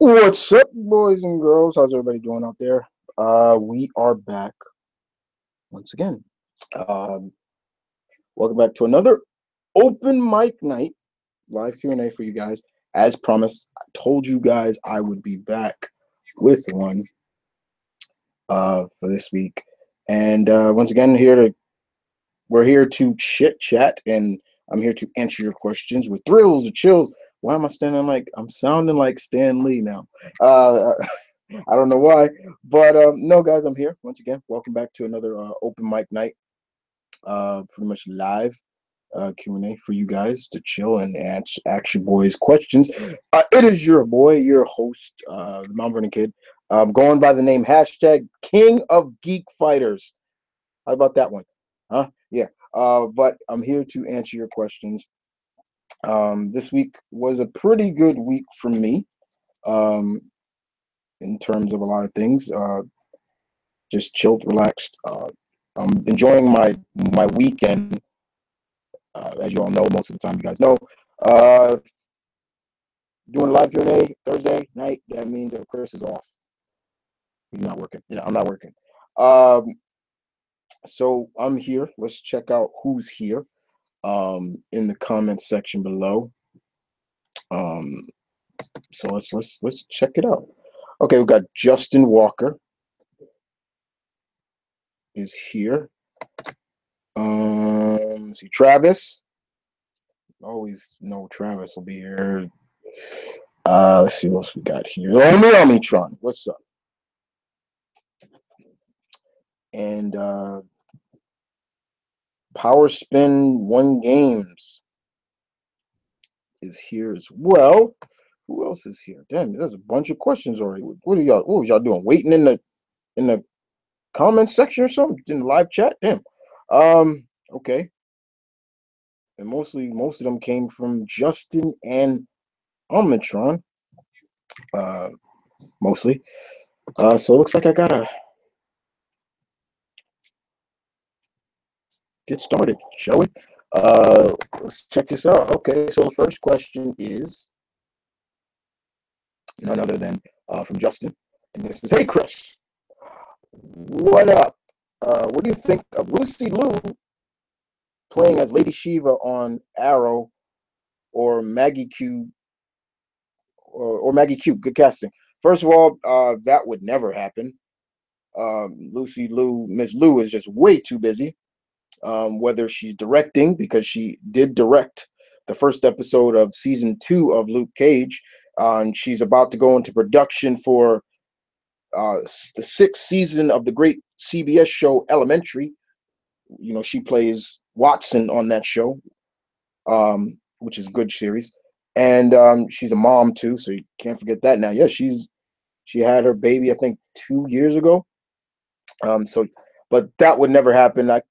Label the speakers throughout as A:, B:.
A: What's up, boys and girls? How's everybody doing out there? We are back once again. Um, Welcome back to another open mic night, live Q&A for you guys. As promised, I told you guys I would be back with one for this week. And once again, we're here to chit chat, and I'm here to answer your questions with thrills or chills. Why am I I'm sounding like Stan Lee now? I don't know why, but no, guys, I'm here once again. Welcome back to another open mic night, pretty much live Q&A for you guys to chill and ask your boys questions. It is your boy, your host, the Mount Vernon Kid, going by the name hashtag King of Geek Fighters. How about that one? Huh? Yeah. But I'm here to answer your questions. This week was a pretty good week for me. In terms of a lot of things. Just chilled, relaxed. I'm enjoying my weekend. As you all know, most of the time, you guys know. Doing live Q&A Thursday night. That means that Chris is off. He's not working. Yeah, I'm not working. So I'm here. Let's check out who's here. In the comments section below. So let's check it out. Okay, we've got Justin Walker is here. Let's see, Travis. Always know Travis will be here. Let's see what else we got here. Omitron, what's up? And Power Spin 1 Games is here as well. Who else is here? Damn, there's a bunch of questions already. What was y'all doing? Waiting in the comment section or something? In the live chat? Damn. Okay. And most of them came from Justin and Omitron. Mostly. So it looks like I gotta get started, shall we? Let's check this out. Okay, so the first question is none other than from Justin. And this is, hey Chris, what up? What do you think of Lucy Liu playing as Lady Shiva on Arrow or Maggie Q or Maggie Q? Good casting. First of all, that would never happen. Miss Liu is just way too busy. Whether she's directing, because she did direct the first episode of season 2 of Luke Cage, and she's about to go into production for the 6th season of the great CBS show Elementary. You know, she plays Watson on that show, which is a good series, and she's a mom too, so you can't forget that. Now, yeah, she had her baby, I think, 2 years ago. But that would never happen. I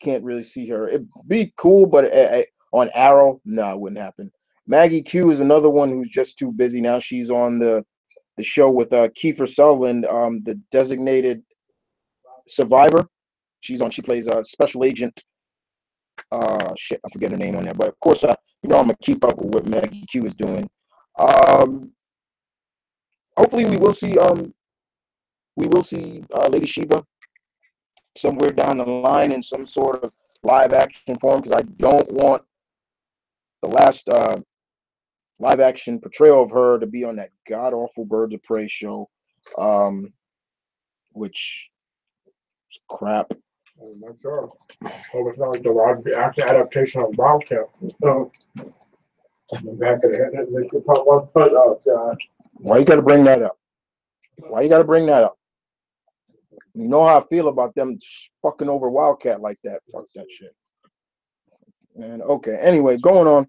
A: can't really see her. It'd be cool, but on Arrow, no, it wouldn't happen. Maggie Q is another one who's just too busy now. She's on the show with Kiefer Sutherland, the Designated Survivor. She plays a special agent. Shit, I forget her name on there, but of course, I'm gonna keep up with what Maggie Q is doing. Hopefully, we will see Lady Shiva somewhere down the line in some sort of live action form, because I don't want the last live action portrayal of her to be on that god awful Birds of Prey show, which is crap.
B: I'm not sure. Well, it's not like the live action adaptation of Wildcat. So, back of the head, they could put one foot out.
A: Why you got to bring that up? Why you got to bring that up? You know how I feel about them fucking over Wildcat like that. Fuck that shit. And okay, anyway, going on.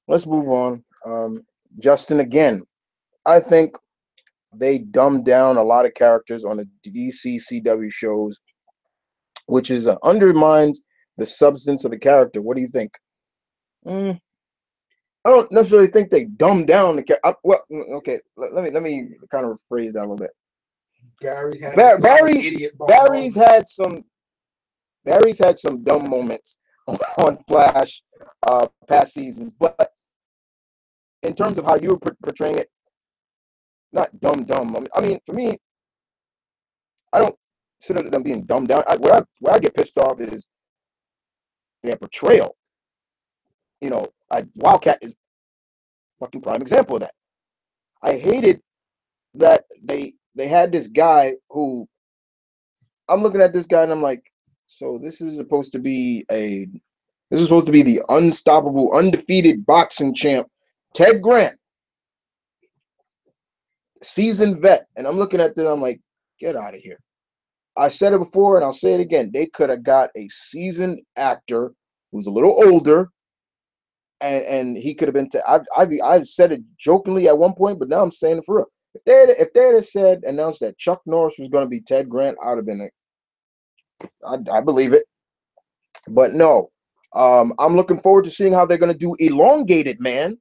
A: Let's move on. Justin, again, I think they dumbed down a lot of characters on the DC CW shows, which is undermines the substance of the character. What do you think? I don't necessarily think they dumbed down the character. Well, okay, let me kind of rephrase that a little bit. Barry's had some dumb moments on Flash past seasons, but in terms of how you were portraying it, not dumb. I mean, for me, I don't consider them being dumbed down. Where I get pissed off is their portrayal. Wildcat is a fucking prime example of that. I hated that they had this guy who, I'm looking at this guy and I'm like, so this is supposed to be the unstoppable, undefeated boxing champ, Ted Grant, seasoned vet. And I'm looking at this, I'm like, get out of here. I said it before and I'll say it again. They could have got a seasoned actor who's a little older, and he could have been. I've said it jokingly at one point, but now I'm saying it for real. If they had announced that Chuck Norris was going to be Ted Grant, I'd have been like, I believe it. But no, I'm looking forward to seeing how they're going to do Elongated Man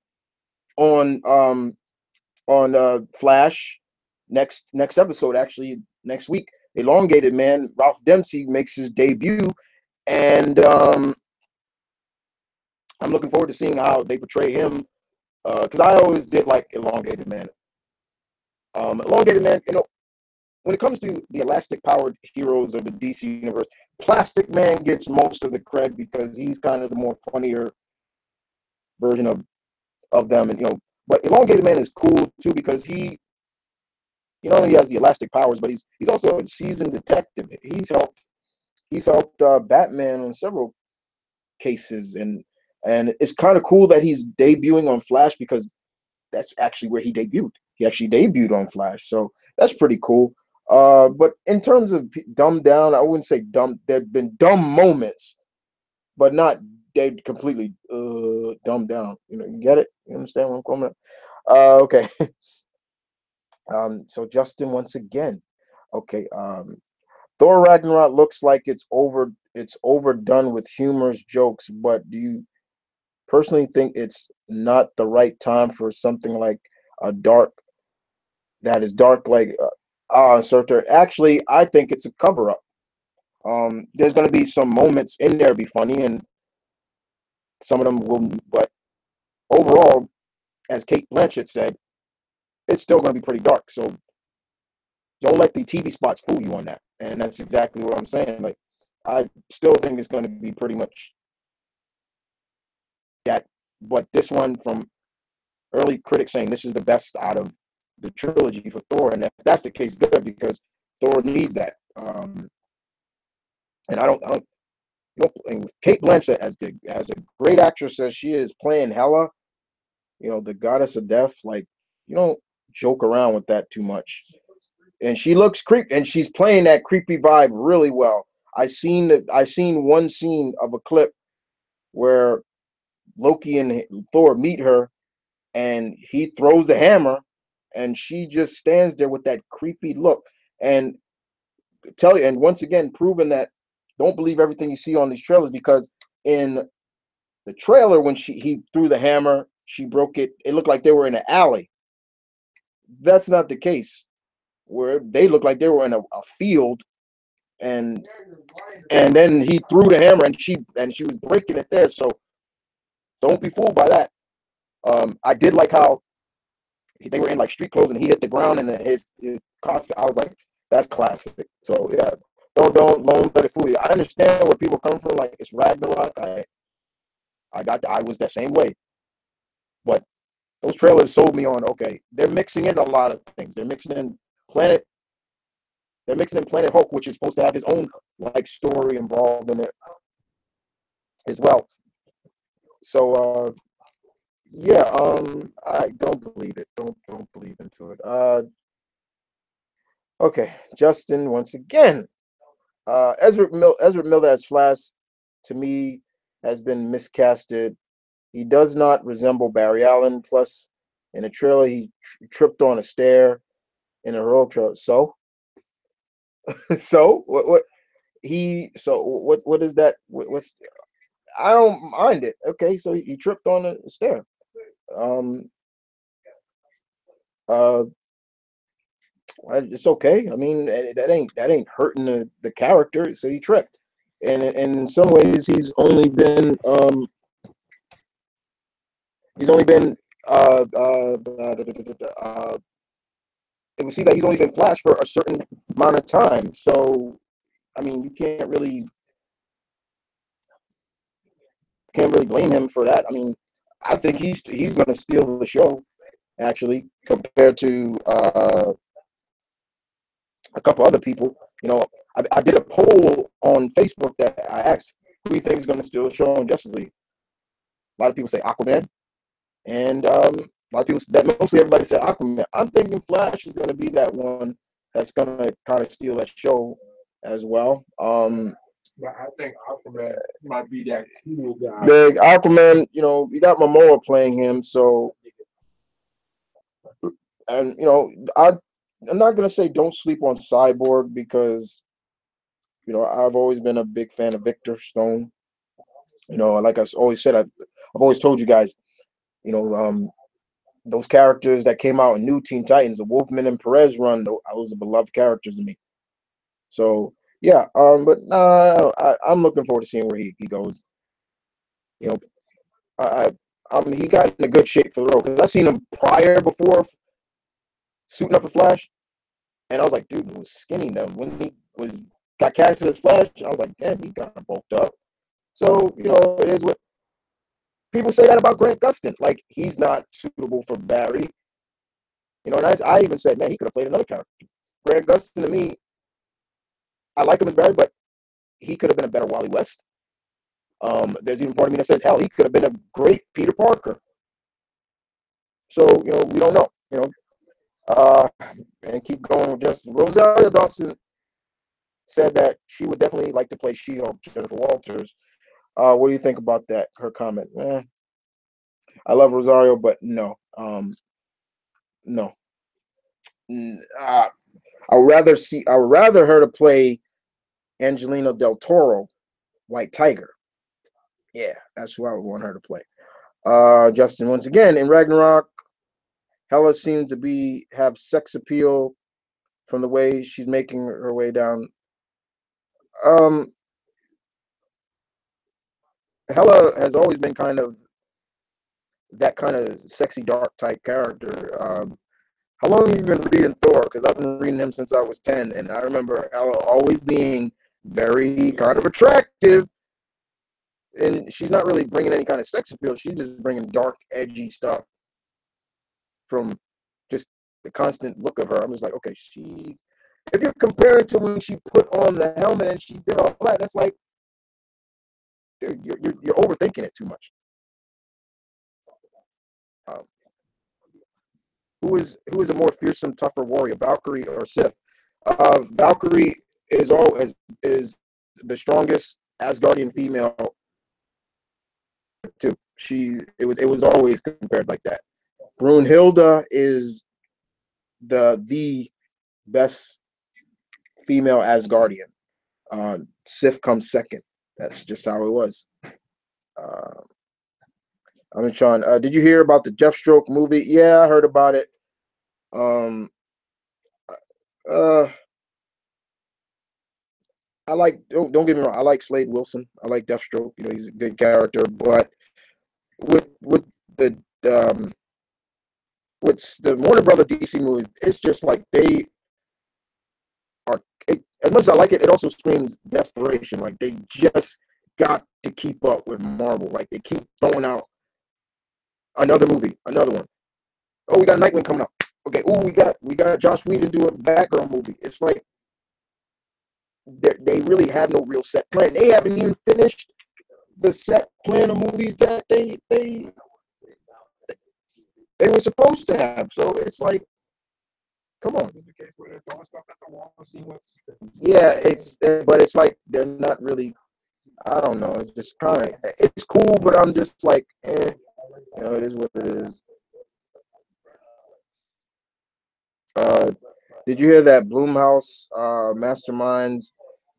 A: on Flash next episode. Actually, next week, Elongated Man. Ralph Dempsey makes his debut, and I'm looking forward to seeing how they portray him. Because I always did like Elongated Man. Elongated Man, when it comes to the elastic-powered heroes of the DC universe, Plastic Man gets most of the cred because he's kind of the more funnier version of them, and but Elongated Man is cool too because he not only has the elastic powers, but he's also a seasoned detective. He's helped Batman on several cases, and it's kind of cool that he's debuting on Flash because that's actually where he debuted. He actually debuted on Flash, so that's pretty cool. But in terms of dumbed down, I wouldn't say dumb. There've been dumb moments, but not they completely dumbed down. You get it? You understand where I'm coming from? Okay. So Justin, once again, okay. Thor Ragnarok looks like it's overdone with humorous jokes, but do you personally think it's not the right time for something like a dark like Surtur? Actually, I think it's a cover up. There's going to be some moments in there be funny, and some of them will, but overall, as Kate Blanchett said, it's still going to be pretty dark. So don't let the TV spots fool you on that. And that's exactly what I'm saying. Like, I still think it's going to be pretty much that. But this one, from early critics saying this is the best out of the trilogy for Thor, and if that's the case, good, because Thor needs that. And I don't, and with Kate Blanchett as a great actress as she is playing Hela, the goddess of death, like, you don't joke around with that too much. And she looks creepy, and she's playing that creepy vibe really well. I seen one scene of a clip where Loki and Thor meet her, and he throws the hammer, and she just stands there with that creepy look. And and once again, proving that don't believe everything you see on these trailers, because in the trailer when he threw the hammer, she broke it. It looked like they were in an alley. That's not the case. Where they looked like they were in a field, and then he threw the hammer, and she was breaking it there. So don't be fooled by that. I did like how they were in like street clothes, and he hit the ground, and his costume. I was like, that's classic. So yeah, don't let it fool you. I understand where people come from. Like, it's Ragnarok. I was that same way, but those trailers sold me on. Okay, they're mixing in a lot of things. They're mixing in Planet Hulk, which is supposed to have his own like story involved in it as well. So yeah, I don't believe it. Don't believe into it. Okay, Justin, once again, Ezra Miller as Flash, to me, has been miscasted. He does not resemble Barry Allen. Plus, in the trailer, he tripped on a stair in a road trailer. So what what is that? What's I don't mind it. Okay, so he tripped on a stair. Um, uh, it's okay. I mean, that ain't hurting the character. So he tripped, and in some ways, he's only been uh, uh, uh, it would seem that he's only been Flash for a certain amount of time. So, I mean, you can't really blame him for that. I mean, I think he's going to steal the show actually compared to a couple other people. You know, I did a poll on Facebook that I asked who do you think is going to steal the show in Justice League. A lot of people say Aquaman, and a lot of people that mostly everybody said Aquaman. I'm thinking Flash is going to be that one that's going to kind of steal that show as well.
B: But I think Aquaman might be that cool guy.
A: Big Aquaman, you know, you got Momoa playing him, so, and you know, I'm not gonna say don't sleep on Cyborg because, you know, I've always been a big fan of Victor Stone. You know, like I always said, I've always told you guys, you know, those characters that came out in New Teen Titans, the Wolfman and Perez run, those are beloved characters to me. So yeah, but I'm looking forward to seeing where he goes. You know, he got in a good shape for the role because I've seen him before suiting up for Flash, and I was like, dude, he was skinny now. When he got casted as Flash, I was like, damn, he got bulked up. So you know, it is what people say that about Grant Gustin. Like he's not suitable for Barry. You know, and I even said, man, he could have played another character. Grant Gustin to me, I like him as Barry, but he could have been a better Wally West. There's even part of me that says, hell, he could have been a great Peter Parker. So, you know, we don't know, you know. And keep going with Justin. Rosario Dawson said that she would definitely like to play She-Hulk, Jennifer Walters. What do you think about that? Her comment. I love Rosario, but no. No. I would rather her to play Angelina Del Toro, White Tiger. Yeah, that's who I would want her to play. Justin, once again, in Ragnarok, Hela seems to have sex appeal from the way she's making her way down. Hela has always been kind of that kind of sexy dark type character. How long have you been reading Thor? Because I've been reading him since I was 10, and I remember Hela always being very kind of attractive. And she's not really bringing any kind of sex appeal. She's just bringing dark, edgy stuff from just the constant look of her. I'm just like, okay, if you're comparing to when she put on the helmet and she did all that, that's like, dude, you're overthinking it too much. Who is a more fearsome, tougher warrior, Valkyrie or Sif? Valkyrie is the strongest Asgardian female too. It was always compared like that. Brunhilde is the best female Asgardian. Sif comes second. That's just how it was. I'm trying. Did you hear about the Deathstroke movie? Yeah, I heard about it. I like. Don't get me wrong. I like Slade Wilson. I like Deathstroke. You know, he's a good character. But with the what's the Warner Brother DC movies? It's just like they are. As much as I like it, it also screams desperation. Like they just got to keep up with Marvel. Like they keep throwing out another movie, another one. Oh, we got Nightwing coming up. Okay. Oh, we got Joss Whedon doing a Batgirl movie. It's like they really have no real set plan. They haven't even finished the set plan of movies that they were supposed to have. So it's like, come on. Yeah, but it's like they're not really. I don't know. It's just kind of it's cool, but I'm just like, you know, it is what it is. Did you hear that Blumhouse masterminds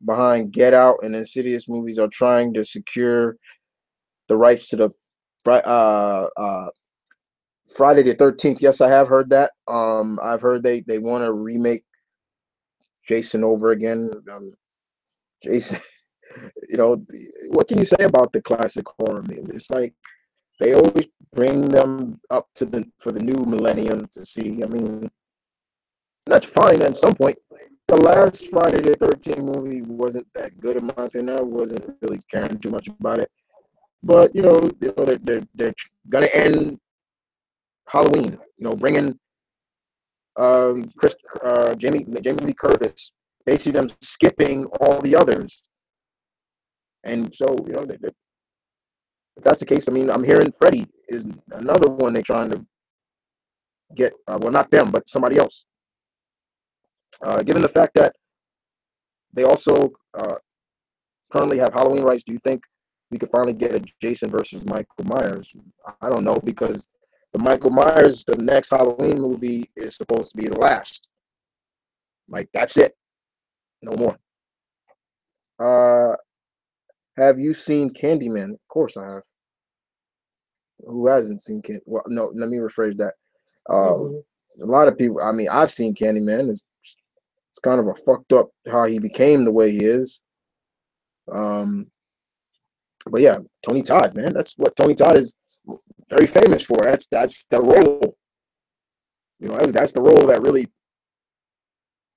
A: behind Get Out and Insidious movies are trying to secure the rights to the Friday the 13th? Yes, I have heard that. I've heard they want to remake Jason over again. Jason, you know, what can you say about the classic horror? I mean, it's like they always bring them up for the new millennium to see. I mean, that's fine at some point. The last Friday the 13th movie wasn't that good in my opinion. I wasn't really caring too much about it. But they're gonna end Halloween. Bringing Chris, Jamie Lee Curtis, basically them skipping all the others. And so if that's the case, I mean, I'm hearing Freddy is another one they're trying to get. Well, not them, but somebody else. Given the fact that they also currently have Halloween rights, do you think we could finally get a Jason versus Michael Myers? I don't know, because the Michael Myers, the next Halloween movie is supposed to be the last. Like, that's it. No more. Have you seen Candyman? Of course I have. Who hasn't seen Candyman? Well, no, let me rephrase that. A lot of people, I mean, I've seen Candyman. It's kind of a fucked up how he became the way he is. But yeah, Tony Todd, man, that's what Tony Todd is very famous for. That's the role. That's the role that really,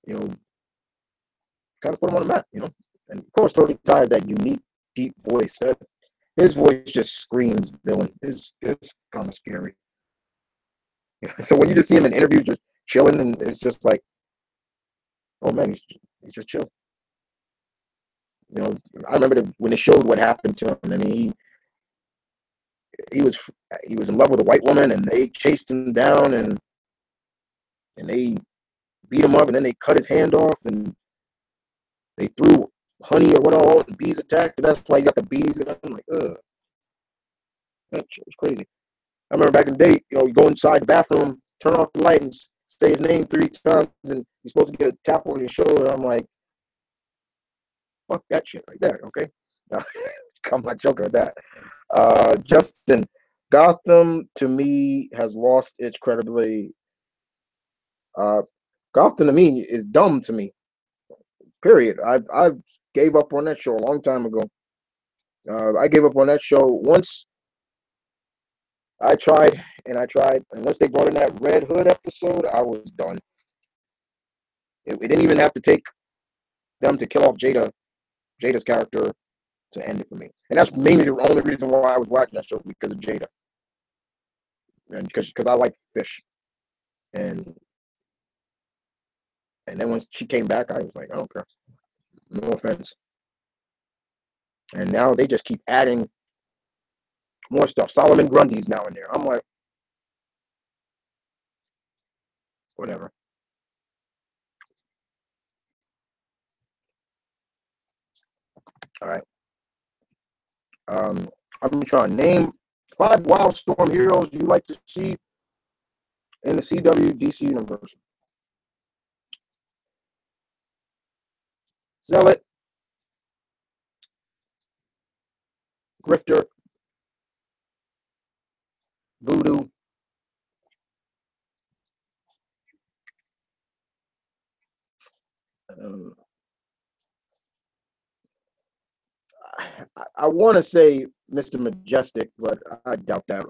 A: you know, kind of put him on the map. And of course, Tony Todd has that unique, deep voice. His voice just screams villain. It's kind of scary. So when you just see him in interviews, just chilling, and it's just like, oh man, he's just chill. I remember when they showed what happened to him. I mean, he was in love with a white woman, and they chased him down, and they beat him up, and then they cut his hand off, and they threw honey or whatever, and bees attacked, and that's why he got the bees. And I'm like, ugh, that shit was crazy. I remember back in the day, you go inside the bathroom, turn off the light, and say his name 3 times, and you're supposed to get a tap on your shoulder. I'm like, fuck that shit right there, okay? I'm not joking with that. Justin, Gotham to me has lost its credibility. Gotham to me is dumb to me. Period. I gave up on that show a long time ago. I gave up on that show once. I tried, and once they brought in that Red Hood episode, I was done. It didn't even have to take them to kill off Jada's character to end it for me. And that's mainly the only reason why I was watching that show, because of Jada. And because I like fish. And then once she came back, I was like, I don't care. No offense. And now they just keep adding more stuff. Solomon Grundy's now in there. I'm like, whatever. All right. I'm trying to name 5 Wildstorm heroes you like to see in the CW DC universe. Zealot, Grifter, Voodoo, I want to say Mr. Majestic, but I doubt that.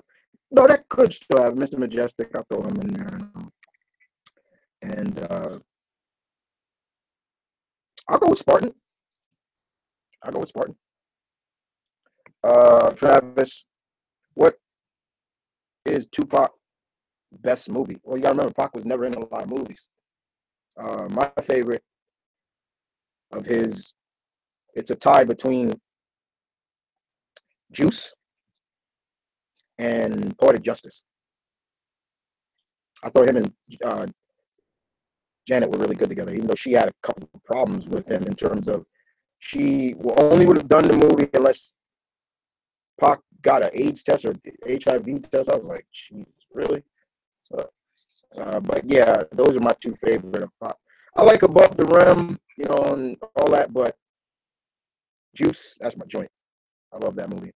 A: No, that could still have Mr. Majestic. I'll throw him in there. And I'll go with Spartan. Travis, what is Tupac best movie? Well, you gotta remember, Pac was never in a lot of movies. My favorite of his, it's a tie between Juice and Poetic Justice. I thought him and Janet were really good together, even though she had a couple of problems with him in terms of she only would have done the movie unless Pac got an AIDS test or HIV test. I was like, jeez, really? But yeah, those are my 2 favorite of Pac. I like Above the Rim, and all that, but Juice, that's my joint. I love that movie.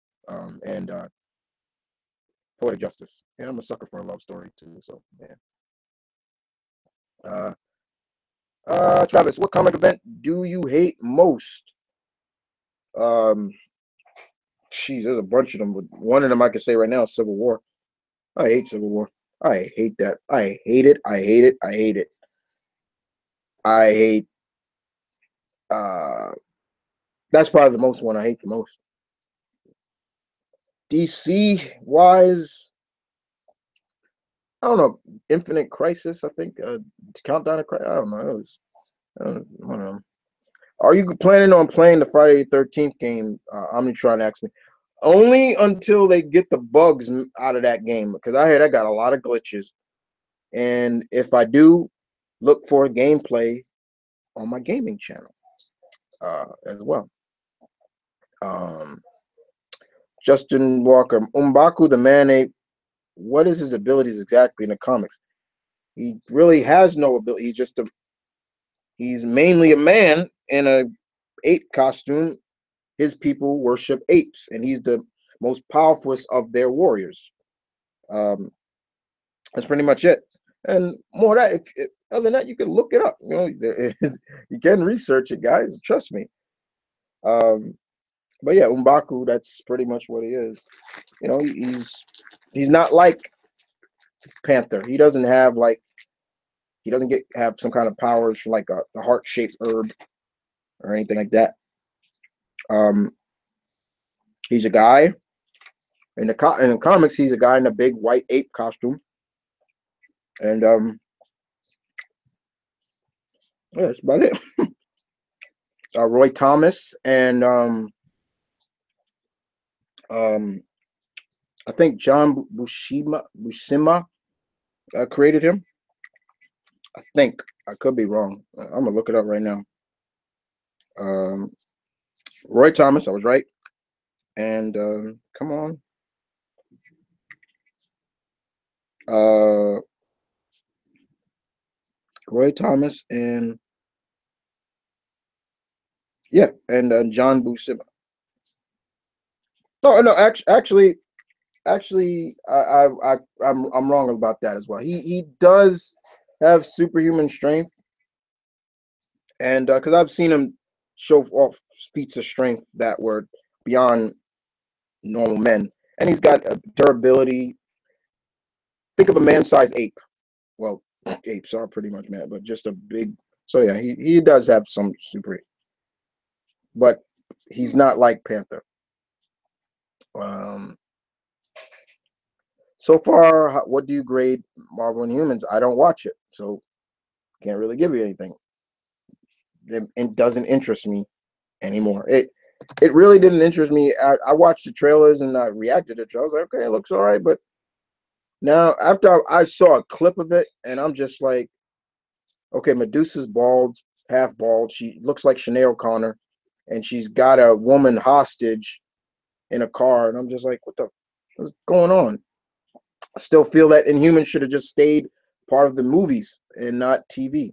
A: And Poetic Justice. Yeah, I'm a sucker for a love story too. So yeah. Travis, what comic event do you hate most? Geez, there's a bunch of them, but one of them I can say right now is Civil War. I hate Civil War. I hate that. I hate it. I hate it. I hate it. I hate. That's probably the most one I hate the most. DC wise, I don't know. Infinite Crisis, I think. Countdown to Crisis. I don't know. It was. I don't know. Are you planning on playing the Friday the 13th game? Omnitron asked me. Only until they get the bugs out of that game, because I heard I got a lot of glitches. And if I do, look for gameplay on my gaming channel as well. Justin Walker, M'Baku the man ape. What is his abilities exactly in the comics? He really has no ability. He's mainly a man in a ape costume. His people worship apes, and he's the most powerful of their warriors. That's pretty much it. And more of that, if other than that, you can look it up. You know, you can research it, guys. Trust me. But yeah, M'Baku, that's pretty much what he is. You know, he's not like Panther. He doesn't have like have some kind of powers for like the heart-shaped herb or anything like that. He's a guy in the comics. He's a guy in a big white ape costume, and yeah, that's about it. Roy Thomas and I think John Buscema created him. I think. I could be wrong. I'm gonna look it up right now. Roy Thomas, I was right. And come on. Roy Thomas and yeah, and John Buscema. No, actually, I'm wrong about that as well. He does have superhuman strength, and because I've seen him show off feats of strength that were beyond normal men, and he's got a durability. Think of a man-sized ape. Well, apes are pretty much man, but just a big. So yeah, he does have some super, but he's not like Panther. So far, what do you grade Marvel Inhumans? I don't watch it, so can't really give you anything. It doesn't interest me anymore. It really didn't interest me. I watched the trailers and I reacted to it. I was like, okay, it looks all right, but now after I saw a clip of it, and I'm just like, okay, Medusa's bald, half bald. She looks like Sinead O'Connor, and she's got a woman hostage in a car, and I'm just like, what's going on? I still feel that Inhumans should have just stayed part of the movies and not TV.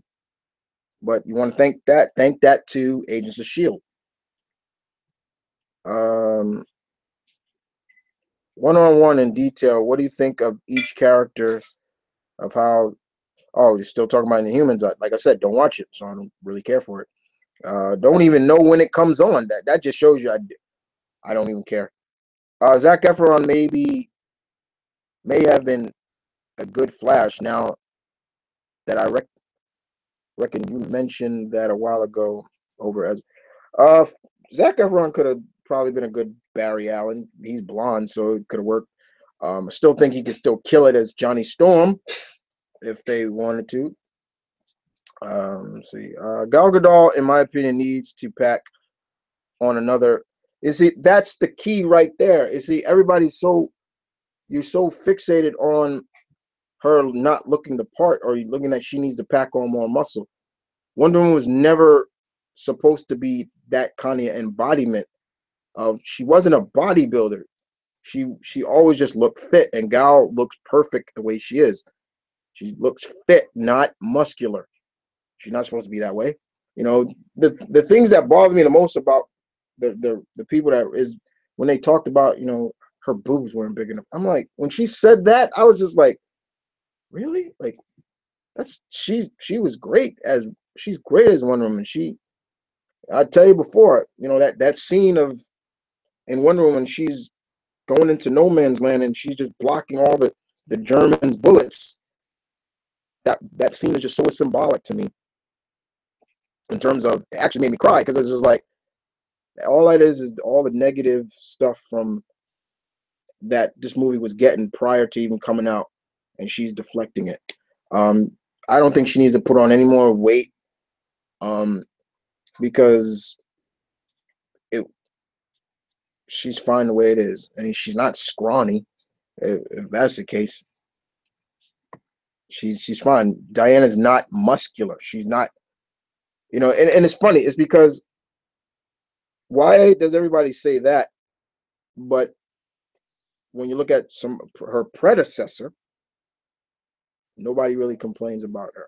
A: But you want to thank that to Agents of S.H.I.E.L.D. One-on-one in detail, what do you think of each character, of how, oh, you're still talking about Inhumans. Like I said, don't watch it, so I don't really care for it. Don't even know when it comes on. That just shows you I don't even care. Zac Efron may have been a good Flash. Now that I reckon you mentioned that a while ago over as Zac Efron could have probably been a good Barry Allen. He's blonde, so it could have worked. I still think he could still kill it as Johnny Storm if they wanted to. Let's see. Gal Gadot, in my opinion, needs to pack on another. You see, that's the key right there. You see, you're so fixated on her not looking the part, or you're looking at she needs to pack on more muscle. Wonder Woman was never supposed to be that kind of embodiment of. She wasn't a bodybuilder. She always just looked fit, and Gal looks perfect the way she is. She looks fit, not muscular. She's not supposed to be that way. You know, the things that bother me the most about the people that is when they talked about, you know, her boobs weren't big enough. I'm like, when she said that, I was just like, really? Like, she was great as she's great as Wonder Woman. I tell you before, you know, that scene of in Wonder Woman, she's going into no man's land and she's just blocking all the Germans' bullets. That scene is just so symbolic to me. in terms of it actually made me cry because it's just like all that is all the negative stuff from that this movie was getting prior to even coming out, and she's deflecting it. I don't think she needs to put on any more weight, because she's fine the way it is. I mean, she's not scrawny. If that's the case, she's fine. Diana's not muscular. She's not, and it's funny. It's because why does everybody say that? But when you look at her predecessor, nobody really complains about her.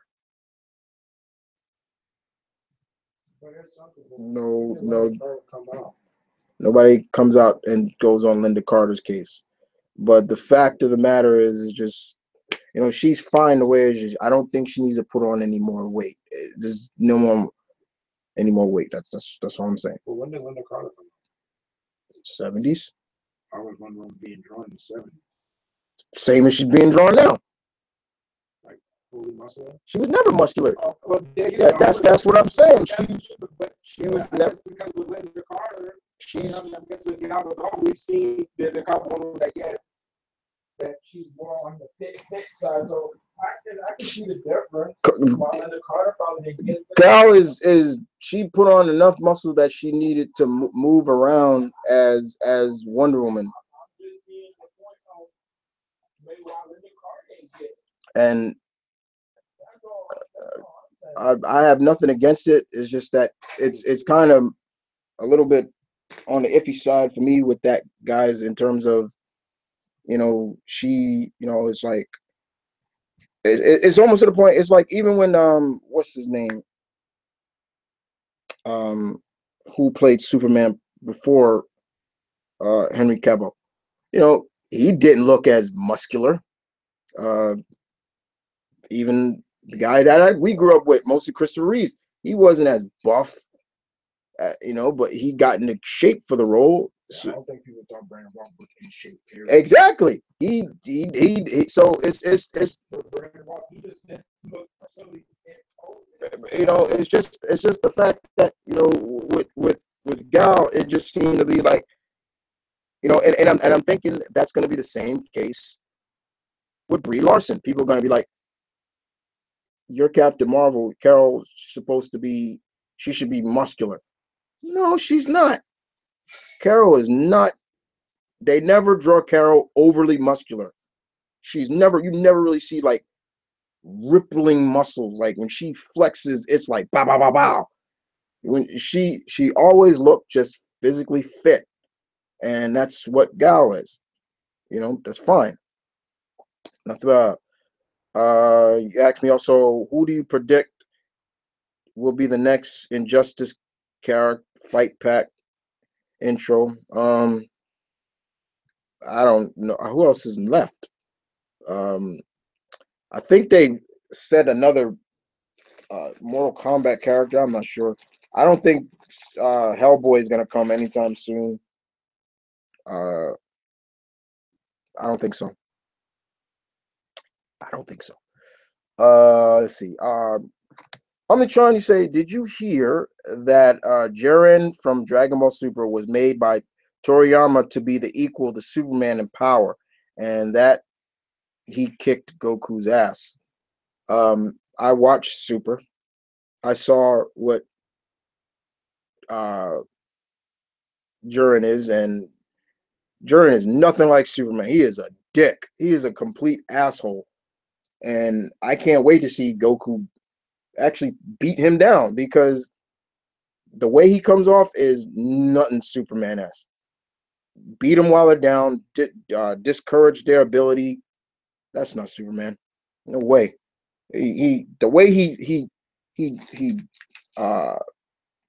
A: No, nobody comes out and goes on Linda Carter's case. But the fact of the matter is just, she's fine the way it is. I don't think she needs to put on any more weight. There's no more any more weight. That's all I'm saying.
B: Well, when did Linda Carter come out?
A: 70s.
B: I was wondering being drawn in the 70s.
A: Same as she's being drawn now.
B: Like fully muscular?
A: She was never muscular.
B: Well,
A: that's what I'm saying. She was never.
B: Because with Linda Carter, we've seen there's a couple of them that she's more on the thick side. So I can see the difference. Linda Carter probably didn't get
A: Gal is she put on enough muscle that she needed to move around as Wonder Woman. And I have nothing against it. It's just that it's kind of a little bit on the iffy side for me with that, guys, in terms of, she, it's like it's almost to the point. It's like even when what's his name, who played Superman before Henry Cavill, he didn't look as muscular. Even the guy that we grew up with, mostly Christopher Reeves, he wasn't as buff, but he got into shape for the role.
B: I don't think people thought Brandon Rock was in shape. Period.
A: Exactly. He so it's just the fact that with Gal, it just seemed to be like, and I'm thinking that's going to be the same case with Brie Larson. People are going to be like, you're Captain Marvel. Carol's supposed to be, she should be muscular. No, she's not. Carol is not. They never draw Carol overly muscular. You never really see like rippling muscles. Like when she flexes, it's like bow, bow, bow, bow. When she always looked just physically fit. And that's what Gal is. That's fine. Nothing about. You asked me also, who do you predict will be the next Injustice character fight pack intro? I don't know who else is left. I think they said another Mortal Kombat character. I'm not sure. I don't think Hellboy is gonna come anytime soon. I don't think so. Let's see. I'm trying to say, did you hear that Jiren from Dragon Ball Super was made by Toriyama to be the equal to Superman in power, and that he kicked Goku's ass? I watched Super. I saw what Jiren is, and Jiren is nothing like Superman. He is a dick. He is a complete asshole. And I can't wait to see Goku actually beat him down, because the way he comes off is nothing Superman-esque. Beat them while they're down, discourage their ability. That's not Superman. No way. The way he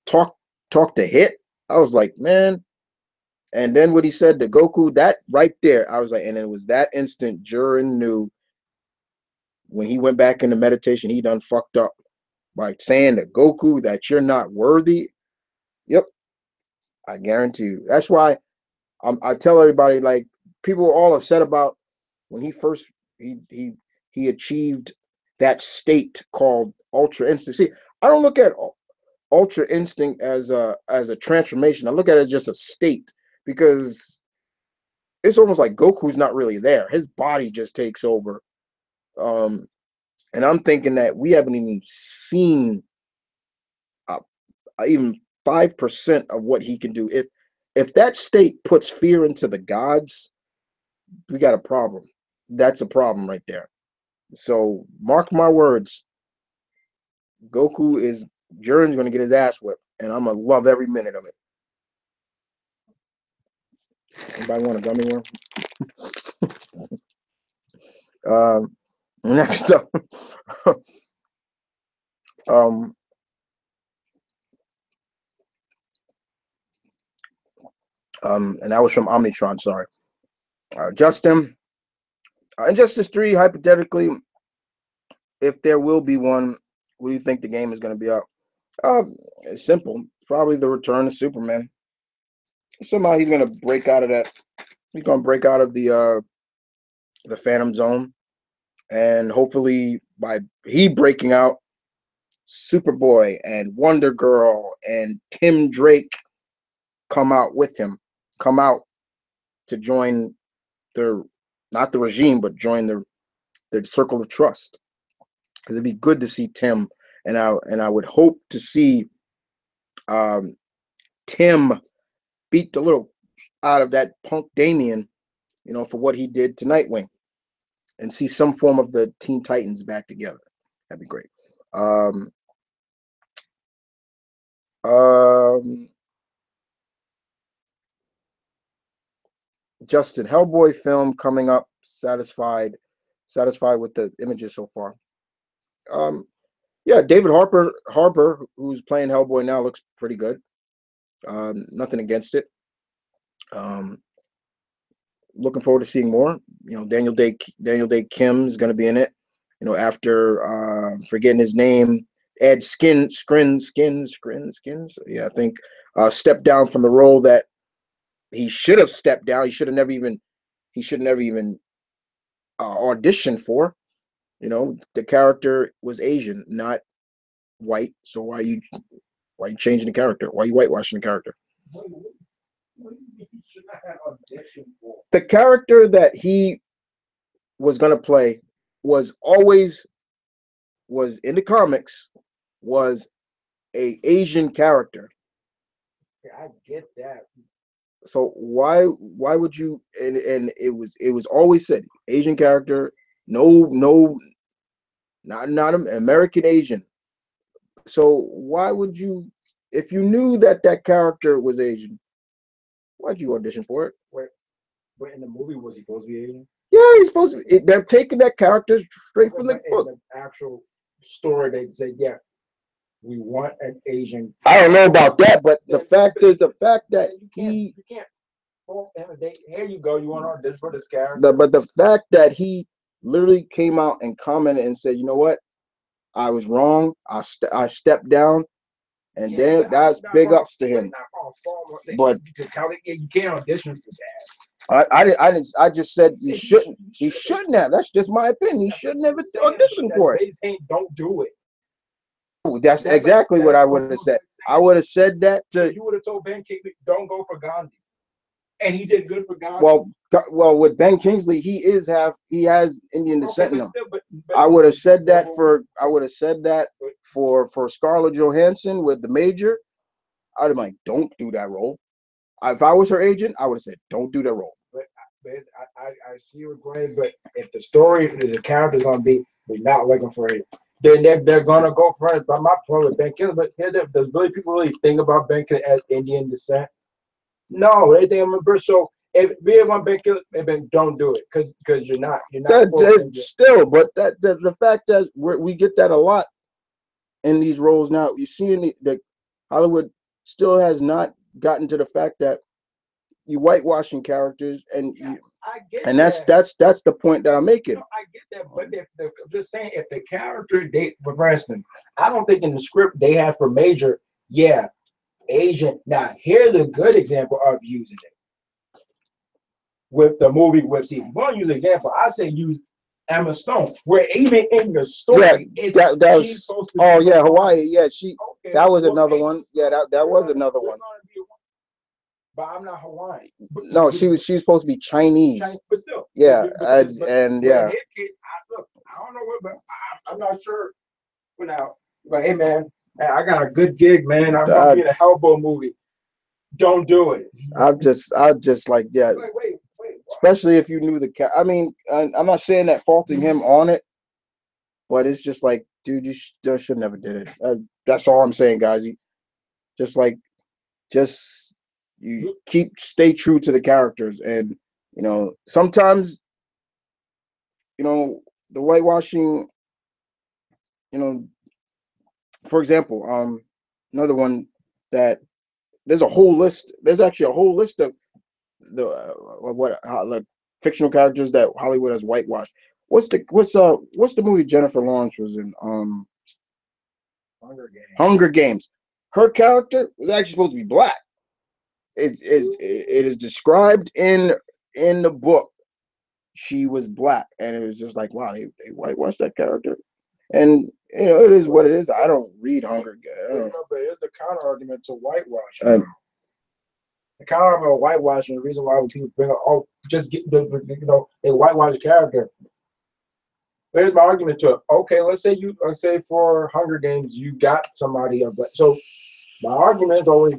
A: talked to Hit, I was like, man. And then what he said to Goku, that right there, I was like, and it was that instant Jiren knew when he went back into meditation, he done fucked up by saying to Goku that you're not worthy. Yep, I guarantee you. That's why I tell everybody, like, people are all upset about when he first he achieved that state called Ultra Instinct. See, I don't look at Ultra Instinct as a transformation. I look at it as just a state, because it's almost like Goku's not really there. His body just takes over. And I'm thinking that we haven't even seen even 5% of what he can do. If that state puts fear into the gods, we got a problem. That's a problem right there. So mark my words, Jiren's gonna get his ass whipped, and I'm gonna love every minute of it. Anybody want a gummy worm? Next up, and that was from Omnitron. Sorry, Justin. Injustice 3, hypothetically, if there will be one, what do you think the game is going to be up? It's simple. Probably the return of Superman. Somehow he's going to break out of that. He's going to break out of the Phantom Zone, and hopefully by he breaking out, Superboy and Wonder Girl and Tim Drake come out with him. Come out to join not the regime, but join their circle of trust. Because it'd be good to see Tim, and I would hope to see Tim beat the little out of that punk Damien, for what he did to Nightwing, and see some form of the Teen Titans back together. That'd be great. Justin, Hellboy film coming up. Satisfied with the images so far. Yeah, David Harbour, who's playing Hellboy now, looks pretty good. Nothing against it. Looking forward to seeing more. Daniel Day Kim is going to be in it. After forgetting his name, Ed Skins. Yeah, I think stepped down from the role that he should have stepped down. He should have never even auditioned for. The character was Asian, not white. So why are you changing the character? Why are you whitewashing the character? The character that he was going to play was in the comics was a Asian character.
B: Yeah, I get that.
A: So why would you? And it was always said Asian character. No, not American Asian. So why would you, if you knew that character was Asian, why'd you audition for it?
B: But in the movie, was he supposed to be Asian?
A: Yeah, he's supposed to be. They're taking that character straight from the book.
B: In the actual story, they said, yeah, we want an Asian.
A: I don't know about that, but the fact that
B: you can't. Oh, here you go. You want to audition for this character?
A: But the fact that he literally came out and commented and said, you know what, I was wrong. I stepped down, and then that's big ups to him. But
B: to tell it, you can't audition for that.
A: I just said he shouldn't have. That's just my opinion. He shouldn't have auditioned for it.
B: They saying don't do it.
A: That's exactly what I would have said. I would have said that to.
B: You would have told Ben Kingsley, don't go for Gandhi, and he did good for Gandhi.
A: Well, with Ben Kingsley, he has Indian descent in him. I would have said that for Scarlett Johansson with the Major. I'd have been like, don't do that role. If I was her agent, I would have said, don't do that role.
B: But I see your point, but if the story, the character's going to be, we're not looking for it, then they're going to go for it. But my point with Ben Kingsley, but does really people really think about Ben Kingsley as Indian descent? No, they think I'm a British. So if we want Ben Kingsley, then don't do it because you're not.
A: Still, but the fact that we get that a lot in these roles now. You see, the Hollywood still has not gotten to the fact that you whitewashing characters, and that's the point that I'm making.
B: I get that, but I'm just saying, if the character for instance, I don't think in the script they have for Major, Asian. Now here's a good example of using it with the movie. If you want to use an example, I say use Emma Stone, where even in the story,
A: Hawaii. Yeah, That was another one. Yeah, that was another one.
B: But I'm not Hawaiian.
A: No, she was supposed to be Chinese.
B: But still.
A: Yeah,
B: yeah.
A: In his case, I
B: don't know what, but I'm not sure. But now, but hey, man, I got a good gig, man. I'm going to be in a Hellboy movie. Don't do it.
A: I'll just like, yeah.
B: Wait.
A: Especially if you knew the cat. I mean, I'm not saying that faulting him on it, but it's just like, dude, you should never did it. That's all I'm saying, guys. You stay true to the characters, and sometimes the whitewashing. For example, another one that there's actually a whole list of the like fictional characters that Hollywood has whitewashed. What's the movie Jennifer Lawrence was in? Hunger Games. Her character was actually supposed to be black. It is described in the book. She was black, and it was just like, wow, they whitewashed that character. And it is what it is. I don't read Hunger Games.
B: But it's the counter argument to whitewashing. The counter argument of whitewashing, the reason why people bring up, just get a whitewashed character. Here's my argument to it. Okay, let's say for Hunger Games you got somebody of black. So my argument is always,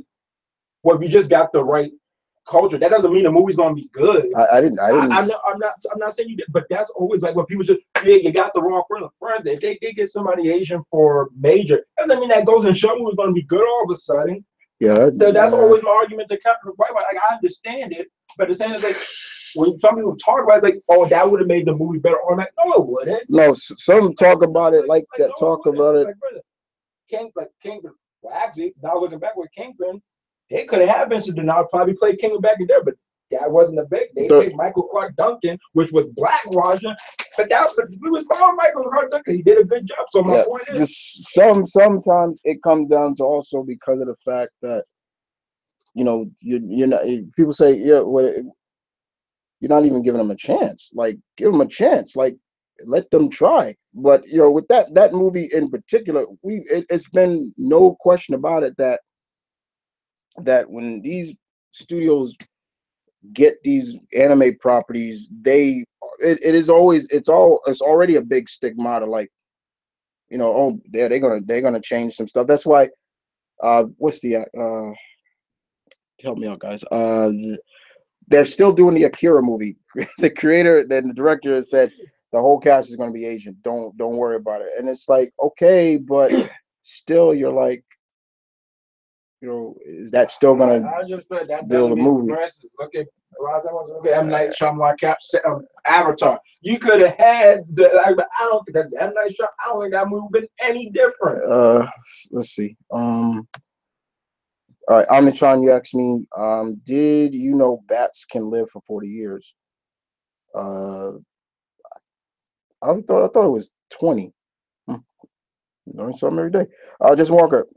B: well, if you just got the right culture, that doesn't mean the movie's gonna be good.
A: I'm
B: not saying you did, but that's always like when people just you got the wrong friend. If they get somebody Asian for major, doesn't mean that goes and show movie's gonna be good all of a sudden.
A: Yeah,
B: that's always my argument to counter white. Like I understand it, but the same is like when some people talk about it, it's like, oh, that would have made the movie better. Or I'm like, no, it wouldn't.
A: No, some talk about it like that. Talk about it.
B: Kingpin. Well, actually, now looking back with Kingpin, they could have Vincent D'Onofrio probably played Kingpin back in there, but that wasn't a big. They picked Michael Clark Duncan, which was blackwashing, but we was following Michael Clark Duncan. He did a good job. So my point is,
A: just sometimes it comes down to also because of the fact that you're not. People say you're not even giving them a chance. Like, give them a chance. Like, let them try. But with that movie in particular, it's been no question about it that when these studios get these anime properties, it's already a big stigmata. Like, oh, they're gonna change some stuff. That's why. What's the help me out, guys? They're still doing the Akira movie. The creator, then the director has said the whole cast is going to be Asian. Don't worry about it. And it's like, okay, but still, you're like, is that still going to build a movie?
B: Look at a lot of times. M. Night Shyamalan Avatar. You could have had I don't think that's M. Night Shyamalan. I don't think that movie would have been any different.
A: Let's see. All right, Amitron, you asked me, did you know bats can live for 40 years? I thought it was 20. Learn something every day. Just Walker,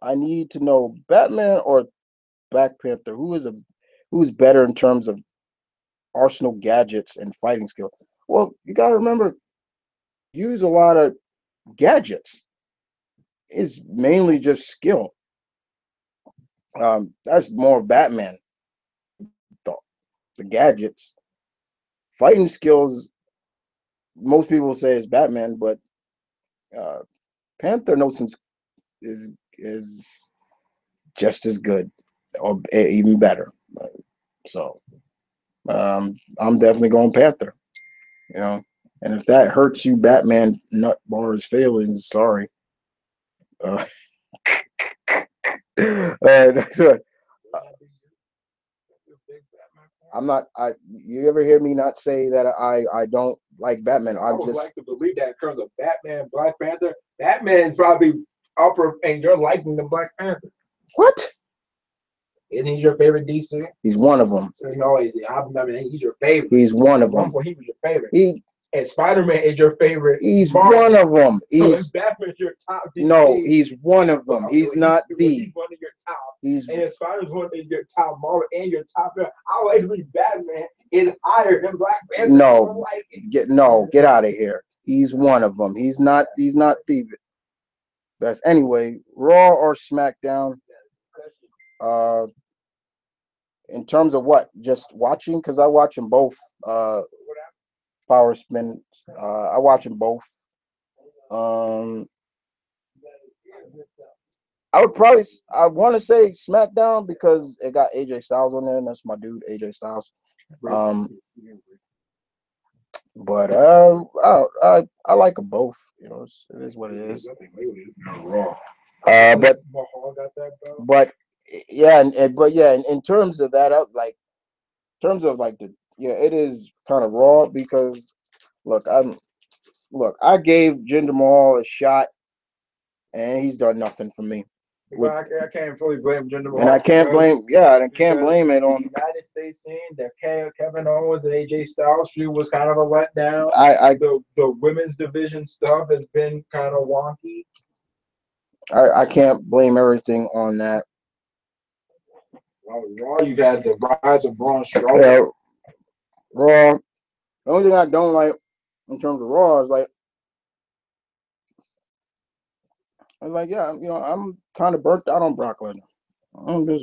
A: I need to know Batman or Black Panther. Who's better in terms of arsenal gadgets and fighting skill? Well, you gotta remember, use a lot of gadgets. It's mainly just skill. That's more Batman. The gadgets, fighting skills. Most people say is Batman, but Panther knows some is just as good or even better. So I'm definitely going Panther. And if that hurts you, Batman nut bars feelings. Sorry. I'm not. You ever hear me not say that I don't like Batman?
B: I would like to believe that in terms of Batman, Black Panther. Batman is probably upper, and you're liking the Black Panther.
A: What?
B: Isn't he your favorite DC?
A: He's one of them.
B: No, he's your favorite.
A: He's one of them.
B: At one point, he was your favorite. And Spider-Man is your favorite.
A: He's one of them.
B: So Batman's your top DC.
A: No, he's one of them. He's not the.
B: He's one of your top. And Spider-Man's one of your top Marvel and your top. I like to believe Batman is higher than Black Panther.
A: No, get out of here. He's one of them. He's not the. best. Anyway, Raw or SmackDown? In terms of what? Just watching? Because I watch them both. Power Spin. I watch them both. I want to say SmackDown because it got AJ Styles on there, and that's my dude, AJ Styles. But I like them both. You know, it is what it is. But yeah, in terms of that, it is kind of Raw because I gave Jinder Mahal a shot, and he's done nothing for me.
B: I can't fully blame Jinder Mahal.
A: And I can't blame it on
B: the United States scene. That Kevin Owens and AJ Styles feud was kind of a letdown. The women's division stuff has been kind of wonky.
A: I can't blame everything on that.
B: Well, Raw, you got the rise of Braun Strowman.
A: Raw. The only thing I don't like in terms of Raw is I'm kind of burnt out on Brock Lesnar.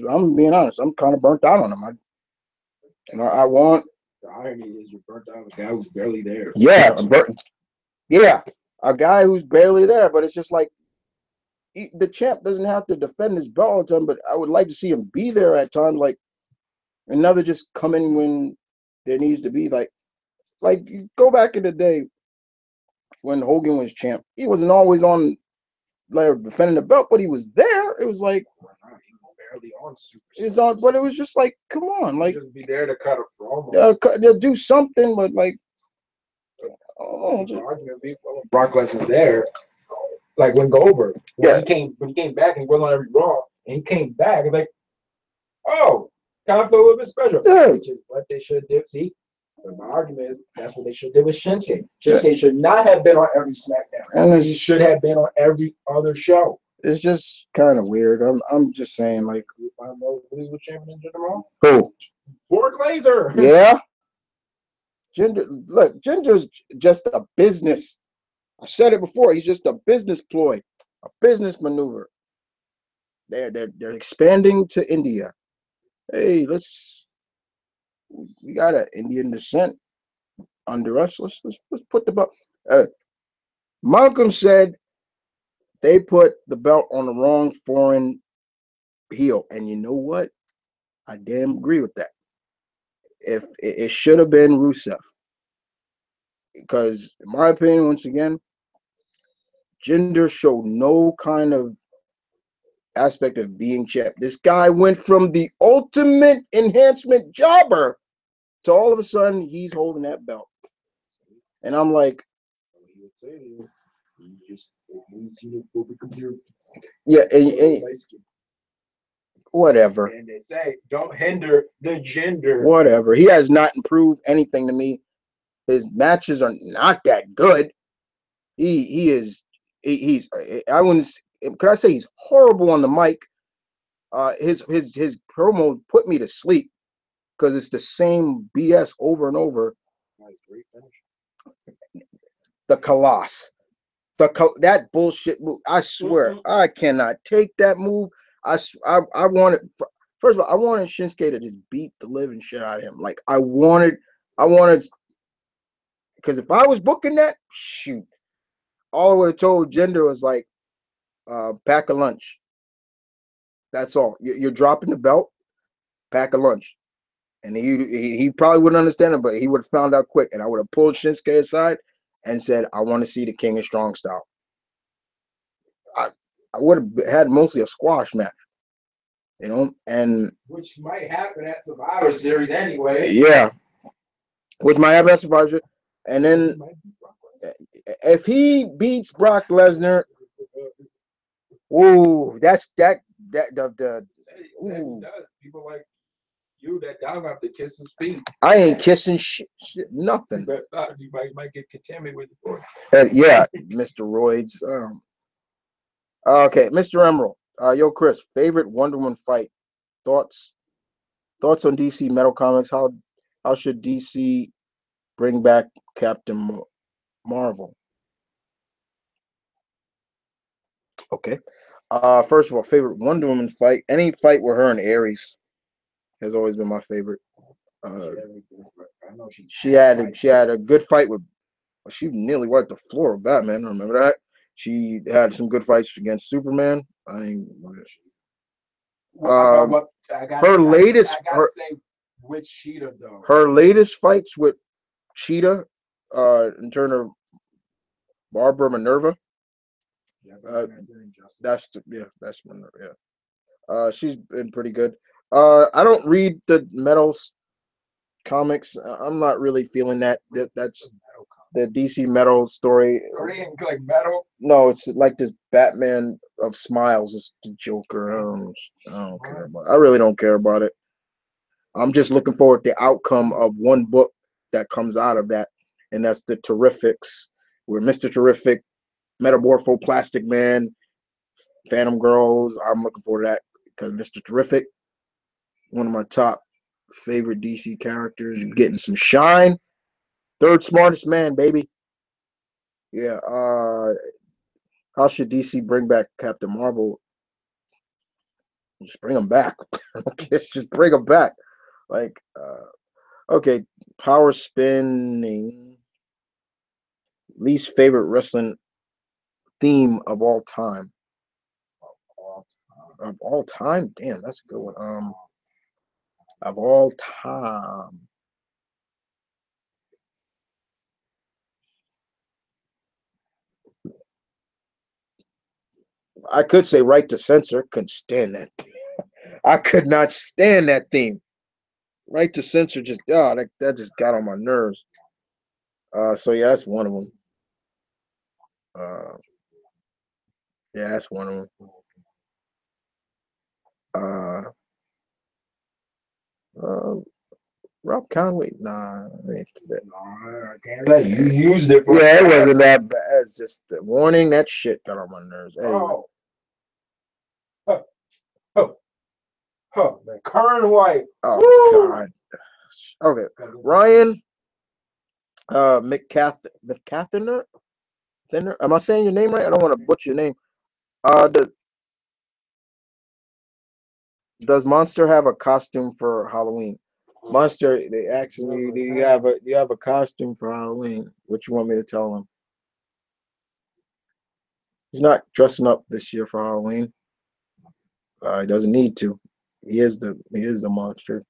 A: I'm being honest. I'm kind of burnt out on him. I want.
B: The irony is you're burnt out on a guy who's barely there.
A: Yeah, I'm burnt. Yeah, a guy who's barely there, but it's just like the champ doesn't have to defend his belt all the time, but I would like to see him be there at times, and never just come in when there needs to be. Like you go back in the day when Hogan was champ, he wasn't always on defending the belt, but he was there. It was like
B: barely on Super.
A: It's on, but it was just like, come on,
B: just be there to cut a promo.
A: They'll do something, but
B: Brock Lesnar there, like when Goldberg, when he came back and he wasn't on every Raw, and he came back and kind of feel a little bit special.
A: Yeah.
B: Which is what they should do. See, but my argument is that's what they should do with Shinsuke. Shinsuke should not have been on every SmackDown. And he should have been on every other show.
A: It's just kind of weird. I'm just saying,
B: who? Borg Laser.
A: Yeah. Ginger's just a business. I said it before. He's just a business ploy, a business maneuver. They're expanding to India. Hey, we got an Indian descent under us. Let's put the belt. Malcolm said they put the belt on the wrong foreign heel, and you know what? I damn agree with that. If it should have been Rusev, because in my opinion, once again, Jinder showed no kind of aspect of being champ. This guy went from the ultimate enhancement jobber to all of a sudden he's holding that belt, and I'm like, yeah, and whatever.
B: And they say don't hinder the gender.
A: Whatever. He has not improved anything to me. His matches are not that good. He's I wouldn't. Could I say he's horrible on the mic? His promo put me to sleep because it's the same BS over and over. The Colossus. That bullshit move. I swear, I cannot take that move. I wanted. First of all, I wanted Shinsuke to just beat the living shit out of him. Like I wanted, because if I was booking that, shoot, all I would have told Jinder was like, pack a lunch. That's all. You're dropping the belt, pack a lunch. And he probably wouldn't understand it, but he would have found out quick. And I would have pulled Shinsuke aside and said, I want to see the King of Strong Style. I would have had mostly a squash match, and
B: which might happen at Survivor Series anyway.
A: Yeah, which might happen at Survivor Series. And then if he beats Brock Lesnar, ooh,
B: people like you that don't have to kiss his feet.
A: I ain't kissing shit nothing.
B: You might get contaminated with the roids.
A: Yeah, Mr. Roids. Okay, Mr. Emerald. Yo, Chris, favorite Wonder Woman fight. Thoughts on DC Metal Comics. How should DC bring back Captain Marvel? Okay. First of all, favorite Wonder Woman fight. Any fight with her and Ares has always been my favorite. She had a good fight with. She nearly wiped the floor with Batman. Remember that? She had some good fights against Superman. Her latest.
B: With Cheetah though.
A: Her latest fights with Cheetah, in terms of Barbara Minerva. That's Minerva. Yeah. She's been pretty good. I don't read the Metal comics. I'm not really feeling that's the DC Metal story.
B: Korean like metal?
A: No, it's like this Batman of Smiles. It's the Joker. I don't care about it. I really don't care about it. I'm just looking forward to the outcome of one book that comes out of that, and that's the Terrifics, where Mr. Terrific, Metamorpho, Plastic Man, Phantom Girls. I'm looking forward to that because Mr. Terrific, one of my top favorite DC characters, getting some shine. Third smartest man, baby. Yeah. How should DC bring back Captain Marvel? Just bring him back. Okay, just bring him back. Like, okay, power spinning. Least favorite wrestling theme of all time. Of all time? Damn, that's a good one. Of all time. I could say right to censor. Couldn't stand that. I could not stand that theme. Right to censor just that just got on my nerves. So yeah, that's one of them. Yeah, that's one of them. Uh, Rob Conway, nah,
B: I can't let you used it.
A: Yeah, it wasn't that bad. It's just a warning. That shit got on my nerves. Anyway.
B: The current white.
A: Oh Woo! God. Okay, Ryan, McCaffiner. Am I saying your name right? I don't want to butcher your name. Does Monster have a costume for Halloween? Monster, they actually do you have a costume for Halloween? What you want me to tell him? He's not dressing up this year for Halloween. He doesn't need to. He is the monster.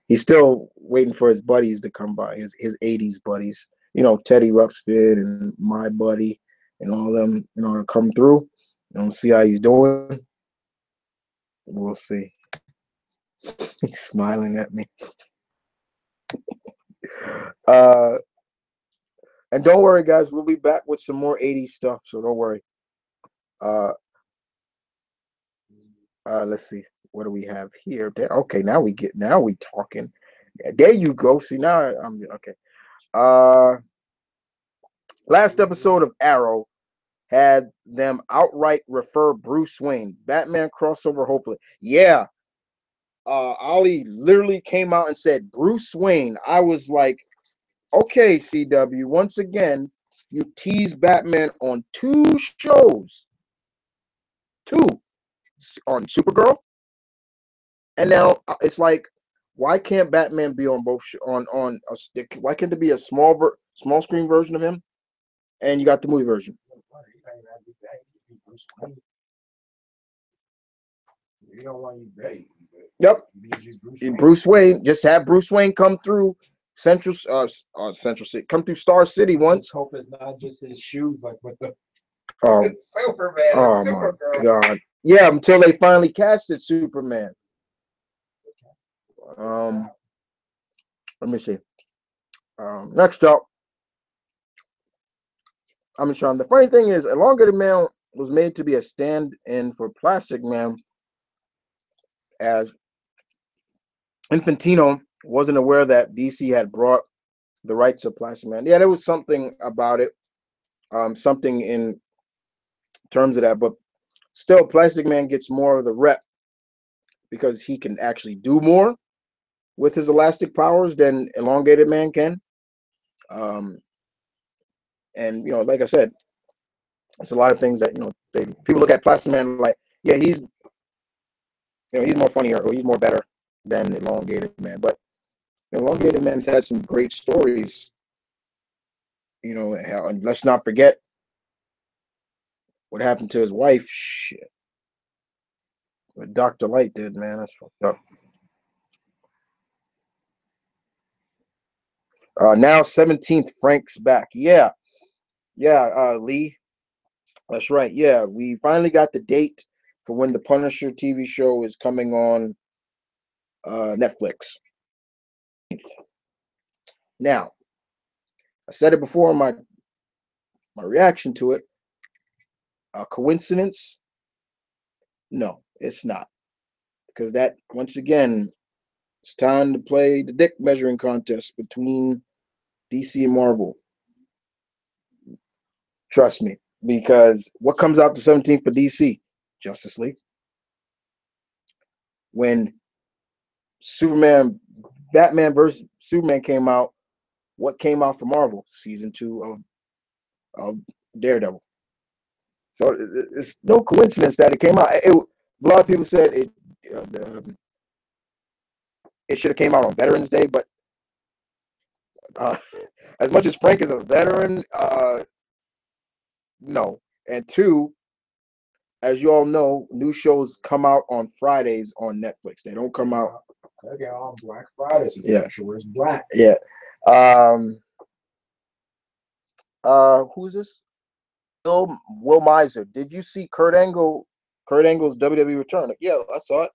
A: He's still waiting for his buddies to come by, his 80s buddies. You know, Teddy Ruxpin and my buddy and all of them, to come through and see how he's doing. We'll see. He's smiling at me. And don't worry, guys, we'll be back with some more 80s stuff, so don't worry. Let's see. What do we have here? Okay, now we talking. There you go. See, now I'm okay. Last episode of Arrow had them outright refer Bruce Wayne. Batman crossover, hopefully. Yeah. Ollie literally came out and said Bruce Wayne. I was like, okay, CW, once again, you tease Batman on 2 shows. 2 on Supergirl. And now it's like, why can't Batman be on both why can't there be a small screen version of him and you got the movie version? Yep. Bruce Wayne, just have Bruce Wayne come through Central City, come through Star City once.
B: Hope it's not just his shoes, like with the
A: Superman. Oh my God. Yeah, until they finally casted Superman. Let me see. Next up, Sean. The funny thing is, Elongated Man was made to be a stand-in for Plastic Man, as Infantino wasn't aware that DC had brought the rights of Plastic Man. Yeah, there was something about it, something in terms of that, but still, Plastic Man gets more of the rep because he can actually do more with his elastic powers than Elongated Man can. And like I said, It's a lot of things that people look at Plastic Man like, yeah, he's he's more funnier or he's more better than Elongated Man. But Elongated Man's had some great stories. And let's not forget what happened to his wife. Shit, what Dr. Light did, man. That's fucked up. Now 17th, Frank's back. Yeah, Lee. That's right. Yeah, we finally got the date for when the Punisher TV show is coming on Netflix. Now, I said it before in my reaction to it. A coincidence? No, it's not. Because that, once again, it's time to play the dick measuring contest between DC and Marvel. Trust me. Because what comes out the 17th for DC? Justice League. When Batman versus Superman came out, what came out for Marvel? Season 2 of Daredevil. So it's no coincidence that it came out. A lot of people said it should have came out on Veterans Day, but as much as Frank is a veteran, no. And two, as you all know, new shows come out on Fridays on Netflix. They don't come out.
B: Okay, on Black Friday. So
A: yeah.
B: Sure is black.
A: Yeah. Who's this? Will Miser. Did you see Kurt Angle's WWE return? Yeah, I saw it.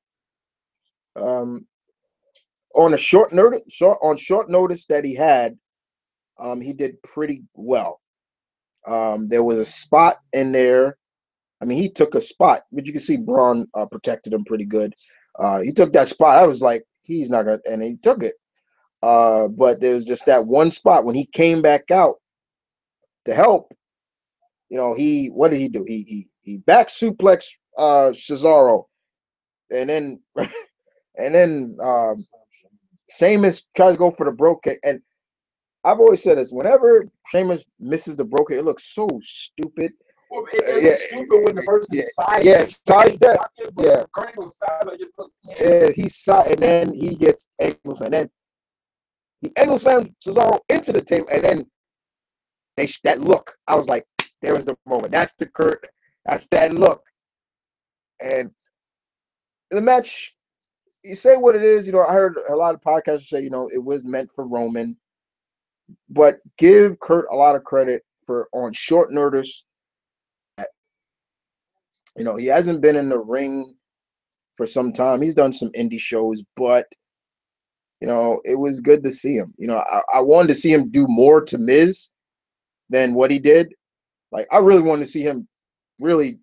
A: On short notice that he had, he did pretty well. There was a spot in there. I mean, he took a spot, but you can see Braun protected him pretty good. He took that spot. I was like, he's not gonna, and he took it. But there was just that one spot when he came back out to help. What did he do? He back suplex Cesaro, and then Sheamus tries to go for the bro kick, and I've always said this: whenever Sheamus misses the bro kick, it looks so stupid.
B: Well, it's stupid when the person
A: sidestep. Yeah,
B: he
A: side, and then he gets ankle slam, and then he ankle slams Cesaro into the table, and then that look. I was like, there was the moment. That's the Kurt. That's that look. And the match, you say what it is. I heard a lot of podcasters say, it was meant for Roman, but give Kurt a lot of credit for on short notice. He hasn't been in the ring for some time. He's done some indie shows, but it was good to see him. I wanted to see him do more to Miz than what he did. Like, I really wanted to see him really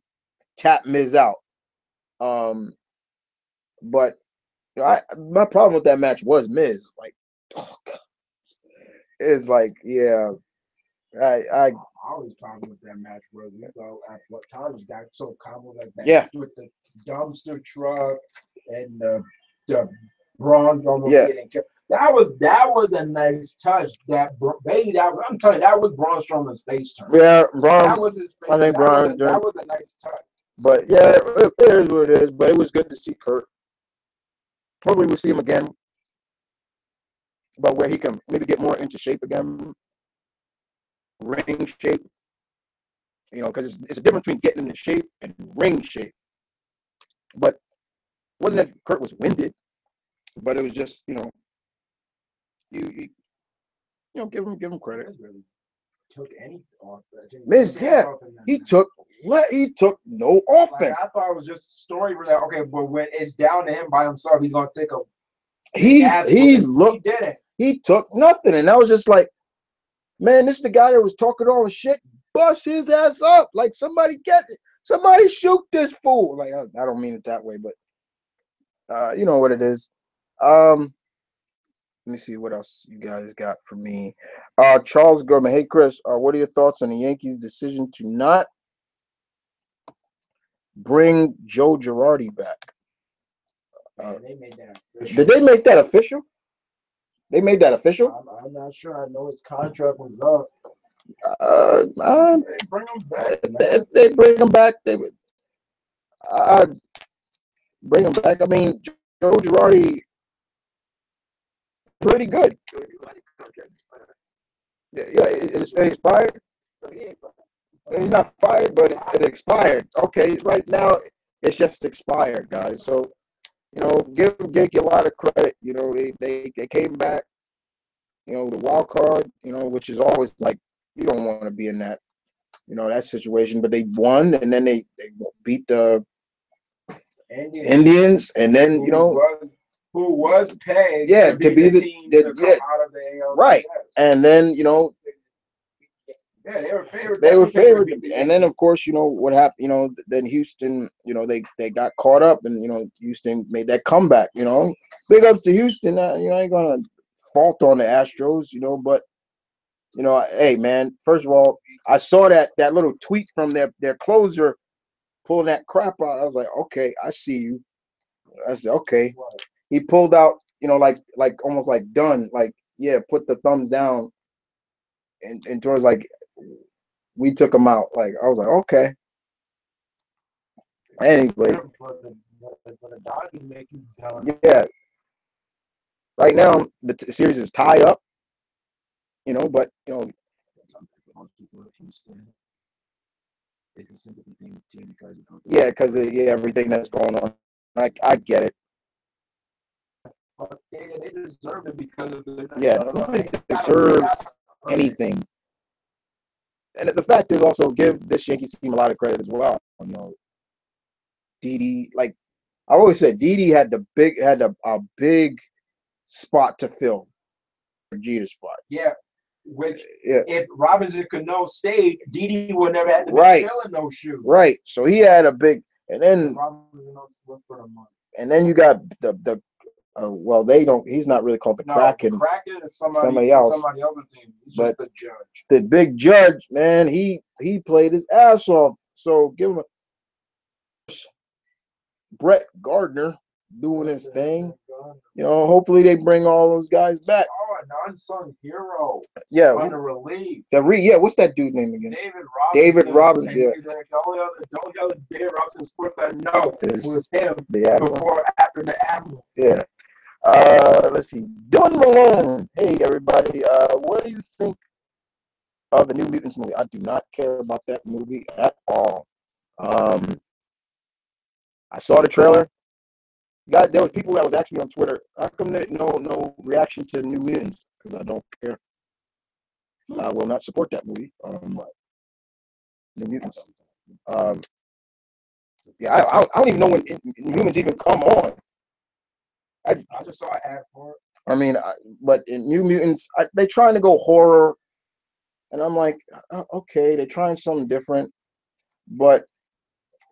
A: tap Miz out. But my problem with that match was Miz. Like, oh God. It's like, yeah.
B: I always problem with that match was at what time got so combo like that.
A: Yeah.
B: With the dumpster truck and the Braun almost getting killed. That was a nice touch. I'm telling you, that was Braun Strowman's face turn.
A: Yeah, Braun.
B: That was his face.
A: I think Braun.
B: That was a nice touch.
A: But yeah, it is what it is. But it was good to see Kurt. Hopefully we'll see him again. But where he can maybe get more into shape again. Ring shape. Because it's a difference between getting into shape and ring shape. But it wasn't that Kurt was winded, but it was just, you give him credit.
B: Really took any off.
A: Miz, yeah, he took no offense.
B: Like, I thought it was just a story where okay, but when it's down to him by himself, he's gonna take a.
A: He didn't. He took nothing, and I was just like, man, this is the guy that was talking all the shit. Bust his ass up, like somebody shoot this fool. Like, I don't mean it that way, but you know what it is. Let me see what else you guys got for me. Charles Gorman. Hey, Chris, what are your thoughts on the Yankees' decision to not bring Joe Girardi back? Did they make that official? They made that official?
B: I'm not sure. I know his contract was up. Bring him back,
A: if they bring him back, they would bring him back. I mean, Joe Girardi, pretty good. Yeah, it's expired. He's not fired, but it expired. Okay, right now it's just expired, guys. So give Gake a lot of credit. They came back. The wild card. Which is always like you don't want to be in that situation. But they won, and then they beat the Indians, and then
B: who was pegged
A: to be the
B: team to come out of the ALCS.
A: Right, and then
B: yeah, they were favored.
A: They were favored, and then of course what happened. Then Houston, they got caught up, and Houston made that comeback. Big ups to Houston. I ain't gonna fault on the Astros, but hey man, first of all, I saw that little tweet from their closer pulling that crap out. I was like, okay, I see you. I said, okay. He pulled out, like almost like done, like yeah, put the thumbs down, and towards like we took him out. Like I was like, okay. Anyway, yeah. Right now the series is tie up, but yeah, because everything that's going on. I get it.
B: They deserve it because of
A: nobody deserves anything. And the fact is also give this Yankees team a lot of credit as well. Didi, like I always said, Didi had a big spot to fill. Jeter spot.
B: Yeah. If Robinson Cano stayed, Didi would never have to be filling those shoes.
A: Right. So he had a big, and then you got the well, they don't. He's not really called the Kraken.
B: Kraken is somebody else. Somebody else's team. He's just the judge.
A: The big judge, man, he played his ass off. So give him Brett Gardner doing his thing. Hopefully they bring all those guys back.
B: Oh, an unsung hero.
A: Yeah.
B: Under relief.
A: What's that dude name again?
B: David Robinson.
A: Yeah.
B: The only other David Robinson sports I know was him after the Admiral.
A: Yeah. Let's see. Dylan Malone. Hey everybody. What do you think of the New Mutants movie? I do not care about that movie at all. I saw the trailer. There was people that was asking me on Twitter, how come there no reaction to New Mutants? Because I don't care. I will not support that movie. New Mutants. Yeah, I don't even know when Humans even come on.
B: I just saw an ad for it.
A: I mean, but in New Mutants, they're trying to go horror, and I'm like, okay, they're trying something different, but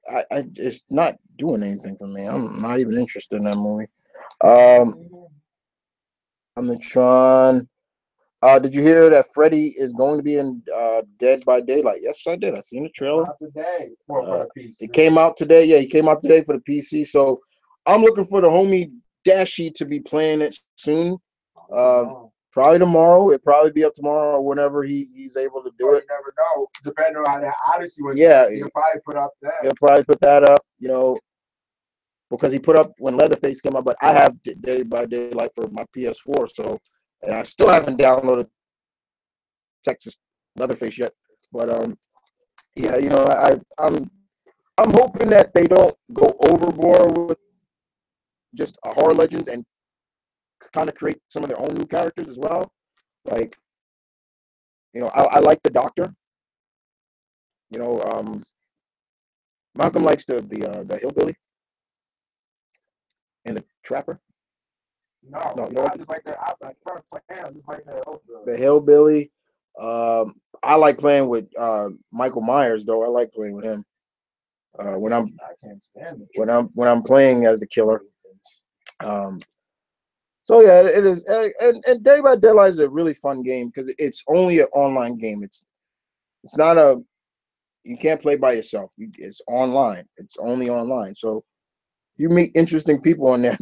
A: I it's not doing anything for me. I'm not even interested in that movie. Omnitron. Did you hear that Freddy is going to be in Dead by Daylight? Yes, I did. I seen the trailer.
B: Not today. For the PC.
A: It came out today. Yeah, he came out today for the PC. So I'm looking for the homie Dashy to be playing it soon. Probably tomorrow. It'll probably be up tomorrow or whenever he's able to do it.
B: You never know. Depending on how the Odyssey was.
A: Yeah.
B: He'll probably put up that.
A: He'll probably put that up, because he put up when Leatherface came out, but I have Day by Daylight for my PS4, so and I still haven't downloaded Texas Leatherface yet. But yeah, I'm hoping that they don't go overboard with just horror legends and kind of create some of their own new characters as well. Like, I like the Doctor. Malcolm likes the hillbilly and the trapper.
B: No, I just like that. I just like
A: the hillbilly. I like playing with Michael Myers, though. I like playing with him. I
B: can't stand it.
A: When I'm playing as the killer. So yeah, it is, and Day by Daylight is a really fun game because it's only an online game. It's not you can't play by yourself. It's online. It's only online. So you meet interesting people on there.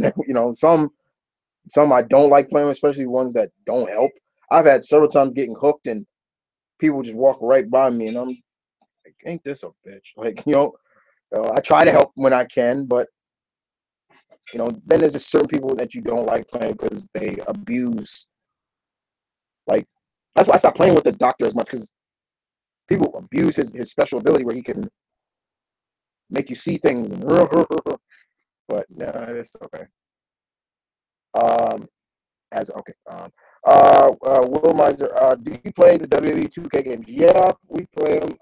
A: Some I don't like playing with, especially ones that don't help. I've had several times getting hooked and people just walk right by me, and I'm like, ain't this a bitch? Like, I try to help when I can, but then there's just certain people that you don't like playing because they abuse. Like, that's why I stopped playing with the doctor as much, because people abuse his special ability where he can make you see things. But nah, it's okay. Um, as okay. Will Miser, do you play the WWE 2K games? Yeah, we play them.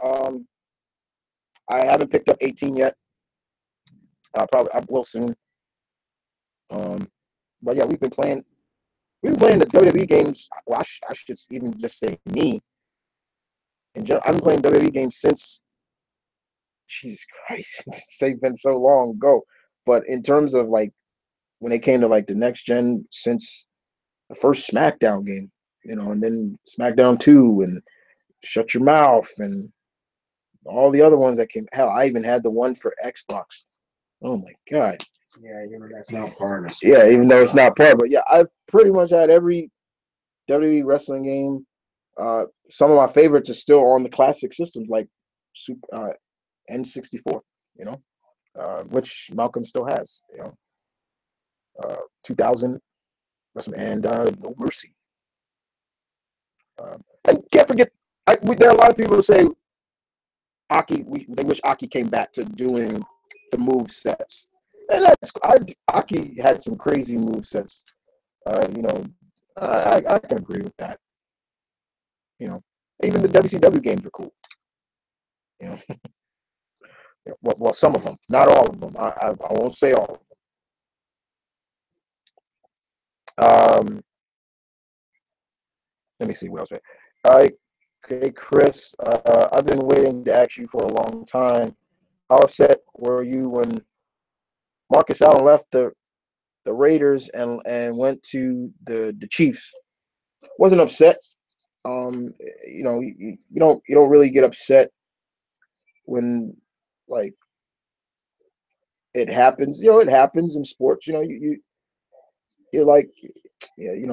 A: I haven't picked up 18 yet. Probably I will soon. But yeah, we've been playing. We've been playing the WWE games. Well, I should even just say me. In general, I've been playing WWE games since. Jesus Christ, they've been so long ago. But in terms of like when they came to like the next gen, since the first SmackDown game, and then SmackDown 2 and Shut Your Mouth and all the other ones that came. Hell, I even had the one for Xbox. Oh my God.
B: Yeah, that's not part of it.
A: Yeah, even though it's not part, but yeah, I've pretty much had every WWE wrestling game. Some of my favorites are still on the classic systems like N64, which Malcolm still has, 2000, and No Mercy. And can't forget, there are a lot of people who say Aki. They wish Aki came back to doing the move sets, and Aki had some crazy move sets. I can agree with that. Even the WCW games are cool. You know, well, some of them, not all of them. I won't say all of them. Let me see what else. Okay, Chris. I've been waiting to ask you for a long time. How upset were you when Marcus Allen left the Raiders and went to the Chiefs? Wasn't upset. You don't really get upset when like it happens. It happens in sports. You're like, yeah,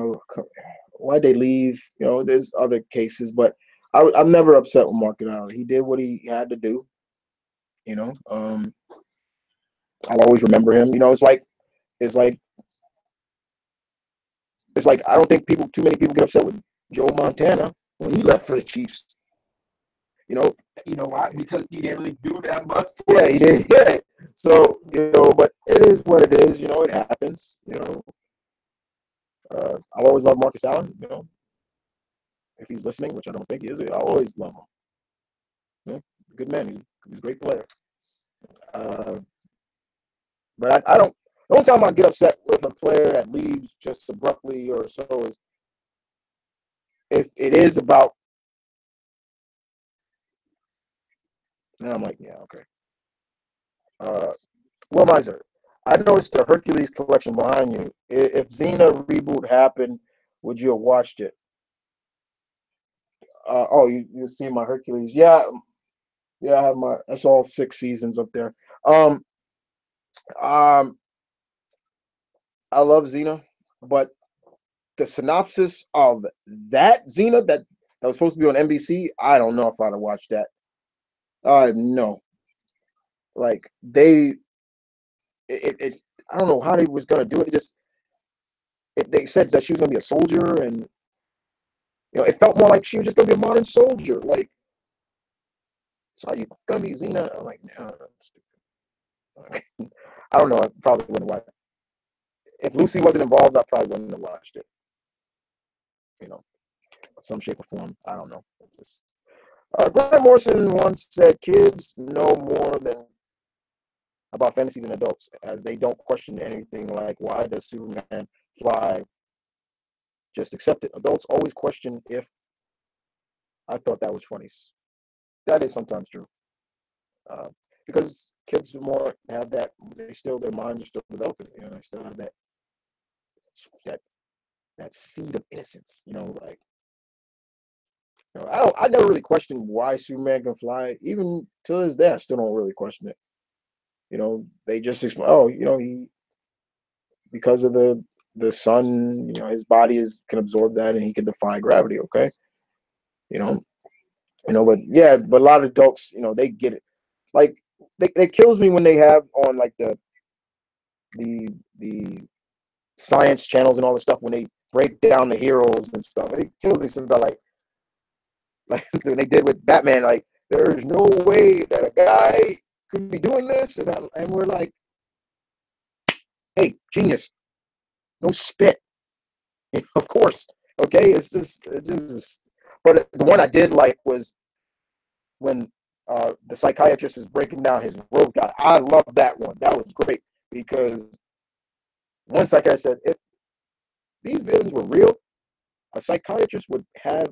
A: why'd they leave? There's other cases, but I'm never upset with Marcus Allen. He did what he had to do. I'll always remember him. It's like I don't think too many people get upset with Joe Montana when he left for the Chiefs.
B: You know why? Because he didn't really do that much.
A: Yeah, he did. Yeah. So but it is what it is. It happens. I'll always love Marcus Allen. If he's listening, which I don't think he is, I'll always love him. Good man. He's a great player. Uh, but I don't. The only time I get upset with a player that leaves just abruptly or so is if it is about. And I'm like, yeah, okay. Will Miser, I noticed the Hercules collection behind you. If Xena reboot happened, would you have watched it? You see my Hercules? Yeah, yeah. I have that's all 6 seasons up there. Um, um, I love Xena, but the synopsis of that Xena that was supposed to be on NBC, I don't know if I'd have watched that. No, like it I don't know how they was gonna do it. They said that she was gonna be a soldier, and it felt more like she was just gonna be a modern soldier. Like, so are you gonna be Xena? I'm like, nah, that's stupid. I don't know. I probably wouldn't watch it. If Lucy wasn't involved, I probably wouldn't have watched it. You know, some shape or form. I don't know. Grant Morrison once said, "Kids know more than about fantasy than adults, as they don't question anything like why does Superman fly? Just accept it. Adults always question if." I thought that was funny. That is sometimes true, uh, because kids more have that. They still their minds are still developing. They still have that that seed of innocence. Like I never really questioned why Superman can fly. Even to this day, I still don't really question it. They just explain. Oh, he because of the sun. His body can absorb that and he can defy gravity. Okay, you know. But yeah, but a lot of adults, they get it. Like, it kills me when they have on like the science channels and all this stuff when they break down the heroes and stuff. It kills me sometimes, like when they did with Batman. Like, there's no way that a guy could be doing this, and we're like, hey, genius, no spit. Of course, okay. It's just. But the one I did like was when the psychiatrist is breaking down his road guy. I love that one. That was great because one psychiatrist said if these villains were real, a psychiatrist would have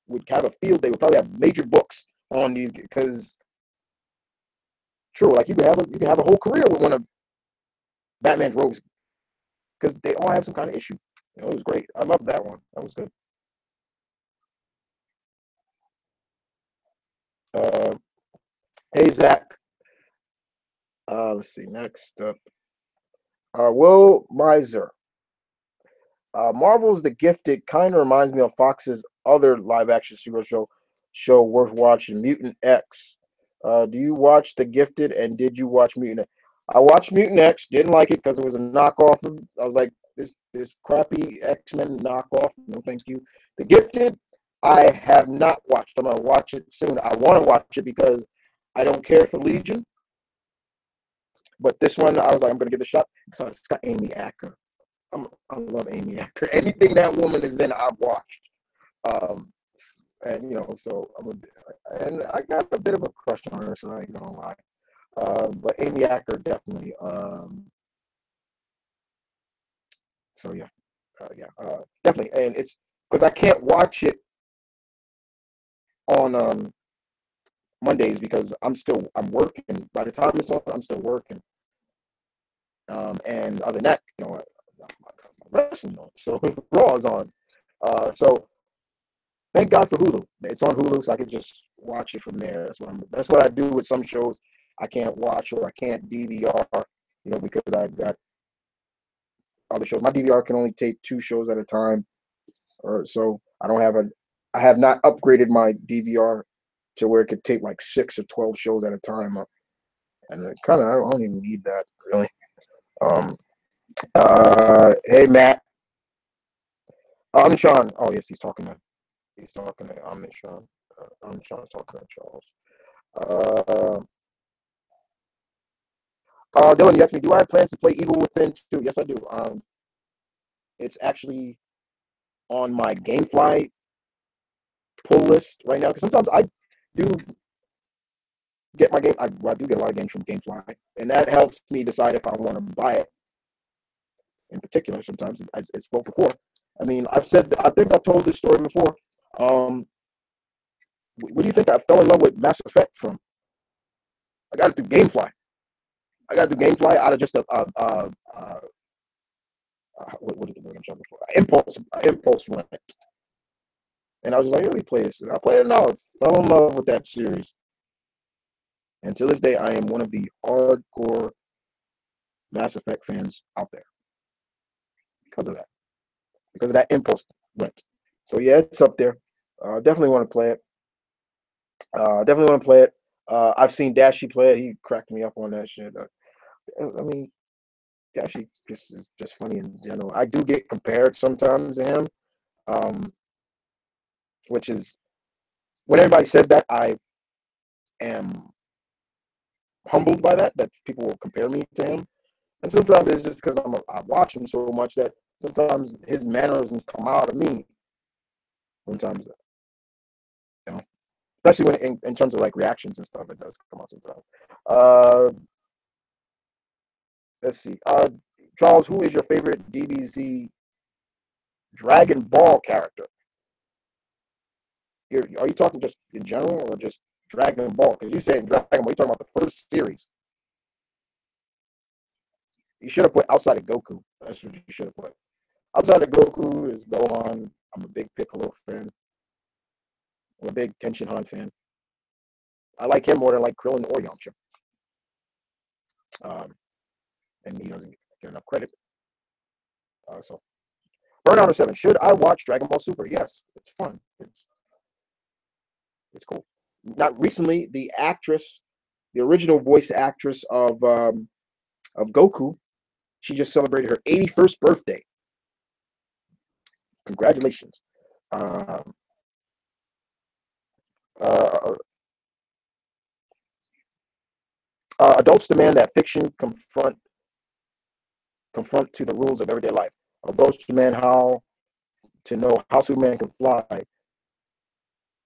A: a field. They would probably have major books on these because true, like you can have a whole career with one of Batman's rogues because they all have some kind of issue. It was great. I love that one. That was good. Uh, hey Zach. Let's see. Next up, Will Miser. Marvel's The Gifted kind of reminds me of Fox's other live-action superhero show worth watching, Mutant X. Do you watch The Gifted, and did you watch Mutant X? I watched Mutant X, didn't like it because it was a knockoff of. I was like, this crappy X-Men knockoff. No, thank you. The Gifted, I have not watched. I'm gonna watch it soon. I want to watch it because I don't care for Legion, but this one I was like, I'm gonna give it a shot because it's got Amy Acker. I love Amy Acker. Anything that woman is in, I've watched. Um, and so and I got a bit of a crush on her, so I ain't gonna lie. But Amy Acker definitely. So yeah, definitely, and it's because I can't watch it on Mondays because I'm working. By the time it's on, I'm still working. And other than that, wrestling on, so Raw is on. So thank God for Hulu. It's on Hulu, so I can just watch it from there. That's what I do with some shows I can't watch or I can't DVR, because I got other shows. My DVR can only take 2 shows at a time, or so. I have not upgraded my DVR to where it could take like 6 or 12 shows at a time, and I don't even need that really. Um, hey Matt, I'm Sean. Oh yes, he's talking to. He's talking to. I'm Sean. I'm Sean's talking to Charles. Uh, Dylan, you asked me, do I have plans to play Evil Within 2? Yes, I do. It's actually on my GameFly pull list right now because sometimes I do get my game. I do get a lot of games from GameFly, and that helps me decide if I want to buy it. In particular, sometimes as spoke before. I mean, I think I've told this story before. Um, what do you think I fell in love with Mass Effect from? I got it through GameFly. I got it through GameFly out of just what is the word I'm trying for? Impulse rent. And I was just like, let me play this. And I played it now. I fell in love with that series. And to this day, I am one of the hardcore Mass Effect fans out there because of that. Because of that impulse rent. So yeah, it's up there. Definitely want to play it. Definitely want to play it. I've seen Dashy play it. He cracked me up on that shit. I mean, Dashy is just funny in general. I do get compared sometimes to him, um, which is when everybody says that, I am humbled by that people will compare me to him. And sometimes it's just because I watch him so much that sometimes his mannerisms come out of me. Sometimes, you know, especially when in terms of like reactions and stuff, it does come out sometimes. Uh, let's see. Charles, who is your favorite DBZ Dragon Ball character? Are you talking just in general or just Dragon Ball? Because you said in Dragon Ball, you're talking about the first series. You should have put outside of Goku. That's what you should have put. Outside of Goku is Gohan. I'm a big Piccolo fan. I'm a big Tenshinhan fan. I like him more than I like Krillin or Yamcha. Um, and he doesn't get enough credit. So, Vernon 7. Should I watch Dragon Ball Super? Yes, it's fun. It's cool. Not recently, the actress, the original voice actress of Goku, she just celebrated her 81st birthday. Congratulations. Um, uh, Adults demand that fiction confront to the rules of everyday life. Adults demand how to know how Superman can fly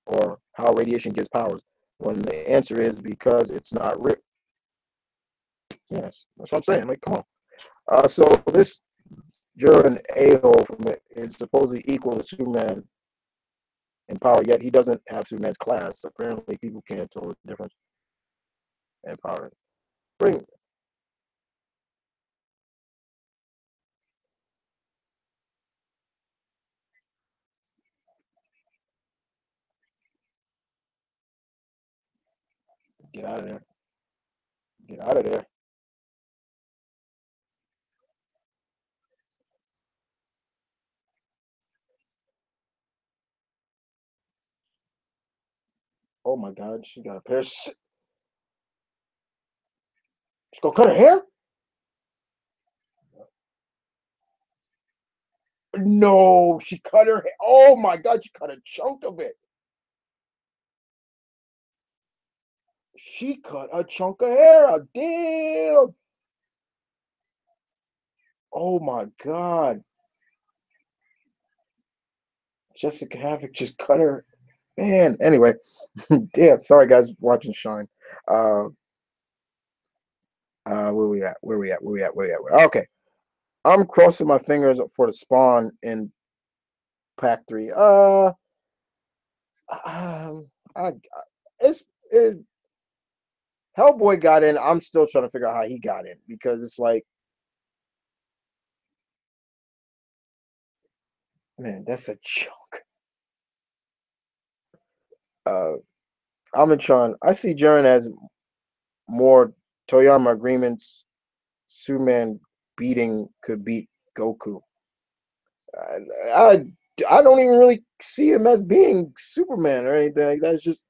A: or how radiation gives powers. When the answer is because it's not real. Yes, that's what I'm saying. Like, come on. So this Jordan a-hole from it is supposedly equal to Superman in power, yet he doesn't have Superman's class. Apparently, people can't tell the difference in power. Bring get out of there. Get out of there. Oh my God, she got a pair. She's gonna cut her hair? No, she cut her hair. Oh my God, she cut a chunk of it. She cut a chunk of hair. Damn. Oh my God. Jessica Havoc just cut her. Man, anyway. Damn. Sorry, guys, watching Shine. Where we at? Where we at? Where we at? Where we at? Okay. I'm crossing my fingers for the Spawn in Pack 3. I it's Hellboy got in. I'm still trying to figure out how he got in because it's like, man, that's a chunk. Uh, Almatron, I see Jaren as more Toyama agreements. Superman could beat Goku. I, I I don't even really see him as being Superman or anything like that. It's just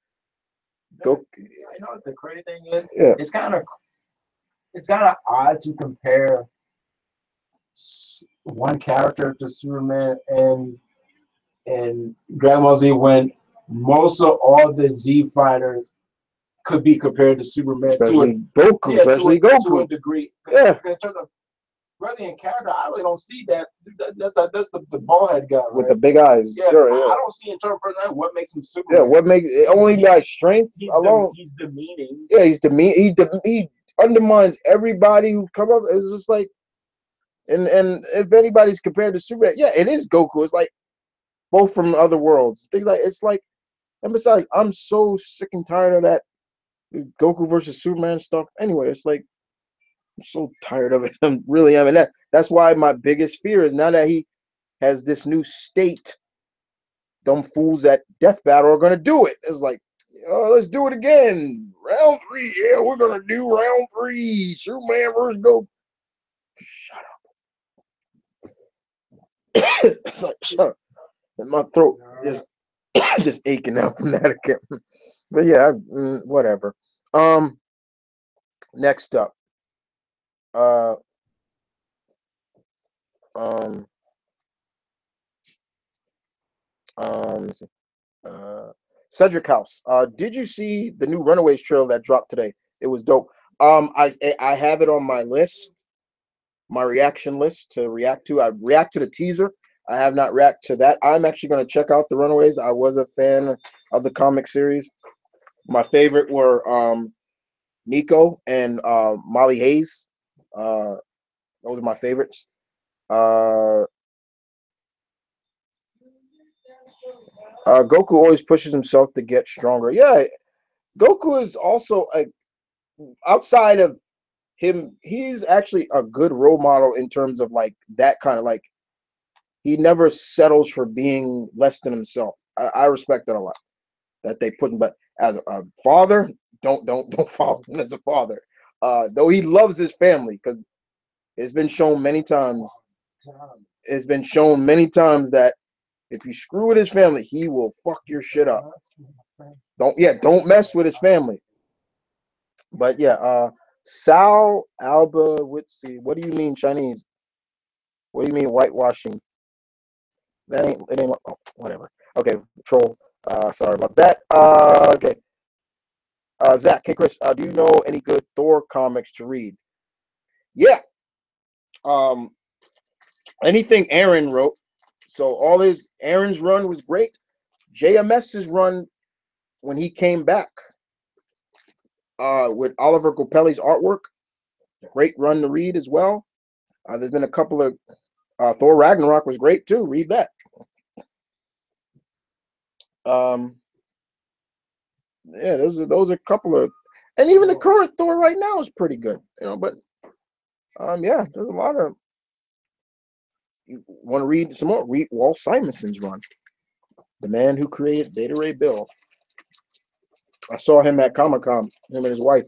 A: Goku.
B: You know what the crazy thing is?
A: Yeah.
B: It's kind of odd to compare one character to Superman and Dragon Ball Z when most of all the Z fighters could be compared to Superman,
A: especially Goku, especially Goku
B: to a degree.
A: Yeah.
B: In terms of really in character, I really don't see that. That's the ballhead guy, right?
A: With the big eyes.
B: Yeah,
A: sure,
B: I don't see in terms of personality what makes him Superman.
A: Yeah, what makes it only by strength alone.
B: He's demeaning.
A: Yeah, he's demeaning. He undermines everybody who come up. It's just like, and if anybody's compared to Superman, yeah, it is Goku. It's like both from other worlds. Things like it's like, and besides, I'm so sick and tired of that Goku versus Superman stuff. Anyway, it's like I'm so tired of it. I'm really am, and that's why my biggest fear is now that he has this new state. Dumb fools at Death Battle are gonna do it. It's like, oh, let's do it again. Round 3, yeah, we're gonna do round 3. Superman versus Goku. Shut up. It's like, shut up. And my throat is just aching out from that again. But yeah, whatever. Next up, uh, um, let's see. Cedric House. Did you see the new Runaways trailer that dropped today? It was dope. I have it on my list, my reaction list to react to. I react to the teaser. I have not react to that. I'm actually going to check out the Runaways. I was a fan of the comic series. My favorite were Nico and Molly Hayes. Those are my favorites. Goku always pushes himself to get stronger. Yeah, Goku is also outside of him. He's actually a good role model in terms of like that kind of like. He never settles for being less than himself. I respect that a lot. That they put him, but as a father, don't follow him as a father. Though he loves his family because it's been shown many times. It's been shown many times that if you screw with his family, he will fuck your shit up. don't mess with his family. But yeah, Sal Alba Witsi. What do you mean Chinese? What do you mean whitewashing? That ain't it ain't whatever. Okay, troll. Sorry about that. Okay. Zach, hey Chris, do you know any good Thor comics to read? Yeah. Um, anything Aaron wrote. So Aaron's run was great. JMS's run when he came back with Oliver Coppelli's artwork, great run to read as well. There's been a couple of Thor Ragnarok was great too. Read that. Yeah, those are a couple of, and even the current Thor right now is pretty good. But yeah, there's a lot of. You want to read some more? Read Walt Simonson's run, the man who created Beta Ray Bill. I saw him at Comic-Con, him and his wife,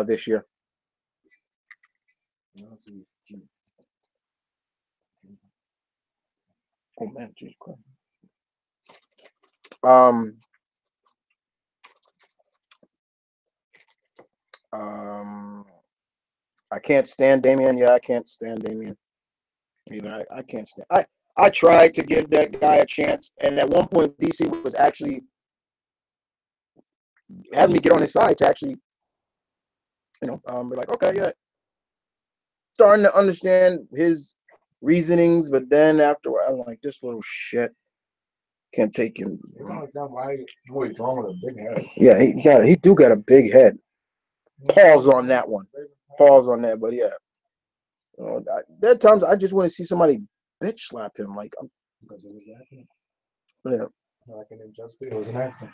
A: this year. Oh man, Jesus Christ. I can't stand Damian. Yeah, I can't stand Damian either. I can't stand. I tried to give that guy a chance, and at one point DC was actually having me get on his side to actually, be like, okay, yeah, starting to understand his reasonings, but then after I'm like, this little shit can't take him. Yeah, he do got a big head. Pause on that one. Pause on that, but yeah. There are times I just want to see somebody bitch slap him. Like, because it was accident. Yeah. Like an injustice. It was an accident.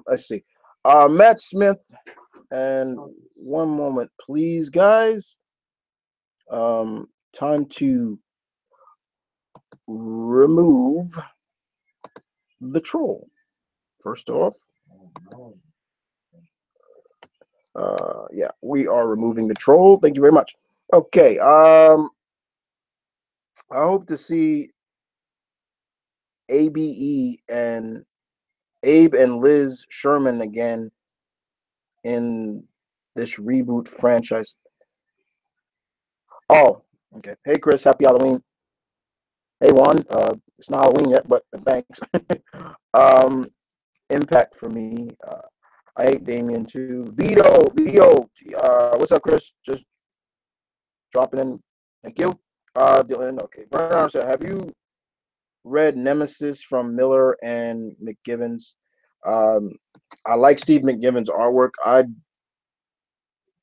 A: Let's see. Matt Smith, and one moment, please, guys. Time to remove the troll. First off. Yeah, we are removing the troll. Thank you very much. Okay. I hope to see Abe and Liz Sherman again in this reboot franchise. Oh, okay. Hey Chris, happy Halloween. Hey Juan, it's not Halloween yet, but thanks. Impact for me. I hate Damien too. Vito, what's up, Chris? Just dropping in. Thank you. Dylan, okay. Vernon said, have you read Nemesis from Miller and McGivens? I like Steve McGivens' artwork.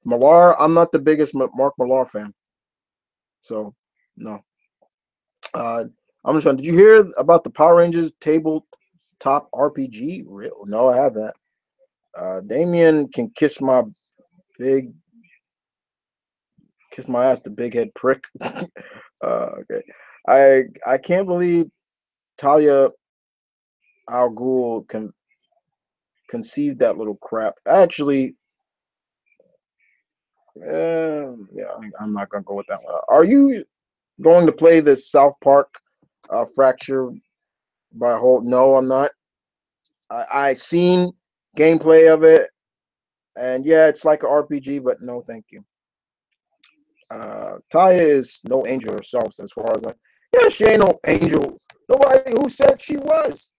A: Millar, I'm not the biggest Mark Millar fan. So, no. I'm just wondering, did you hear about the Power Rangers tabletop RPG? Real? No, I haven't. Damien can kiss my ass, the big head prick. Okay. I can't believe Talia Al Ghul conceived that little crap. Actually, yeah, I'm not gonna go with that one. Are you going to play the South Park Fracture by Holt? No, I'm not. I seen gameplay of it, and yeah, it's like an RPG, but no, thank you. Taya is no angel herself, as far as yeah, she ain't no angel. Nobody who said she was.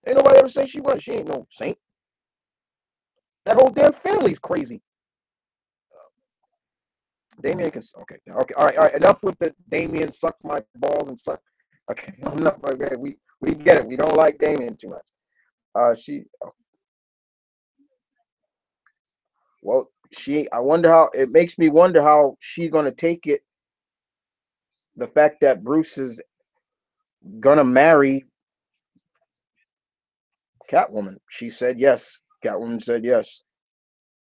A: Ain't nobody ever say she was. She ain't no saint. That whole damn family's crazy. Damien can okay, all right. Enough with the Damien suck my balls and suck. Okay, enough. Okay, we get it. We don't like Damien too much. Well, I wonder how it makes me wonder how she's gonna take it. The fact that Bruce is gonna marry Catwoman. She said yes. Catwoman said yes.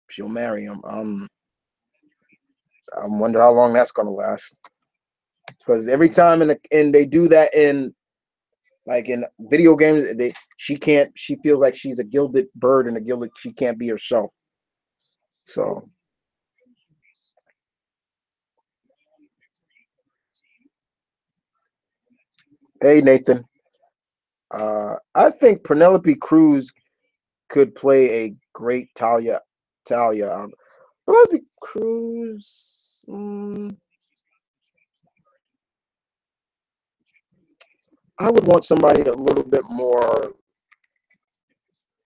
A: She'll marry him. I wonder how long that's gonna last. Because every time they do that in video games, she feels like she's a gilded bird and she can't be herself. So hey Nathan. I think Penelope Cruz could play a great Talia. Talia. Penelope Cruz. I would want somebody a little bit more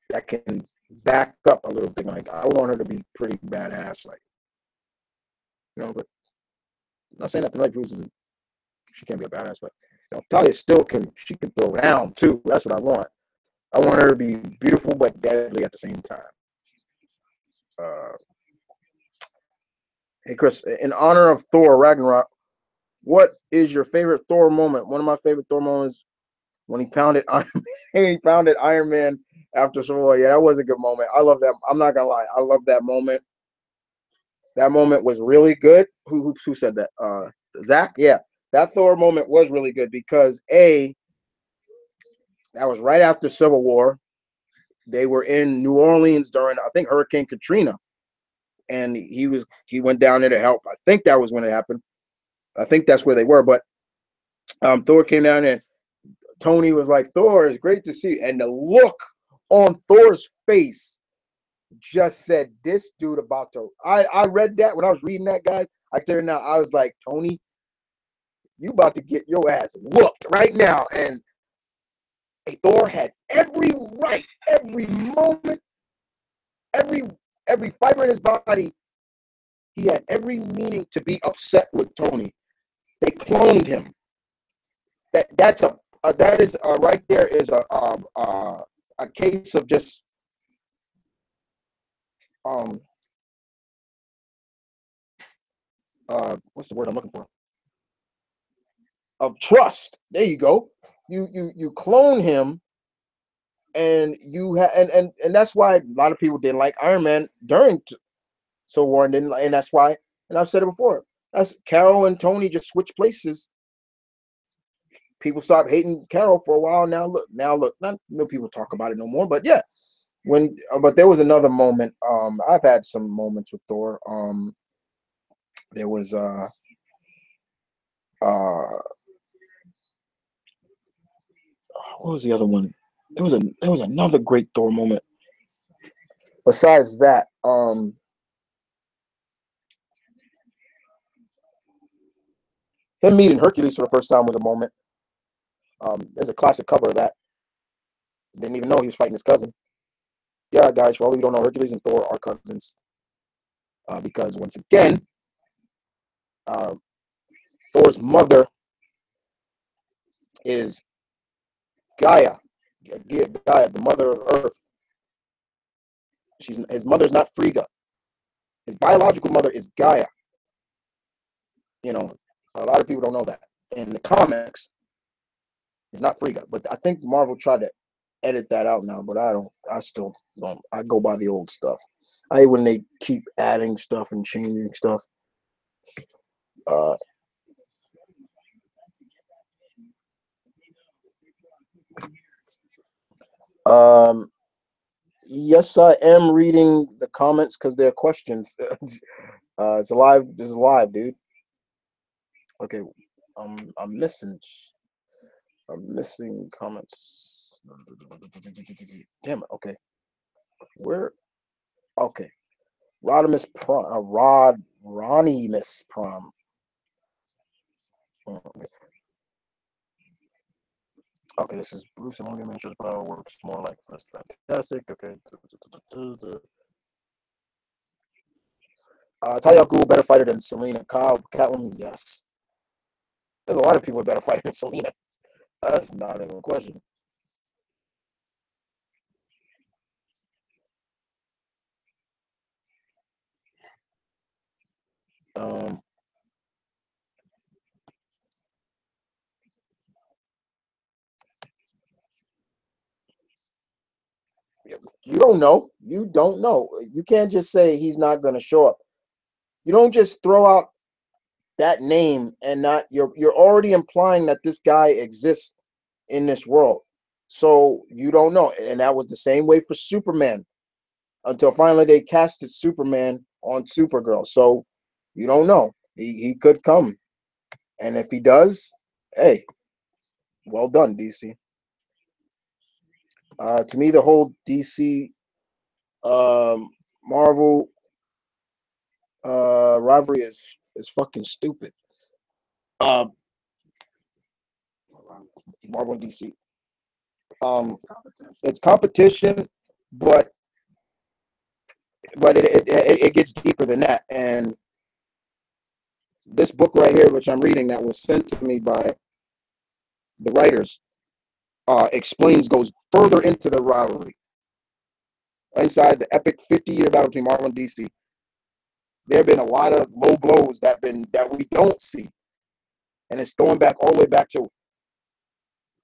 A: that can back up a little thing. Like I want her to be pretty badass, like but I'm not saying that Penelope Cruz isn't. She can't be a badass, but Talia still can. She can throw down too. That's what I want. I want her to be beautiful but deadly at the same time. Uh, hey Chris, in honor of Thor Ragnarok, what is your favorite Thor moment? One of my favorite Thor moments when he pounded Iron Man after Civil War. Yeah, that was a good moment. I love that. I'm not gonna lie, I love that moment. That moment was really good. Who said that? Zach. Yeah, that Thor moment was really good because that was right after Civil War. They were in New Orleans during I think Hurricane Katrina, and he went down there to help. I think that was when it happened. I think that's where they were. But Thor came down and Tony was like, "Thor, it's great to see you." And the look on Thor's face just said, "This dude about to." I read that when I was reading that, guys. I tell you now, I was like, Tony, you about to get your ass whooped right now. And Thor had every right, every moment, every fiber in his body. He had every meaning to be upset with Tony. They cloned him. That is right there is a case of just what's the word I'm looking for? Of trust. There you go. You clone him, and and that's why a lot of people didn't like Iron Man during Civil War, and didn't, and that's why. And I've said it before. That's Carol and Tony just switched places. People stopped hating Carol for a while. Now look. Not no people talk about it no more. But yeah, but there was another moment. I've had some moments with Thor. There was what was the other one? There was another great Thor moment. Besides that, him meeting Hercules for the first time was a moment. There's a classic cover of that. Didn't even know he was fighting his cousin. Yeah, guys, for all of you who don't know, Hercules and Thor are cousins. Because once again, uh, Thor's mother is Gaia. Gaia, the mother of Earth. His mother's not Frigga. His biological mother is Gaia. A lot of people don't know that. In the comics, it's not Frigga. But I think Marvel tried to edit that out now, but I don't. I still don't. I go by the old stuff. I hate when they keep adding stuff and changing stuff. Uh, um, yes, I am reading the comments because they're questions. It's live. This is live, dude. Okay, I'm missing. I'm missing comments. Damn it. Okay, where? Okay, Rodimus Prom. Ronimus Prom. Okay, this is Bruce and Morgan Mancher's power works more like first fantastic. Okay. Talia Ghul better fighter than Selena. Kyle Catwoman, yes. There's a lot of people better fighter than Selena. That's not even a question. Um, you don't know. You don't know. You can't just say he's not going to show up. You don't just throw out that name and not you're already implying that this guy exists in this world. So you don't know. And that was the same way for Superman until finally they casted Superman on Supergirl. So you don't know. He could come. And if he does, hey, well done, DC. To me, the whole DC Marvel rivalry is fucking stupid. Marvel and DC. It's competition, but it gets deeper than that. And this book right here, which I'm reading, that was sent to me by the writers, goes further into the rivalry. Inside the epic 50-year battle between Marvel and DC, there have been a lot of low blows that we don't see, and it's going back all the way back to,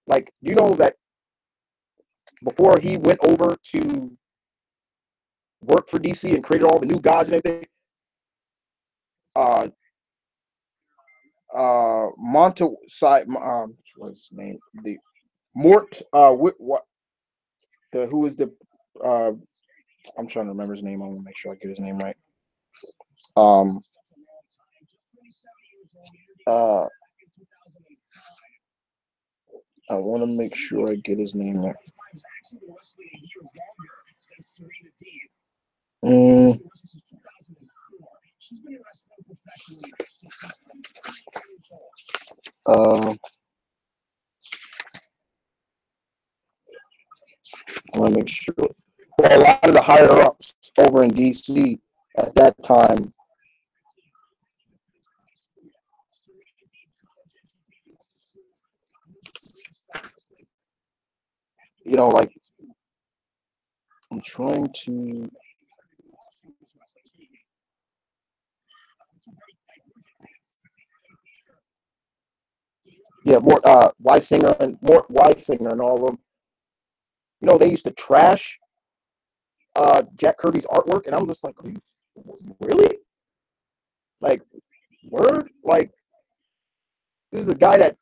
A: like, you know, that before he went over to work for DC and created all the new gods and everything, what's his name? The Mort, who is the, I'm trying to remember his name. I want to make sure I get his name right. I want to make sure I get his name right. I want to make sure. Well, a lot of the higher ups over in DC at that time, you know, like, I'm trying to. Yeah, Mort Weisinger and all of them. You know, they used to trash Jack Kirby's artwork, and I'm just like, really? Like, word? Like, this is the guy that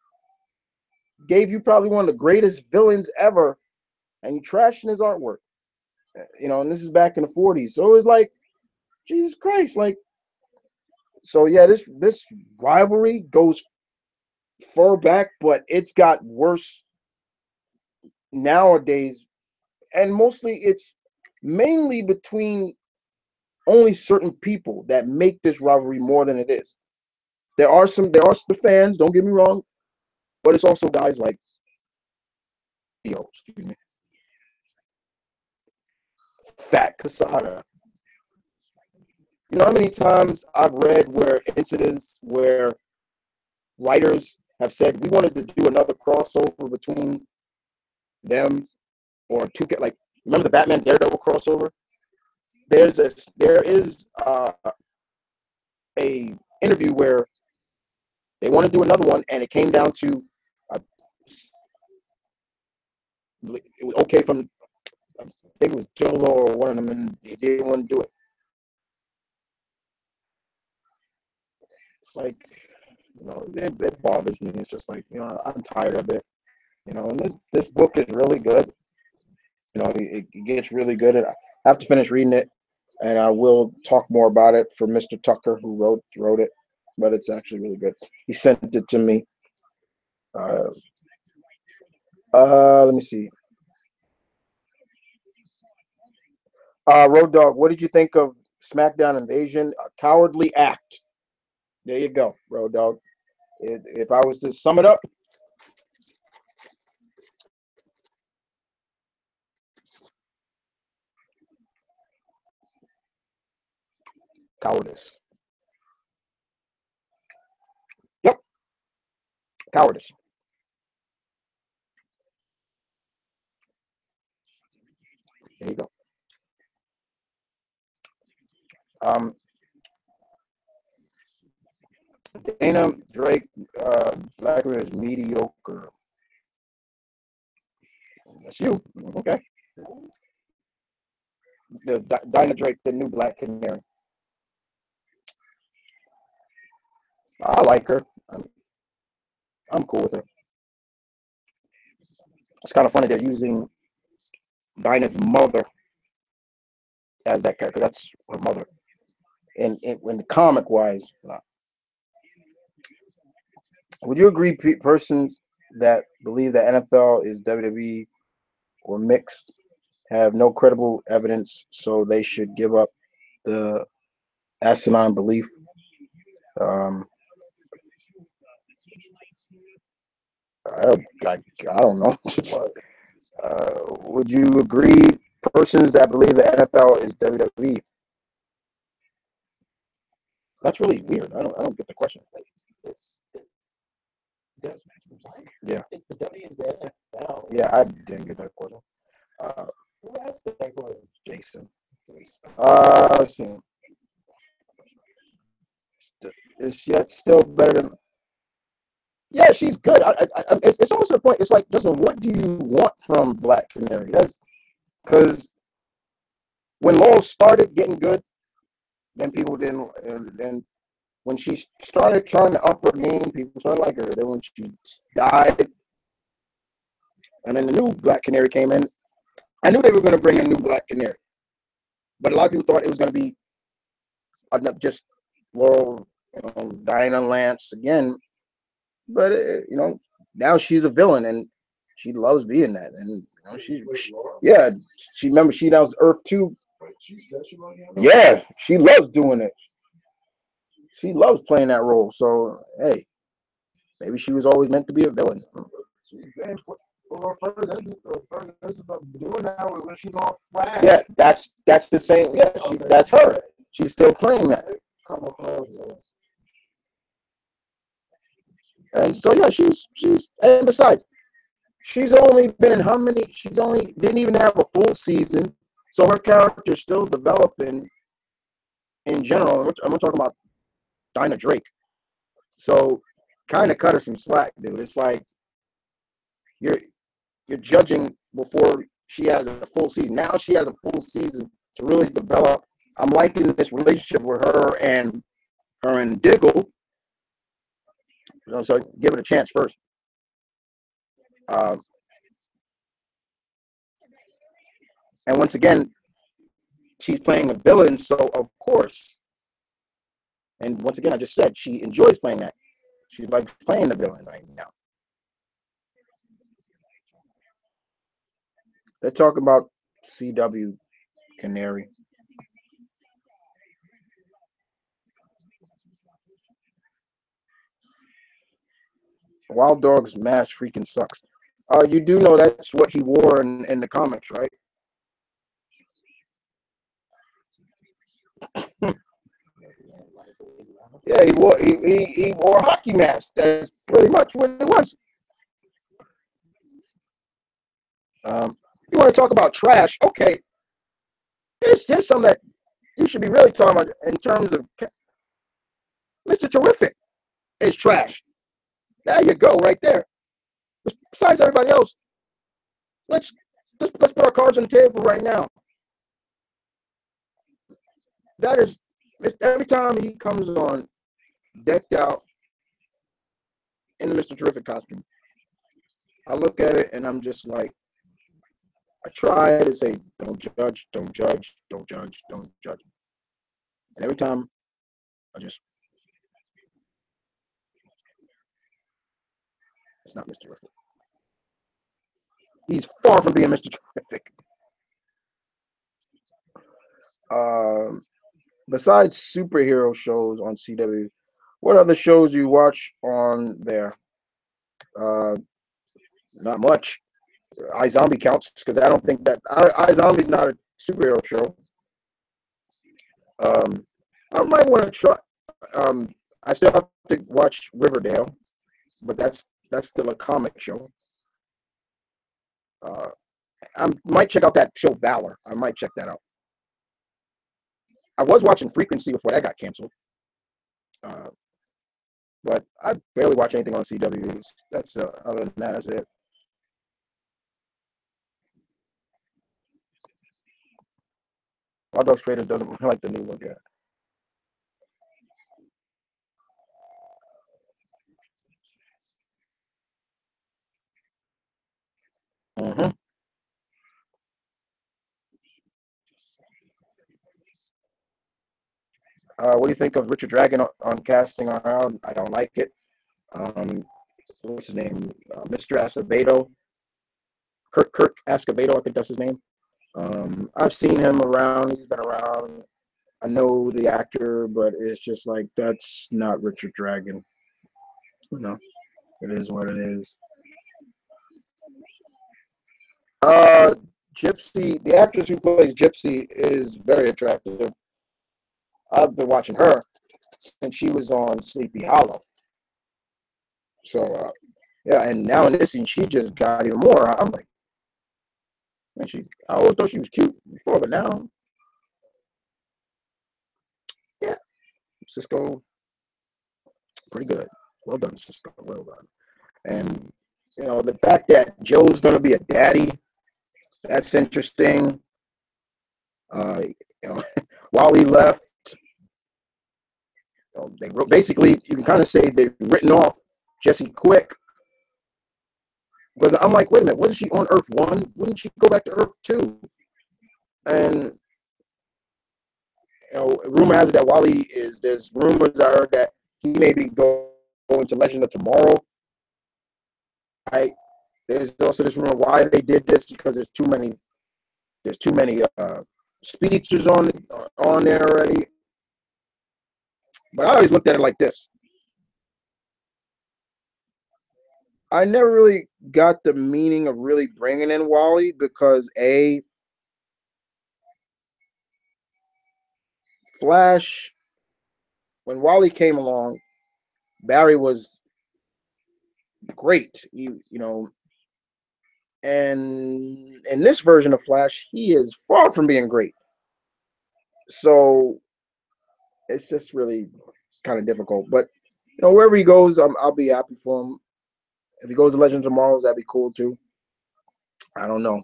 A: gave you probably one of the greatest villains ever, and you trashing his artwork. You know, and this is back in the 40s. So it was like, Jesus Christ, like, so yeah, this rivalry goes far back, but it's got worse nowadays, and mostly it's mainly between only certain people that make this rivalry more than it is. There are the fans, don't get me wrong, but it's also guys like, excuse me, Fat Casada. You know how many times I've read where incidents where writers have said we wanted to do another crossover between them, or two, like, remember the Batman Daredevil crossover? There is a interview where they want to do another one, and it came down to it was okay from, I think it was Jolo or one of them, and they didn't want to do it. It's like, you know, it bothers me. It's just like, you know, I'm tired of it. You know, and this book is really good. You know, it gets really good. I have to finish reading it, and I will talk more about it for Mr. Tucker, who wrote it. But it's actually really good. He sent it to me. Let me see. Road Dog, what did you think of SmackDown Invasion? A cowardly act. There you go, Road Dog. If I was to sum it up, cowardice. Yep, cowardice. There you go. Dana Drake, Blacker is mediocre. That's you. Okay. Dinah Drake, the new Black Canary. I like her. I'm cool with her. It's kind of funny they're using Dinah's mother as that character. That's her mother. And when the comic wise, would you agree, persons that believe that NFL is WWE or mixed have no credible evidence, so they should give up the asinine belief. Um, I don't know. Would you agree? Persons that believe the NFL is WWE. That's really weird. I don't get the question. Yeah.
B: The W is the NFL.
A: Yeah, I didn't get that question.
B: Who asked that question?
A: Jason. Let's see. Is yet still better than. Yeah, she's good. It's almost to the point. It's like, Justin, what do you want from Black Canary? That's because when Laurel started getting good, then people didn't. And then when she started trying to up her game, people started like her. Then when she died, and then the new Black Canary came in, I knew they were going to bring a new Black Canary, but a lot of people thought it was going to be just Laurel, Diana Lance again. But now she's a villain, and she loves being that. And yeah, she knows Earth 2. Yeah, she loves doing it. She loves playing that role. So hey, maybe she was always meant to be a villain. Yeah, that's the same. Yeah, that's her. She's still playing that. And so yeah, she's and besides, she's only been in how many? She's only didn't even have a full season, so her character's still developing. In general, I'm talking about Dinah Drake. So kind of cut her some slack, dude. It's like you're judging before she has a full season. Now she has a full season to really develop. I'm liking this relationship with her and Diggle. So give it a chance first. And once again, she's playing a villain, so of course. And once again, I just said she enjoys playing that. She's like playing the villain right now. They're talking about CW Canary. Wild Dog's mask freaking sucks. You do know that's what he wore in the comics, right? Yeah, he wore a hockey mask. That's pretty much what it was. You want to talk about trash? Okay, here's something that you should be really talking about in terms of Mr. Terrific is trash. There you go, right there. Besides everybody else, let's let's put our cards on the table right now. That is every time he comes on, decked out in the Mr. Terrific costume. I look at it and I'm just like, I try to say, don't judge, don't judge, don't judge, don't judge. And every time, it's not Mr. Terrific. He's far from being Mr. Terrific. Besides superhero shows on CW, what other shows do you watch on there? Not much. iZombie counts because I don't think that iZombie's not a superhero show. I might want to try. I still have to watch Riverdale, but that's still a comic show. I might check out that show Valor. I might check that out. I was watching Frequency before that got canceled, uh, but I barely watch anything on CW. That's other than that, that's it. Wild Dogs Traders doesn't like the new look yet. Mm-hmm. What do you think of Richard Dragon on casting around? I don't like it. Um, what's his name? Mr. Acevedo. Kirk Escovedo, I think that's his name. I've seen him around. He's been around. I know the actor, but it's just like that's not Richard Dragon. You know, it is what it is. Gypsy, the actress who plays Gypsy is very attractive. I've been watching her since she was on Sleepy Hollow. So yeah, and now in this scene, she just got even more. I'm like, man, I always thought she was cute before, but now, yeah, Cisco, pretty good. Well done, Cisco. Well done. And the fact that Joe's gonna be a daddy, that's interesting. While he left, they wrote, basically, you can kind of say they've written off Jesse Quick. Because I'm like, wait a minute, wasn't she on Earth 1? Wouldn't she go back to Earth 2? And rumor has it that there's rumors I heard that he may be going to Legend of Tomorrow. Right? There's also this rumor why they did this, because there's too many speeches on there already. But I always looked at it like this. I never really got the meaning of really bringing in Wally because Flash, when Wally came along, Barry was great. And in this version of Flash, he is far from being great. So it's just really kind of difficult. But wherever he goes, I'll be happy for him. If he goes to Legends of Tomorrow, that'd be cool too. I don't know.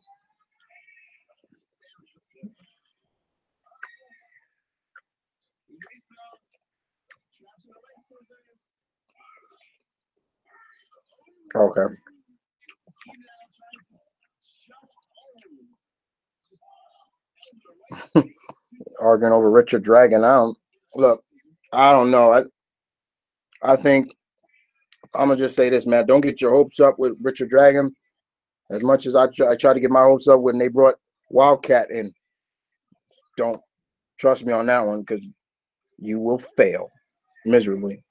A: Okay. Arguing over Richard Dragon. I don't know. I think I'm gonna just say this, Matt. Don't get your hopes up with Richard Dragon. As much as I try to get my hopes up when they brought Wildcat in. Don't trust me on that one, because you will fail miserably.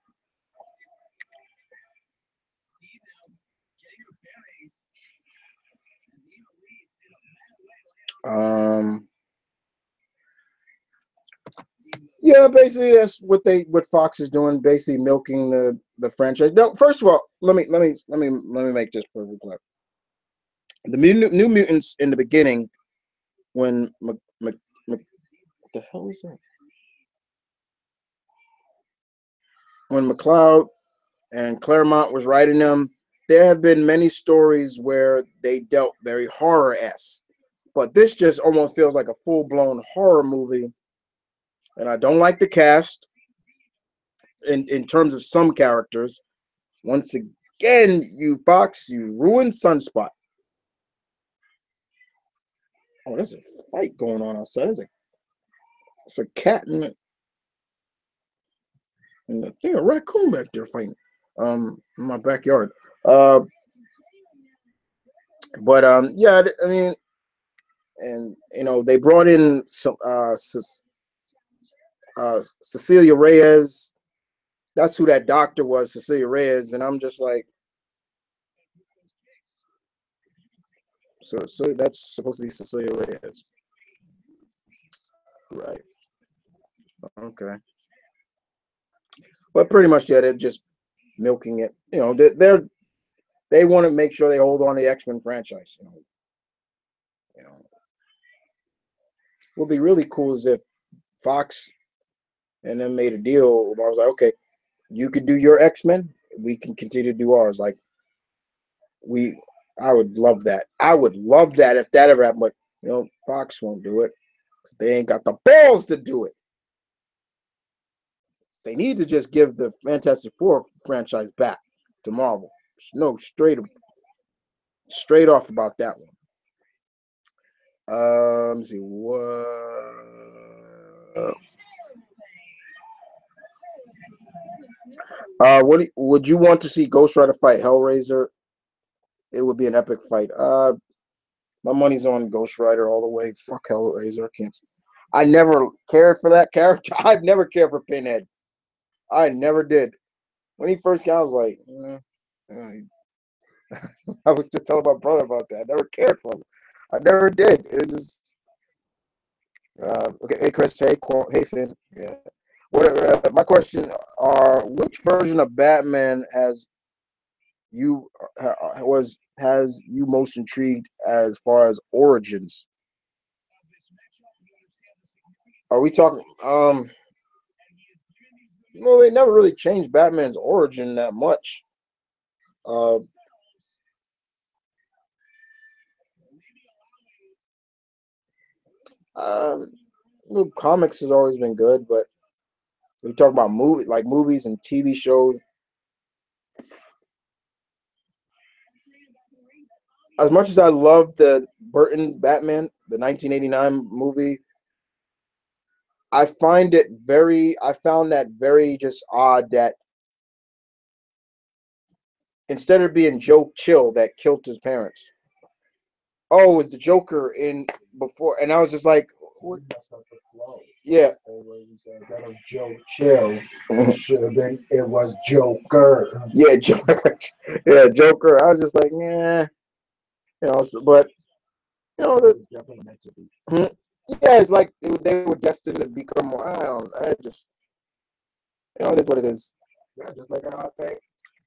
A: Yeah, basically that's what Fox is doing, basically milking the franchise. No, first of all, let me make this perfectly clear. The New Mutants in the beginning, when what the hell is that? When McLeod and Claremont was writing them, there have been many stories where they dealt very horror-esque. But this just almost feels like a full-blown horror movie. And I don't like the cast in terms of some characters. Once again, you Fox, you ruined Sunspot. Oh, there's a fight going on outside. It's a cat and I think a raccoon back there fighting. In my backyard. But yeah, I mean, and they brought in some Cecilia Reyes. That's who that doctor was, Cecilia Reyes, and I'm just like, so that's supposed to be Cecilia Reyes, right? Okay, but pretty much, yeah, they're just milking it. They want to make sure they hold on to the X-Men franchise. What would be really cool is if Fox and them made a deal. I was like, okay, you could do your X-Men, we can continue to do ours. Like I would love that. I would love that if that ever happened. But Fox won't do it because they ain't got the balls to do it. They need to just give the Fantastic Four franchise back to Marvel. No, straight off about that one. Let me see what. Would you want to see Ghost Rider fight Hellraiser? It would be an epic fight. My money's on Ghost Rider all the way. Fuck Hellraiser. I can't. I never cared for that character. I've never cared for Pinhead. I never did. When he first came, I was like, I was just telling my brother about that. I never cared for him. I never did. It was just okay. Hey Chris. Hey Sin. Yeah. My question are: which version of Batman you has you most intrigued as far as origins? Are we talking? No, they never really changed Batman's origin that much. Uh, um, comics has always been good, but we talk about movies and TV shows. As much as I love the Burton Batman, the 1989 movie, I found that very just odd that instead of being Joe Chill that killed his parents, oh, it was the Joker in before, and I was just like, what? Yeah.
B: Instead of Joe Chill, it should have been. It was Joker.
A: Yeah, Joker. Yeah, Joker. I was just like, yeah, but yeah, it's like they were destined to become. I don't. I just, it is what it is.
B: Yeah, just like I think,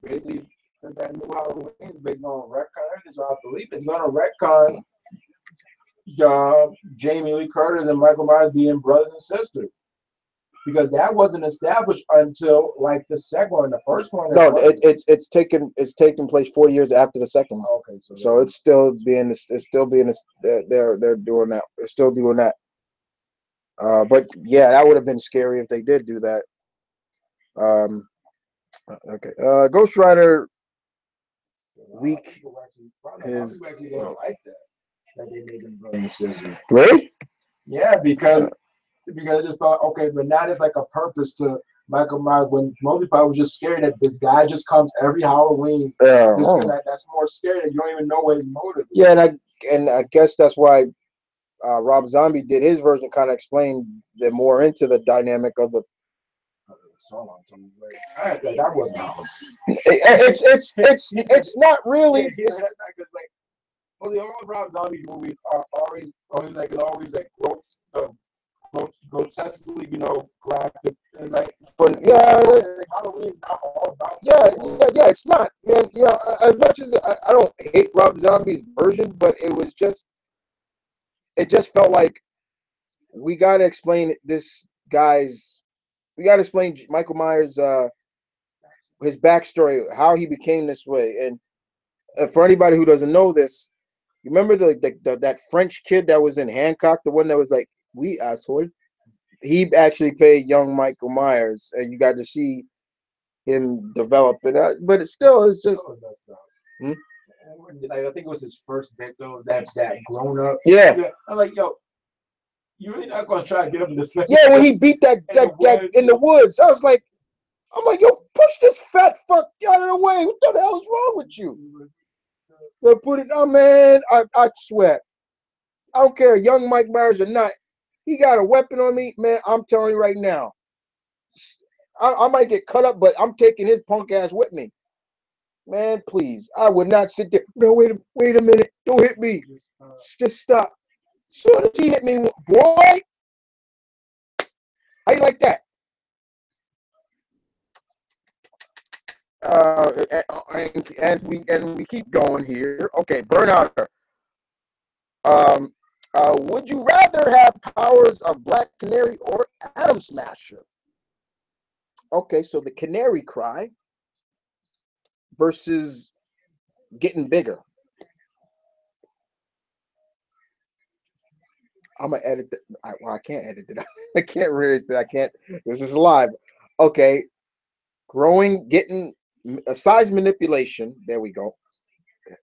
B: basically, since that new Halloween is based on retcon, so I believe it's gonna retcon Jamie Lee Curtis and Michael Myers being brothers and sisters. Because that wasn't established until like the second one. The first one.
A: No, it's taking place 4 years after the second one.
B: Okay,
A: so it's still being they're doing that. They're still doing that. But yeah, that would have been scary if they did do that. Okay. Ghost Rider week his
B: like that they made them brothers and sisters.
A: Really?
B: Yeah, because I just thought, okay, but now there's like a purpose to Michael Myers when most people was just scared that this guy just comes every Halloween. That's more scary that you don't even know what his motive is.
A: Yeah, and I guess that's why Rob Zombie did his version, kind of explained more into the dynamic of the.
B: That was not.
A: It's not really.
B: Well, the old Rob Zombie movies are always grotesquely, graphic and like.
A: But
B: Halloween's not all about.
A: Yeah, it's not. Yeah. As much as I don't hate Rob Zombie's version, but it just felt like we gotta explain this guy's. We gotta explain Michael Myers' his backstory, how he became this way, and for anybody who doesn't know this. You remember that French kid that was in Hancock, the one that was like, "We asshole." He actually played young Michael Myers, and you got to see him develop it. But it's just.
B: Like, I think it was his first victim. That grown up.
A: Yeah.
B: I'm like, yo, you really not gonna try to get him to defend?
A: Yeah, when he beat that in the woods, I'm like, yo, push this fat fuck out of the way. What the hell is wrong with you? Put it on, man. I swear. I don't care, young Mike Myers or not. He got a weapon on me, man. I'm telling you right now. I might get cut up, but I'm taking his punk ass with me. Man, please. I would not sit there. No, wait a minute. Don't hit me. Just stop. Soon as he hit me, boy. How you like that? As we keep going here. Okay, Burnout. Would you rather have powers of Black Canary or Atom Smasher? Okay, so the Canary Cry versus getting bigger. I'm gonna edit it. I can't edit it. I can't really. I can't. This is live. Okay, getting a size manipulation. There we go.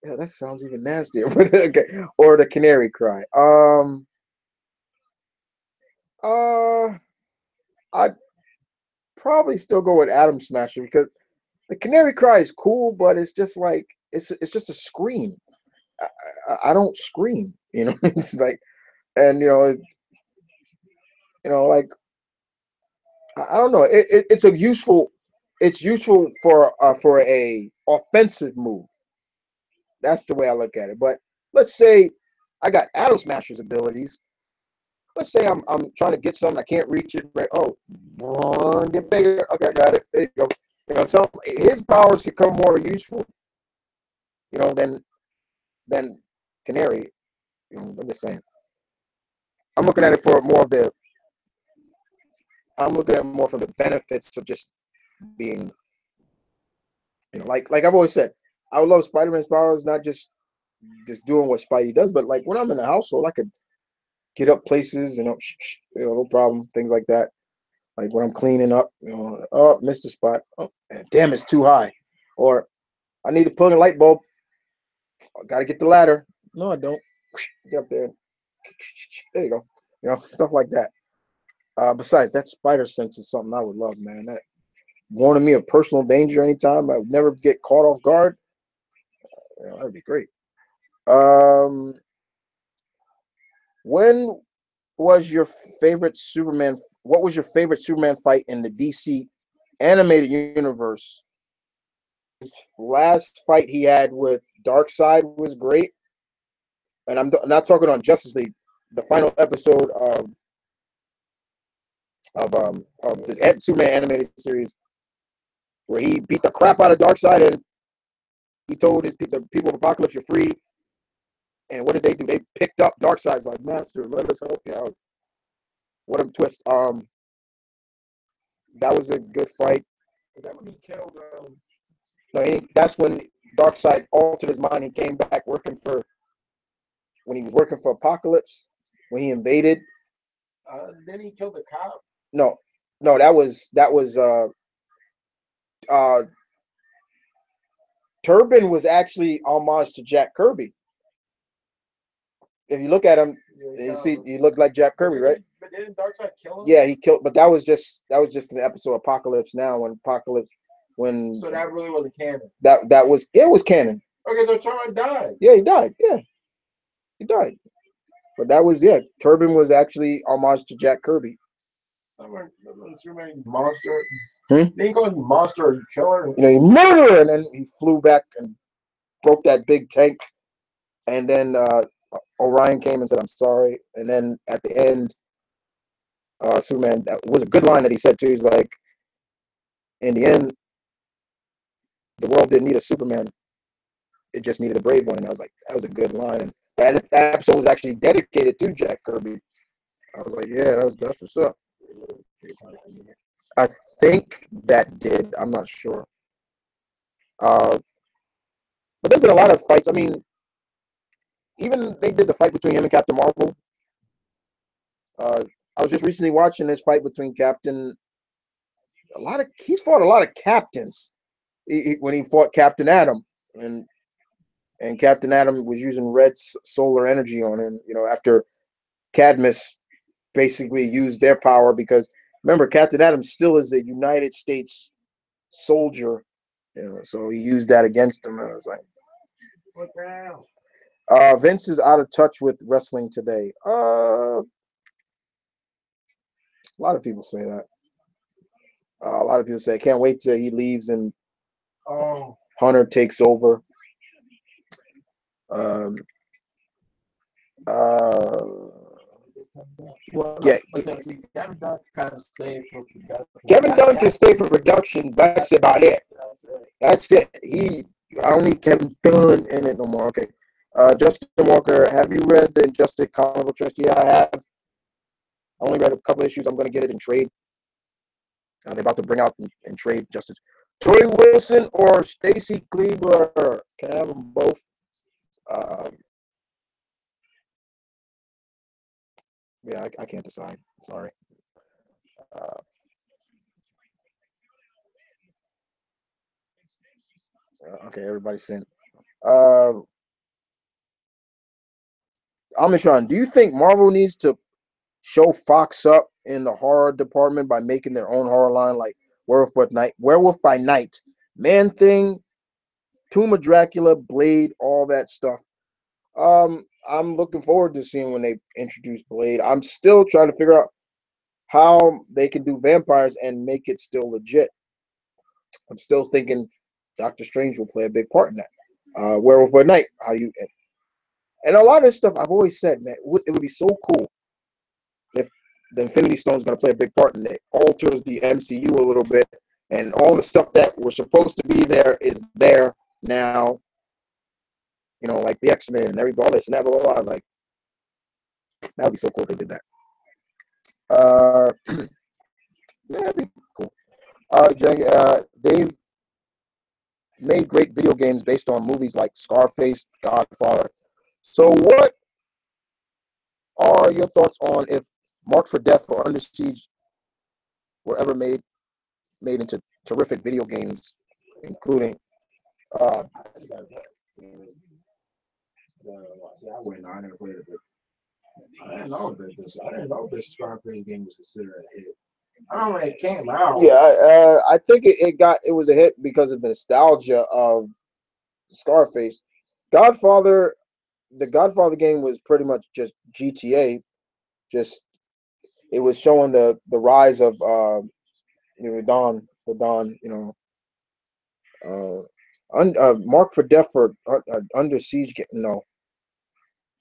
A: Yeah, that sounds even nastier. Okay, or the Canary Cry. I'd probably still go with Atom Smasher because the Canary Cry is cool, but it's just like it's just a scream. I don't scream. It's like, and like I don't know. It's a useful. It's useful for a offensive move. That's the way I look at it. But let's say I got Atom Smasher's abilities. Let's say I'm trying to get something, I can't reach it. Right? Oh, get bigger. Okay, I got it. There you go. So his powers become more useful, than Canary. I'm just saying. I'm looking at it for more of the. I'm looking at it more from the benefits of just being, like I've always said, I would love Spider-Man's powers, not just doing what Spidey does, but like when I'm in the household, I could get up places, no problem, things like that. Like when I'm cleaning up, oh, missed a spot. Oh, damn, it's too high. Or I need to plug a light bulb. I got to get the ladder. No, I don't. Get up there. There you go. Stuff like that. Besides, that spider sense is something I would love, man. That warning me of personal danger anytime. I would never get caught off guard. That'd be great. When was your favorite Superman? What was your favorite Superman fight in the DC animated universe? His last fight he had with Darkseid was great, and I'm not talking on Justice League. The final episode of the Superman animated series, where he beat the crap out of Darkseid, and he told the people of Apocalypse, "You're free." And what did they do? They picked up Darkseid's like, "Master, let us help you." What a twist! That was a good fight.
B: Is that when he killed?
A: No, that's when Darkseid altered his mind. He came back when he was working for Apocalypse, when he invaded.
B: Then he killed the cop.
A: No, that was Turban was actually homage to Jack Kirby. If you look at him, you see he looked like Jack Kirby, right?
B: But didn't Darkseid kill him?
A: Yeah, he killed, but that was just an episode of Apocalypse Now,
B: So that really wasn't canon.
A: That was it was canon.
B: Okay, so Turban died.
A: Yeah, he died. Yeah, he died. But that was Turban was actually homage to Jack Kirby.
B: Superman monster. Then he called him monster or killer.
A: He murdered, and then he flew back and broke that big tank, and then Orion came and said, "I'm sorry." And then at the end, Superman, that was a good line that he said too. He's like, "In the end, the world didn't need a Superman; it just needed a brave one." And I was like, "That was a good line." And that episode was actually dedicated to Jack Kirby. I was like, "Yeah, that's what's up." I think that did. I'm not sure. But there's been a lot of fights. I mean, even they did the fight between him and Captain Marvel. I was just recently watching this fight between Captain. He's fought a lot of captains. When he fought Captain Atom, and Captain Atom was using red solar energy on him. After Cadmus basically used their power, because remember, Captain Atom still is a United States soldier. So he used that against him. And I was like,
B: what the hell?
A: Vince is out of touch with wrestling today. A lot of people say that. A lot of people say, I can't wait till he leaves and Hunter takes over. Yeah. Kevin Dunn can stay for production. That's about it. That's it. I don't need Kevin Dunn in it no more. Okay. Justin Walker, have you read the Injustice comic book trust? Yeah, I have. I only read a couple issues. I'm going to get it in trade. They're about to bring out in trade Justice. Tori Wilson or Stacy Kleber? Can I have them both? Yeah, I can't decide. Sorry. Okay, everybody sent. Amishon, do you think Marvel needs to show Fox up in the horror department by making their own horror line, like Werewolf by Night, Man Thing, Tomb of Dracula, Blade, all that stuff? I'm looking forward to seeing when they introduce Blade. I'm still trying to figure out how they can do vampires and make it still legit. I'm still thinking Doctor Strange will play a big part in that. Werewolf by Night. How do you and a lot of this stuff I've always said, man, it would be so cool if the Infinity Stone is going to play a big part in it. Alters the MCU a little bit, and all the stuff that was supposed to be there is there now. You know, like the X-Men and all this and that, blah, blah, blah. Like, that would be so cool if they did that. Yeah, that'd be cool. They've made great video games based on movies like Scarface, Godfather. So, what are your thoughts on if Marked for Death or Under Siege were ever made into terrific video games, including uh,
B: See, I wouldn't. I never played it. I didn't know that I didn't know this Scarface game was considered a hit. I don't know when it came out.
A: Yeah, I think it was a hit because of the nostalgia of Scarface. Godfather, the Godfather game was pretty much just GTA. Just it was showing the rise of Don, Mark for Death for Under Siege. No,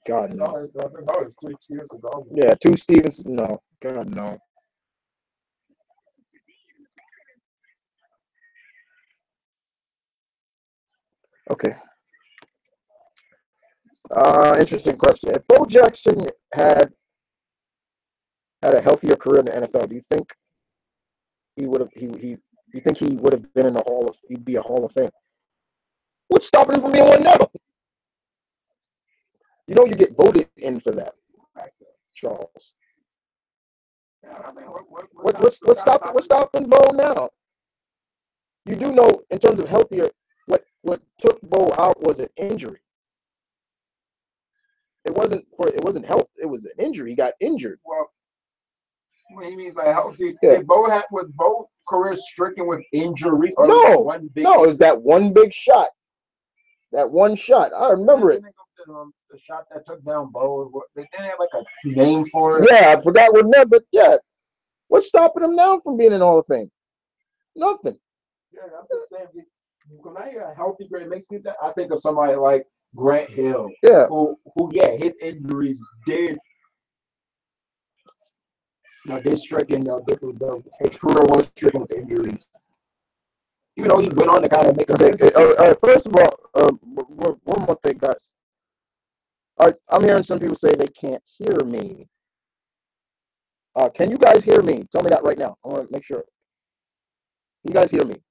A: God no.
B: No, it's 2 years ago.
A: Yeah, two Stevens. No, God no. Okay. Interesting question. If Bo Jackson had a healthier career in the NFL, do you think he would have he you think he would have been in the he'd be a Hall of Fame? What's stopping him from being one now? You know you get voted in for that, Charles. What's stopping Bo now? You do know in terms of healthier, what took Bo out was an injury. It wasn't health. It was an injury. He got injured.
B: Well, what do you mean by healthy?
A: Yeah.
B: Was both careers stricken with injuries? Or
A: No, no, it was that one big shot. That one shot. I remember it.
B: The shot that took down Bo. They didn't have like a name for it.
A: Yeah, I forgot what that, but yeah. What's stopping him now from being in Hall of Fame? Nothing.
B: Yeah, I'm just saying. When I hear a healthy grade, it makes me that I think of somebody like Grant Hill.
A: Yeah.
B: Who yeah, his injuries did. Did stricken. His career was stricken with injuries. Even though he went on to kind of make a.
A: Okay. First of all, one more thing, guys. I'm hearing some people say they can't hear me. Can you guys hear me? Tell me that right now. I want to make sure. You guys hear me?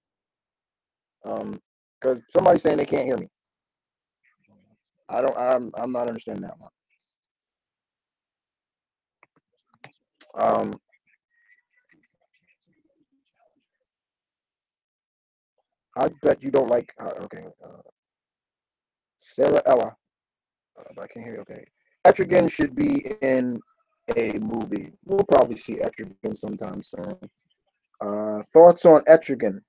A: Because somebody's saying they can't hear me. I'm not understanding that one. I bet you don't like. Okay. Sarah Ella. But I can't hear you. Okay. Etrigan should be in a movie. We'll probably see Etrigan sometime soon. Thoughts on Etrigan?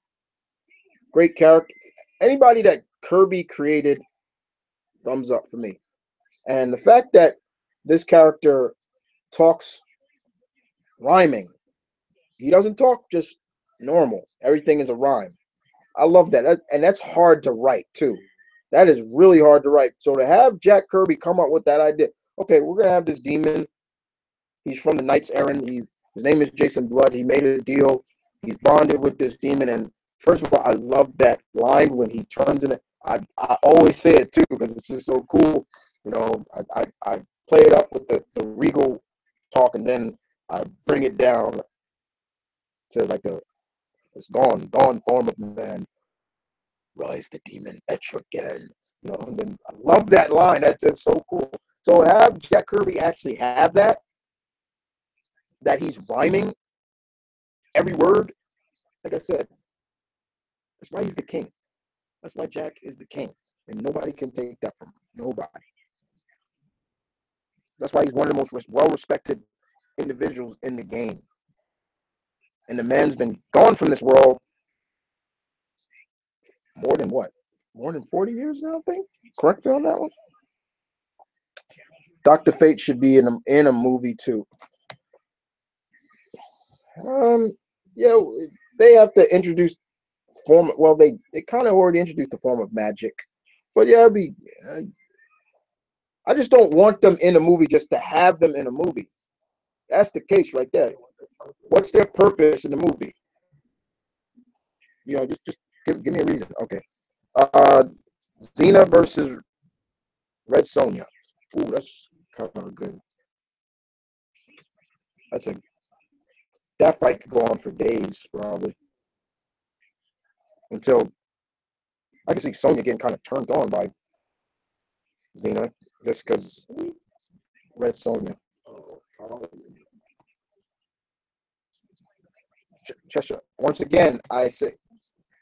A: Great character. Anybody that Kirby created, thumbs up for me. And the fact that this character talks rhyming, he doesn't talk just normal. Everything is a rhyme. I love that. And that's hard to write too. That is really hard to write. So to have Jack Kirby come up with that idea, okay, we're gonna have this demon. He's from the Knights Errant. His name is Jason Blood. He made a deal. He's bonded with this demon. And first of all, I love that line when he turns in it. I always say it too because it's just so cool. I play it up with the regal talk, and then I bring it down to like this gone form of man. Rise the demon Etrigan. And then I love that line. That's just so cool. So have Jack Kirby actually have that he's rhyming every word. Like I said, that's why he's the king. That's why Jack is the king. And nobody can take that from him. Nobody. That's why he's one of the most well-respected individuals in the game. And the man's been gone from this world more than 40 years now, I think? Correct me on that one? Dr. Fate should be in a movie too. Yeah, they have to introduce form. Well, they kind of already introduced the form of magic, but yeah, it'd be. I just don't want them in a movie just to have them in a movie. That's the case right there. What's their purpose in the movie? Just give me a reason. Okay. Uh, Xena versus Red Sonja. Ooh, that's kind of good. That's a that fight could go on for days probably until I can see Sonya getting kind of turned on by Xena just because Red Sonja. Cheshire. Once again, I say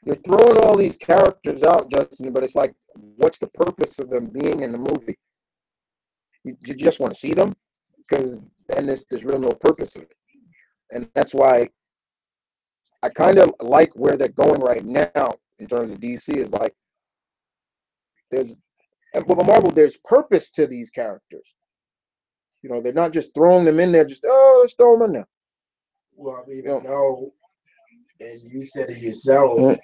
A: you're throwing all these characters out, Justin, but it's like, what's the purpose of them being in the movie? You just want to see them because then there's real no purpose of it, and that's why I kind of like where they're going right now in terms of DC. Is like there's but Marvel, there's purpose to these characters. They're not just throwing them in there, just let's throw them in there.
B: Well, I mean, no, and you said it yourself.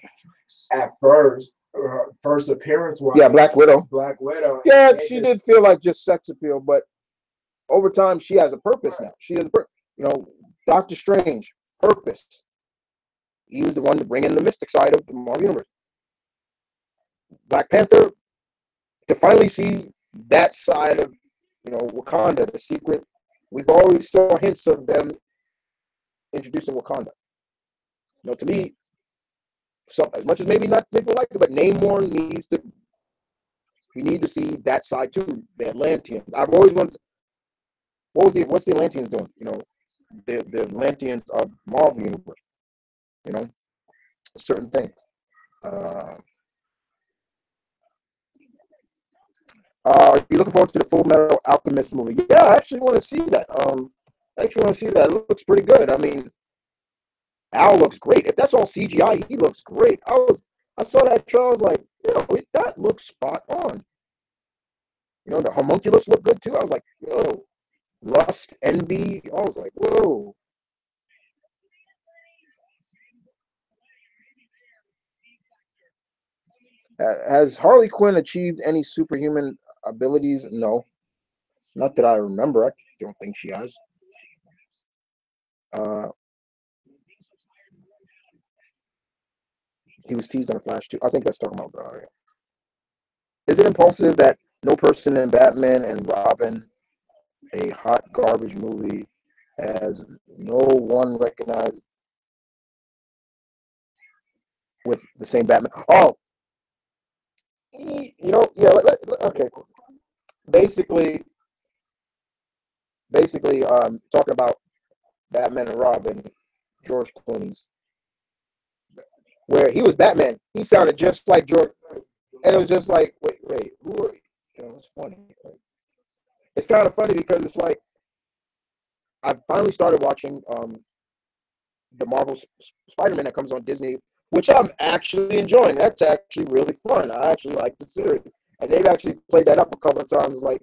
B: At first, her first appearance was
A: Black Widow.
B: Black Widow.
A: Yeah, she did feel like just sex appeal, but over time she has a purpose now. She has a purpose. Doctor Strange, purpose. He was the one to bring in the mystic side of the Marvel Universe. Black Panther, to finally see that side of Wakanda, the secret. We've always saw hints of them introducing Wakanda. To me, so as much as maybe not people like it, but Namor needs to. We need to see that side too. The Atlanteans. I've always wanted. What's the Atlanteans doing? The Atlanteans of Marvel Universe. Certain things. Are you looking forward to the Full Metal Alchemist movie? Yeah, I actually want to see that. I actually want to see that. It looks pretty good. I mean, Al looks great. If that's all CGI, he looks great. I saw that trailer. I was like, that looks spot on. The homunculus looked good too. I was like, Rust, Envy. I was like, whoa. Has Harley Quinn achieved any superhuman abilities? No, not that I remember. I don't think she has. He was teased on Flash too. I think that's talking about. Is it impulsive that no person in Batman and Robin, a hot garbage movie, has no one recognized with the same Batman? Oh, yeah. Okay. Basically, talking about Batman and Robin, George Clooney's, where he was Batman, he sounded just like George, and it was just like, wait, who are you? It's funny. It's kind of funny because it's like I finally started watching the Marvel Spider-Man that comes on Disney, which I'm actually enjoying. That's actually really fun. I actually like the series, and they've actually played that up a couple of times. Like,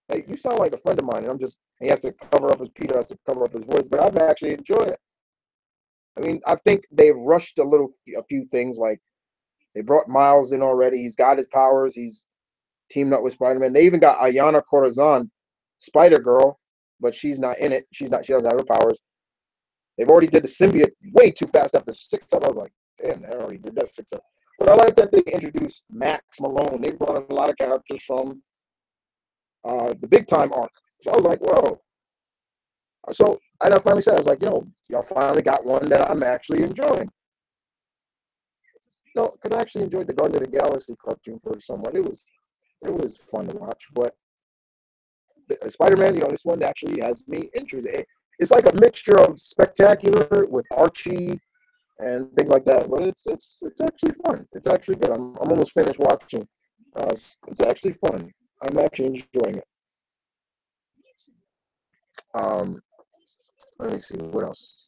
A: hey, you sound like a friend of mine, and he has to cover up Peter has to cover up his voice, but I've actually enjoyed it. I mean, I think they've rushed a few things. Like they brought Miles in already. He's got his powers. He's teamed up with Spider-Man. They even got Ayana Corazon, Spider-Girl, but she's not in it. She doesn't have her powers. They've already did the symbiote way too fast after 6 up. I was like, damn, they already did that 6 up. But I like that they introduced Max Malone. They brought in a lot of characters from the Big Time arc. So I was like, whoa. So, and I finally said, I was like, y'all finally got one that I'm actually enjoying. No, because I actually enjoyed the Guardian of the Galaxy cartoon for somewhat. It was fun to watch, but Spider-Man, this one actually has me interested. It's like a mixture of spectacular with Archie and things like that. But it's actually fun. It's actually good. I'm almost finished watching. It's actually fun. I'm actually enjoying it. Um, Let me see what else.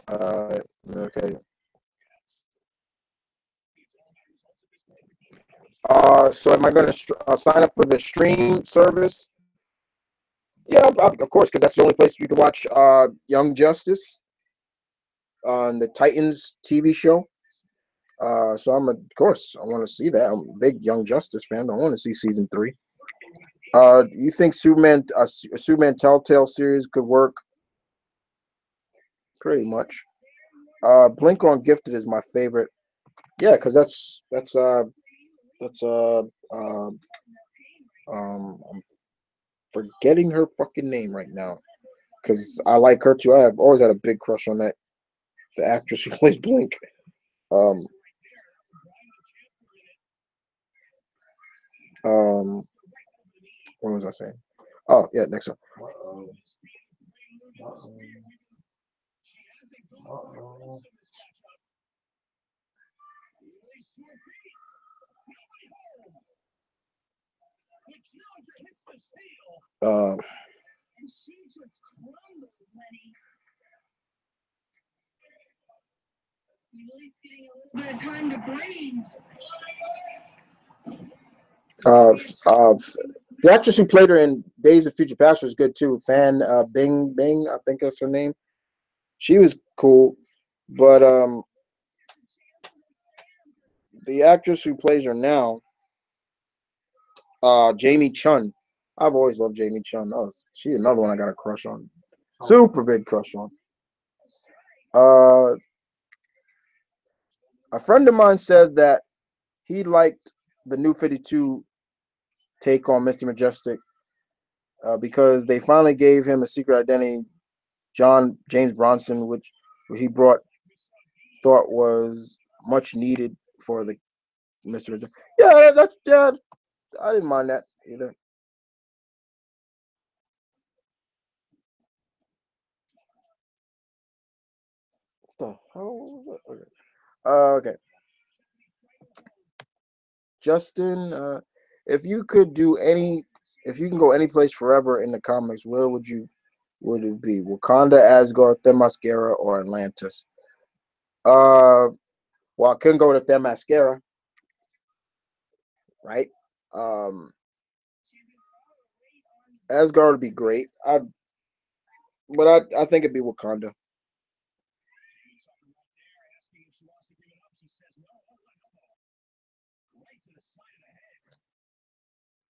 A: Okay. So am I going to sign up for the stream service? Yeah, of course, because that's the only place you can watch Young Justice on the Titans TV show. So of course, I want to see that. I'm a big Young Justice fan. I want to see season 3. You think a Superman Telltale series could work? Pretty much. Blink on Gifted is my favorite. Yeah, because that's I'm forgetting her fucking name right now. Because I like her too. I have always had a big crush on the actress who plays Blink. Um, what was I saying? Oh yeah, next one. Uh, the actress who played her in Days of Future Past was good too. Fan Bing, I think that's her name. She was cool, but the actress who plays her now, Jamie Chun. I've always loved Jamie Chun. She's another one I got a crush on. Super big crush on. A friend of mine said that he liked the New 52 take on Mr. Majestic because they finally gave him a secret identity, James Bronson, which he thought was much needed for the Mr. Majestic. Yeah, I didn't mind that either. What the hell was that? Okay. Okay. Justin, if you could if you can go any place forever in the comics, where would it be? Wakanda, Asgard, Themyscira, or Atlantis? Well, I couldn't go to Themyscira, right? Um, Asgard would be great. I think it'd be Wakanda.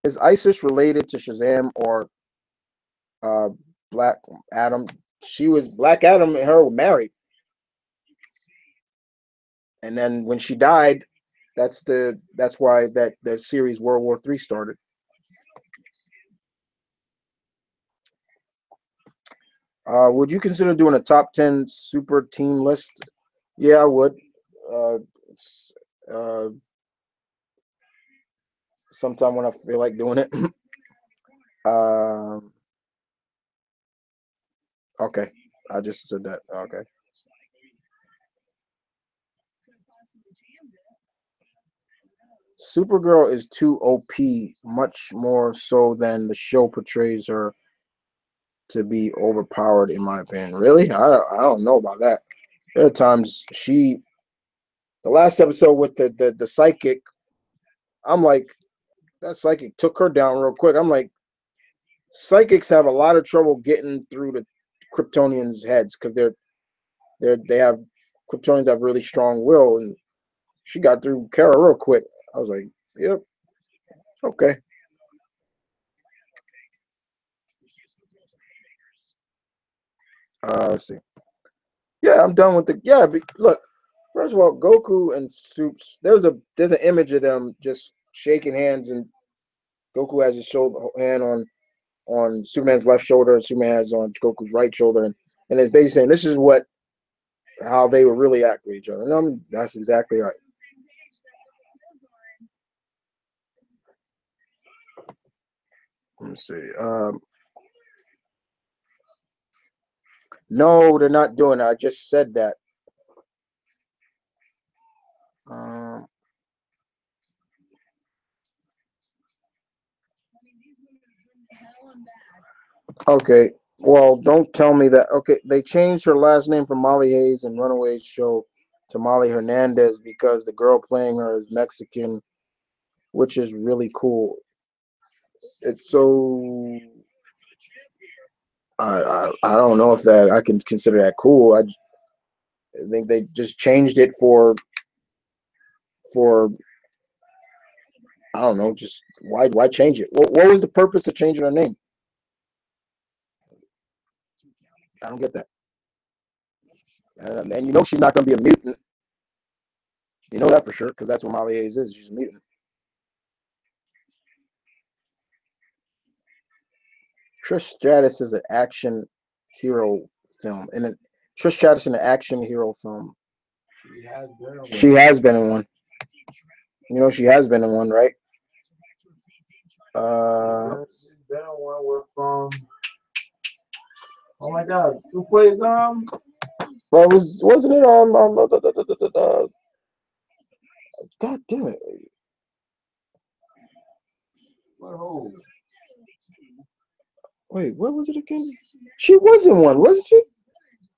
A: Is Isis related to Shazam or uh Black Adam? She was Black Adam and her were married, and then when she died, that's why the series World War III started. Would you consider doing a top 10 super team list? Yeah, I would. Uh, uh, sometime when I feel like doing it. um, okay, I just said that. Okay. Supergirl is too OP, much more so than the show portrays her to be overpowered, in my opinion. Really? I don't know about that. There are times the last episode with the psychic, I'm like, that psychic took her down real quick. I'm like, psychics have a lot of trouble getting through the Kryptonians' heads because they have Kryptonians have really strong will, and she got through Kara real quick. I was like, yep, okay. Let's see. Yeah, I'm done with the. Yeah, look. First of all, Goku and Soups. There's an image of them just shaking hands, and Goku has his hand on Superman's left shoulder, and Superman has on Goku's right shoulder, and it's basically saying this is how they would really act with each other. And that's exactly right. Let me see. No, they're not doing it. I just said that. Um, okay. Well, don't tell me that. Okay, they changed her last name from Molly Hayes in Runaways show to Molly Hernandez because the girl playing her is Mexican. which is really cool. It's so I don't know if that I can consider that cool. I think they just changed it for I don't know, just why change it? What was the purpose of changing her name? I don't get that. And you know she's not going to be a mutant. You know that for sure because that's what Molly Hayes is. She's a mutant. Trish Stratus is an action hero film, and Trish Stratus in an action hero film. She has been in one. You know she has been in one, right?
B: She's been in one with oh my God, who plays
A: Well, wasn't it God damn it!
B: What?
A: Wait, what was it again? She was in one, wasn't she?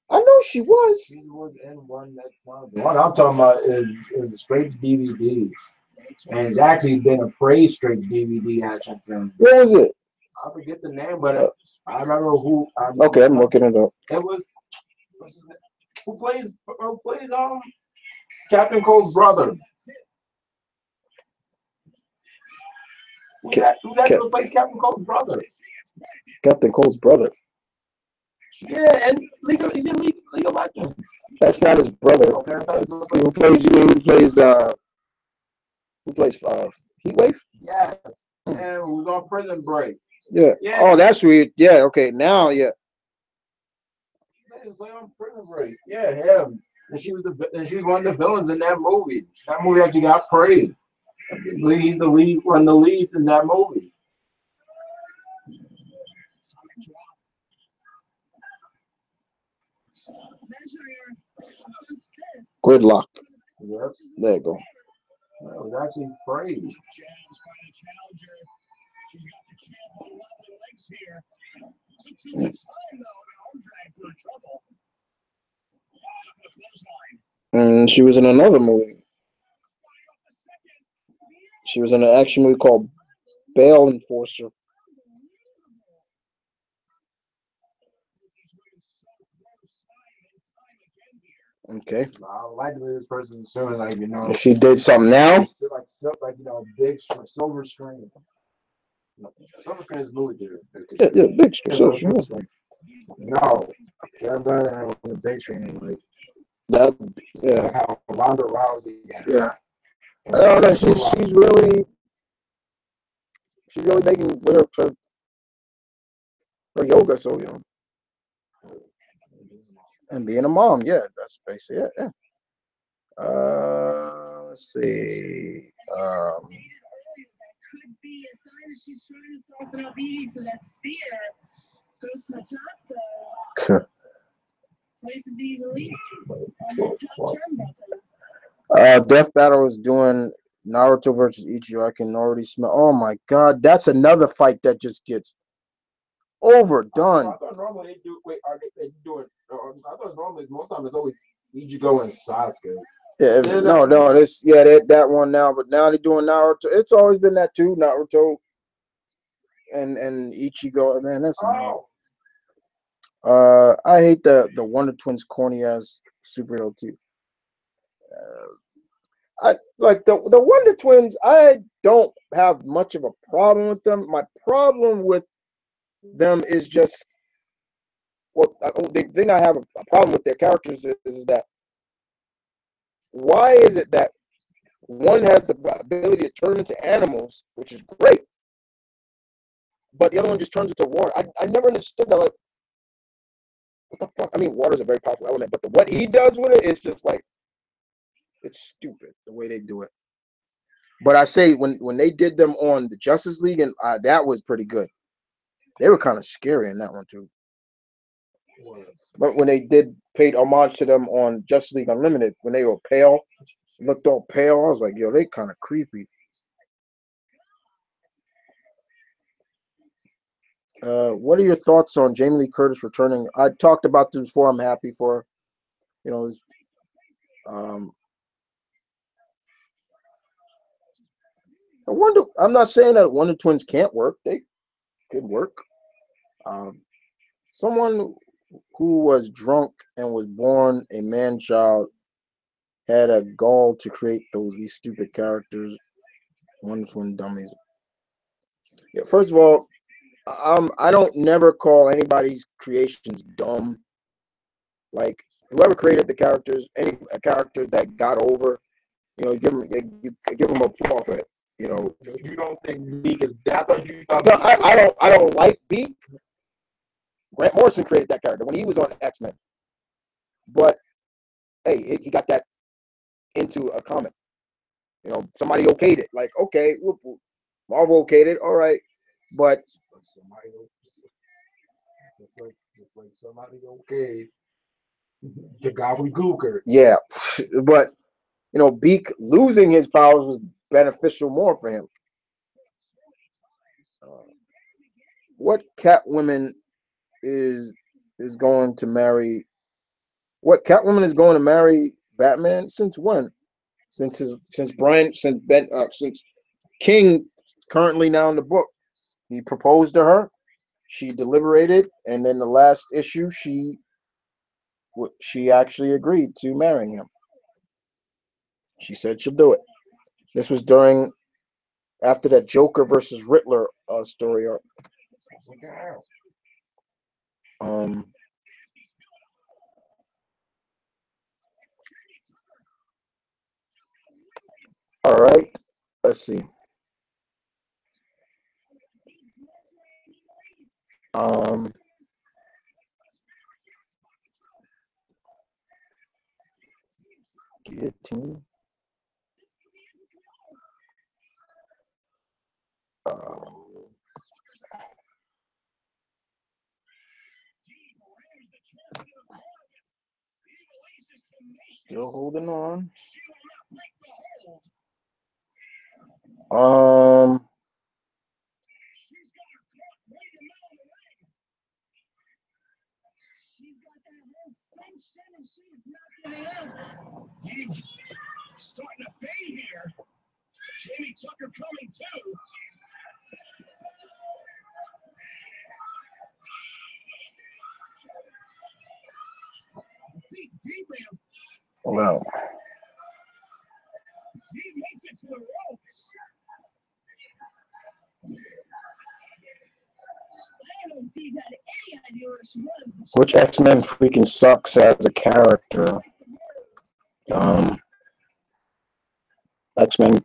A: I know she was.
B: She was in one that the one I'm talking about is straight DVD. And it's actually been a praise straight DVD action film.
A: What was it?
B: I forget the name, but I remember who.
A: Okay, I'm looking it up.
B: It was who plays Captain Cole's brother. Who plays Captain Cole's brother?
A: Captain Cole's brother.
B: Yeah, and he's in League of Legends.
A: That's not his brother. Okay, who plays Heatwave?
B: Yeah. And who's on Prison Break.
A: Yeah. Oh, that's weird. Yeah, okay. Now, yeah.
B: He's on Prison Break. Yeah, him. And she was one of the villains in that movie. That movie actually got praised. He's the lead, one of the leads in that movie.
A: Gridlock.
B: Yep.
A: There you go.
B: That was actually praised.
A: And she was in another movie. She was in an action movie called Bail Enforcer. Okay.
B: I would like to be this person soon, like
A: If she did something now.
B: Big silver screen. Silver screen is movie theater.
A: Yeah, big screen.
B: No, that was a big screen. Like
A: that. Yeah.
B: How Ronda Rousey.
A: Yeah. I don't know. She's really making her yoga. So and being a mom. Yeah, that's basically it. Yeah. Let's see.
C: Could be a sign that she's trying to soften up eating, so that spear goes to the top, though. Places even least on the top turnbuckle.
A: Death Battle is doing Naruto versus Ichigo. I can already smell. Oh my God, that's another fight that just gets overdone.
B: I thought normally they do. Wait, are they doing? I thought normally most times it's always Ichigo and Sasuke.
A: Yeah, that one now, but now they're doing Naruto. It's always been that too, Naruto and Ichigo. Man, that's I hate the Wonder Twins corny ass superhero too. I like the Wonder Twins. I don't have much of a problem with them. My problem with them is just the thing I have a problem with their characters is that why is it that one has the ability to turn into animals, which is great, but the other one just turns into water? I never understood that. Like, what the fuck? I mean, water is a very powerful element, but what he does with it is just like, it's stupid the way they do it. But I say when they did them on the Justice League, and that was pretty good. They were kind of scary in that one too. But when they paid homage to them on Justice League Unlimited, when they were pale, looked all pale, I was like, yo, they kind of creepy. What are your thoughts on Jamie Lee Curtis returning? I talked about this before. I'm happy for her. I'm not saying that Wonder Twins can't work. They could work. Someone who was drunk and was born a man child had a gall to create these stupid characters. Wonder Twin dummies. Yeah, first of all, I don't never call anybody's creations dumb. Like whoever created the characters, any character that got over, you give them applause for it. You
B: don't think Beak is that?
A: No, I don't like Beak. Grant Morrison created that character when he was on X-Men. But hey, he got that into a comic. Somebody okayed it. Like, okay, Marvel okayed it, all right. But
B: just like somebody okayed the gobbledygooker.
A: Yeah, but Beak losing his powers was beneficial more for him. What Catwoman is going to marry? What Catwoman is going to marry Batman? Since when? Since King currently now in the book, he proposed to her. She deliberated, and then the last issue, she actually agreed to marrying him. She said she'll do it. This was after that Joker versus Riddler story arc. All right. Let's see. Guillotine. Still holding on.
C: Starting to fade here. Jamie Tucker coming too. Deep, man.
A: Wow.
C: Deep makes it to the ropes. I don't know if Deep had any idea where she was.
A: Which X-Men freaking sucks as a character? X-Men.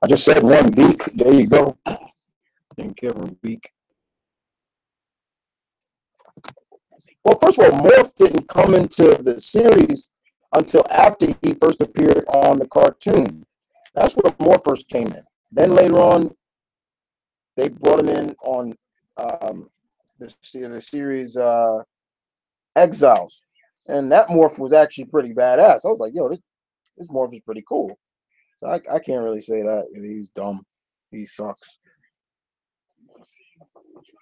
A: I just said one. Beak. There you go. Didn't give her a Beak. Well, first of all, Morph didn't come into the series until after he first appeared on the cartoon. That's where Morph first came in. Then later on, they brought him in on the series Exiles. And that Morph was actually pretty badass. I was like, yo, this Morph is pretty cool. So I can't really say that. He's dumb. He sucks.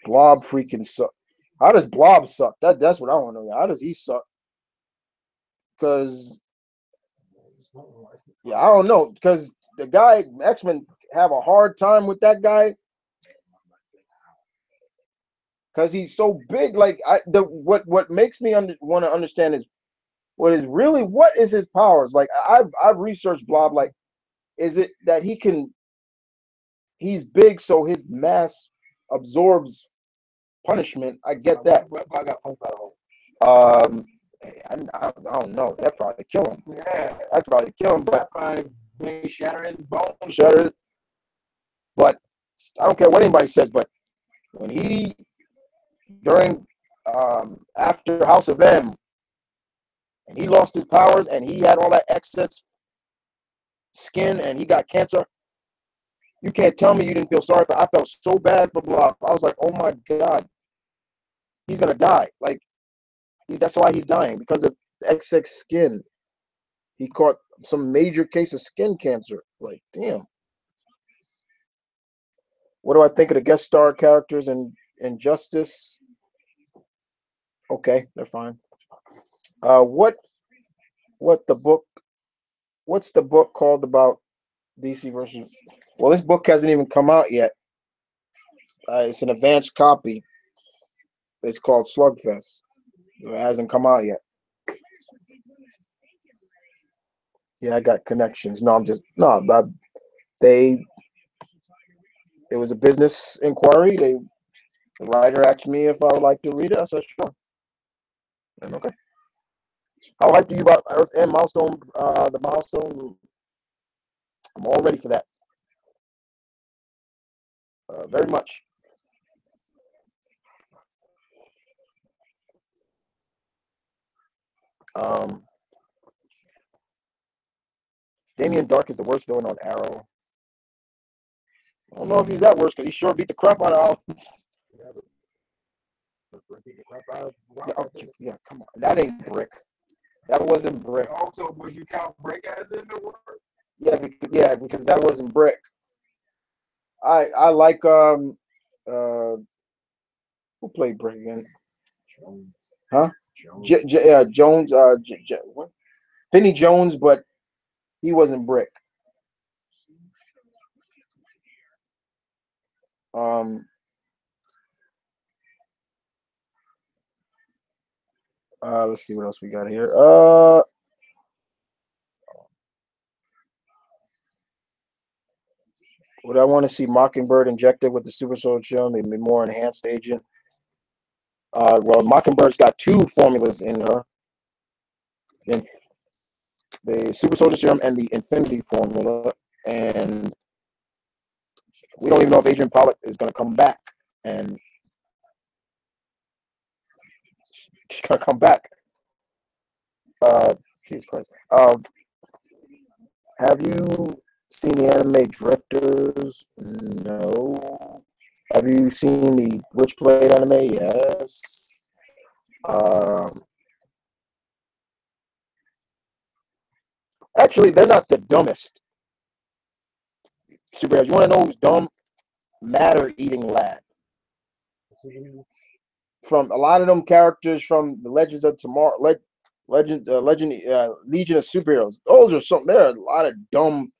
A: Blob freaking suck. How does Blob suck? That's what I want to know. How does he suck? Because I don't know. Because the guy X-Men have a hard time with that guy. Because he's so big. Like what makes me want to understand is what is his powers? Like I've researched Blob. Like, is it that he's big, so his mass absorbs punishment? I get that. I don't know. That'd probably kill him.
B: Yeah,
A: that'd probably kill him. But
B: probably shatter his bones.
A: Shatter. But I don't care what anybody says. But when he after House of M, and he lost his powers, and he had all that excess skin, and he got cancer. You can't tell me you didn't feel sorry for. I felt so bad for Blob. I was like, oh my god, he's gonna die. Like that's why he's dying, because of excess skin. He caught some major case of skin cancer. Like, damn. What do I think of the guest star characters in Injustice? Okay, they're fine. What the book what's the book called about DC versus? Well, this book hasn't even come out yet. It's an advanced copy. It's called Slugfest. It hasn't come out yet. Yeah, I got connections. No, I'm just no. But they. It was a business inquiry. The writer asked me if I would like to read it. I said sure. And okay. How hyped are you about Earth and Milestone? The Milestone. I'm all ready for that. Very much. Um, Damien Dark is the worst villain on Arrow. I don't know if he's that worse because he sure beat the crap out of all. Yeah, come on. That ain't Brick. That wasn't Brick.
B: Also, would you count Brick as in the word?
A: Yeah, because that wasn't Brick. I like who played Brick again?
B: Jones.
A: Huh?
B: Jones.
A: Jones. What? Vinny Jones, but he wasn't Brick. Let's see what else we got here. Would I want to see Mockingbird injected with the Super Soldier, maybe more enhanced agent? Well, Mockingbird's got two formulas in her. The Super Soldier Serum and the Infinity Formula. And we don't even know if Adrian Pollock is going to come back. And she's going to come back. Jesus Christ. Have you seen the anime Drifters? No. Have you seen the Witchblade anime? Yes. Actually, they're not the dumbest superheroes. You want to know who's dumb? Matter-eating lad. From a lot of them characters from the Legends of Tomorrow, Legion of Superheroes. Those are some. There are a lot of dumb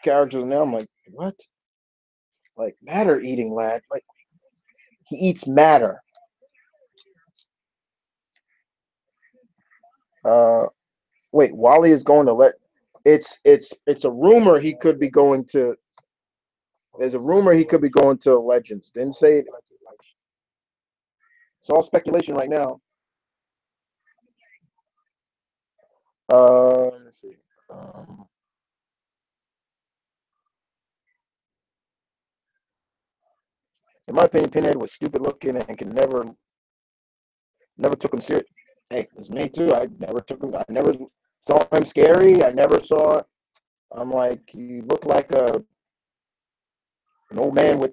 A: characters in there. I'm like, what? Like matter-eating lad. Like he eats matter. Wait, Wally is going to let. It's a rumor he could be going to. There's a rumor he could be going to Legends. Didn't say it. It's all speculation right now. Let's see. In my opinion, Pinhead was stupid looking and can never took him serious. Hey, it's me too. I never took him. I never saw him scary. I never saw. I'm like, you look like an old man with.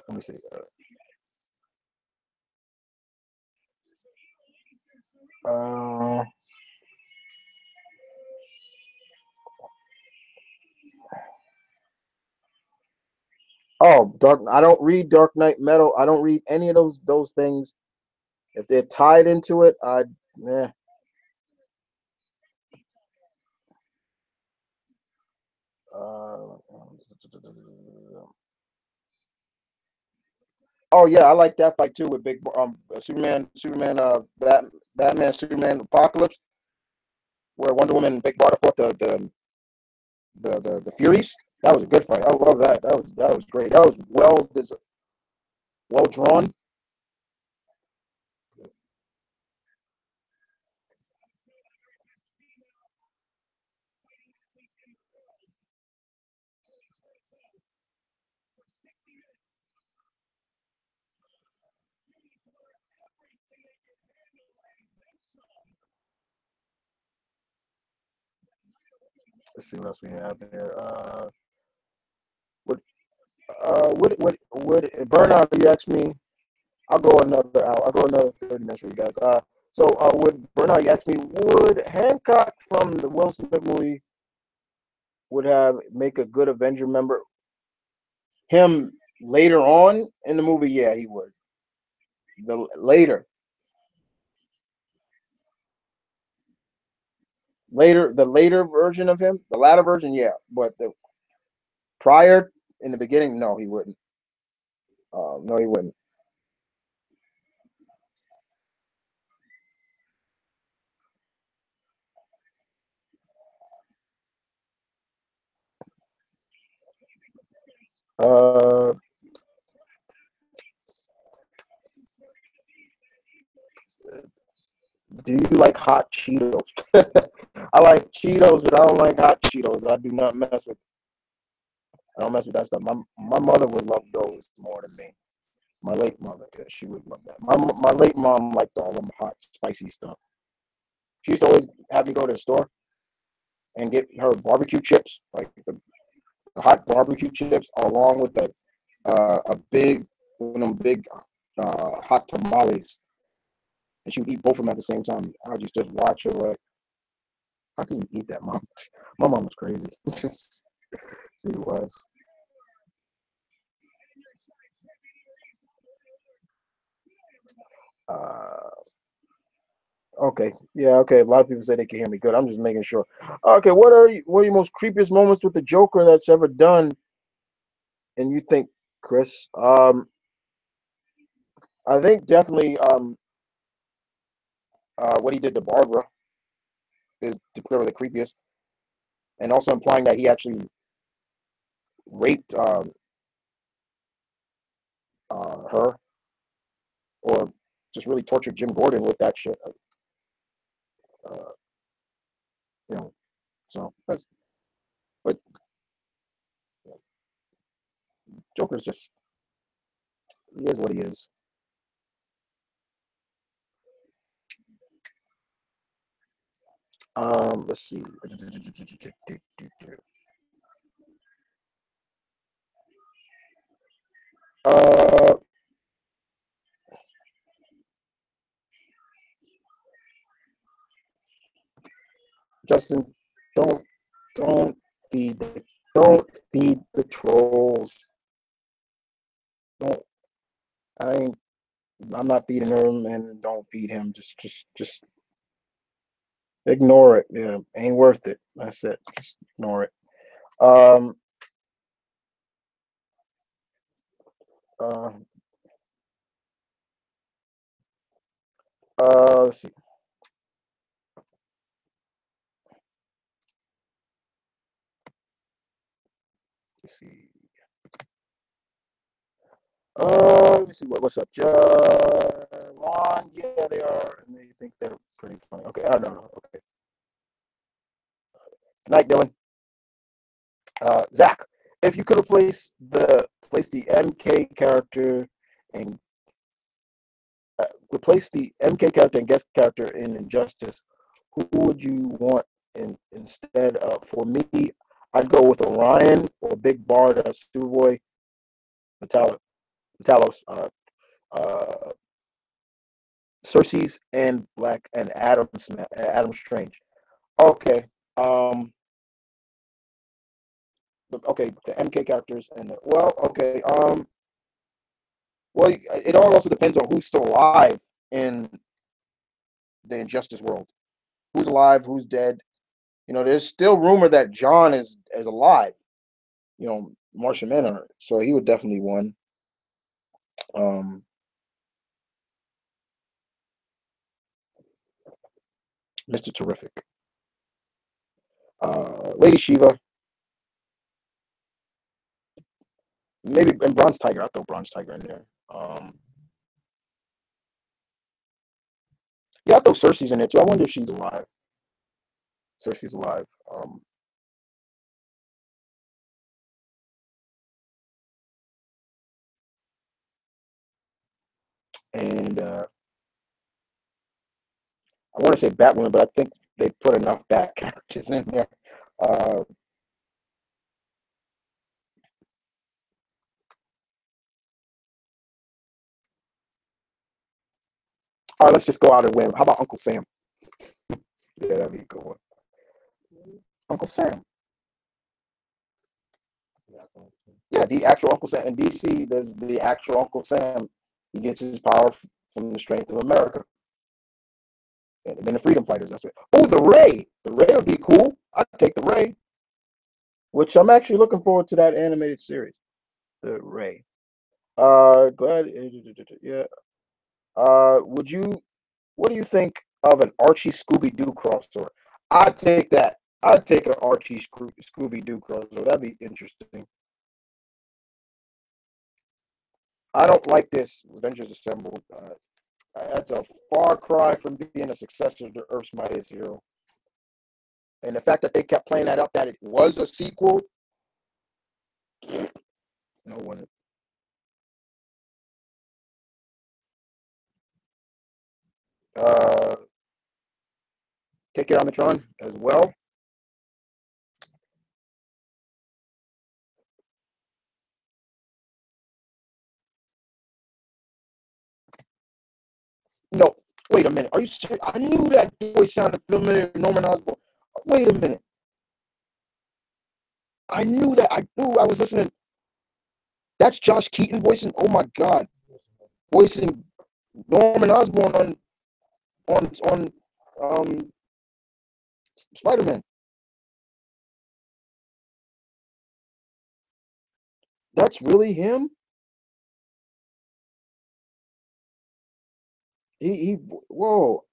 A: Let me see. Oh, Dark. I don't read Dark Knight Metal. I don't read any of those things. If they're tied into it, eh. Oh yeah, I like that fight too with Big Superman, Batman, Superman, Apocalypse, where Wonder Woman and Big Barda fought the Furies. That was a good fight. I love that. That was great. That was well drawn. Let's see what else we have here. Would Vernon? You ask me. I'll go another hour. I'll go another 30 minutes for you guys. So would Vernon? You ask me. Would Hancock from the Will Smith movie would have make a good Avenger member? Him later on in the movie, yeah, he would. The later version of him, the latter version, yeah, but the prior in the beginning, no, he wouldn't. No, he wouldn't. Uh, do you like hot Cheetos? I like Cheetos, but I don't like hot Cheetos. I do not mess with. I don't mess with that stuff. My mother would love those more than me. My late mother, yeah, she would love that. My late mom liked all them hot, spicy stuff. She used to always have me go to the store and get her barbecue chips, like the hot barbecue chips, along with a big one of them big hot tamales, and she would eat both of them at the same time. I would just watch her like, how can you eat that, mom? My mom was crazy. She was. Uh, okay, yeah, okay. A lot of people say they can hear me good. I'm just making sure. Okay, what are your most creepiest moments with the Joker that's ever done? And you think, Chris? I think definitely what he did to Barbara is clearly the creepiest, and also implying that he actually raped her, or just really tortured Jim Gordon with that shit. Uh, you know, so that's, but Joker's just, he is what he is. Let's see. Uh, Justin, don't don't feed the don't feed the trolls. Don't. I ain't. I'm not feeding him, and don't feed him. Just ignore it. Yeah, ain't worth it. That's it. Just ignore it. Um. Uh. Let's see. Let's see. Let me see what's up, Ron. Yeah, they are, and they think they're pretty funny. Okay, I don't know. Okay. Good night, Dylan. Zach, if you could replace the MK character and replace the MK character and guest character in Injustice, who would you want instead of? For me, I'd go with Orion or Big Bard, Superboy, Metallo, Metallos, uh, Cersei's, and Black and Adam Strange. Okay. Um. Okay. The MK characters and well. Okay. Well, it all also depends on who's still alive in the Injustice world. Who's alive? Who's dead? There's still rumor that John is alive. Martian Manhunter. So he would definitely win. Um, Mr. Terrific. Lady Shiva. Maybe and Bronze Tiger. I'll throw Bronze Tiger in there. Yeah, I'll throw Cersei's in there too. I wonder if she's alive. Cersei's alive. And I want to say Batwoman, but I think they put enough Bat characters in there. Uh, all right, let's just go out and win. How about Uncle Sam? Yeah, that'd be a good one. Uncle Sam. Yeah, the actual Uncle Sam in DC. There's the actual Uncle Sam. He gets his power from the strength of America and then the freedom fighters. That's it. Oh, the Ray. The Ray would be cool. I'd take the Ray. Which I'm actually looking forward to that animated series. The Ray. Glad. Yeah. Would you? What do you think of an Archie Scooby Doo crossover? I'd take that. I'd take an Archie Scooby Doo crossover. That'd be interesting. I don't like this Avengers Assemble. That's a far cry from being a successor to Earth's Mightiest Hero. And the fact that they kept playing that up, that it was a sequel, no one. Uh, Take care, Omicron, as well. No, wait a minute. Are you serious? I knew that voice sounded familiar. Norman Osborn. Wait a minute. I knew that. I knew I was listening. That's Josh Keaton voicing. Oh my God, voicing Norman Osborn on Spider-Man. That's really him. He whoa.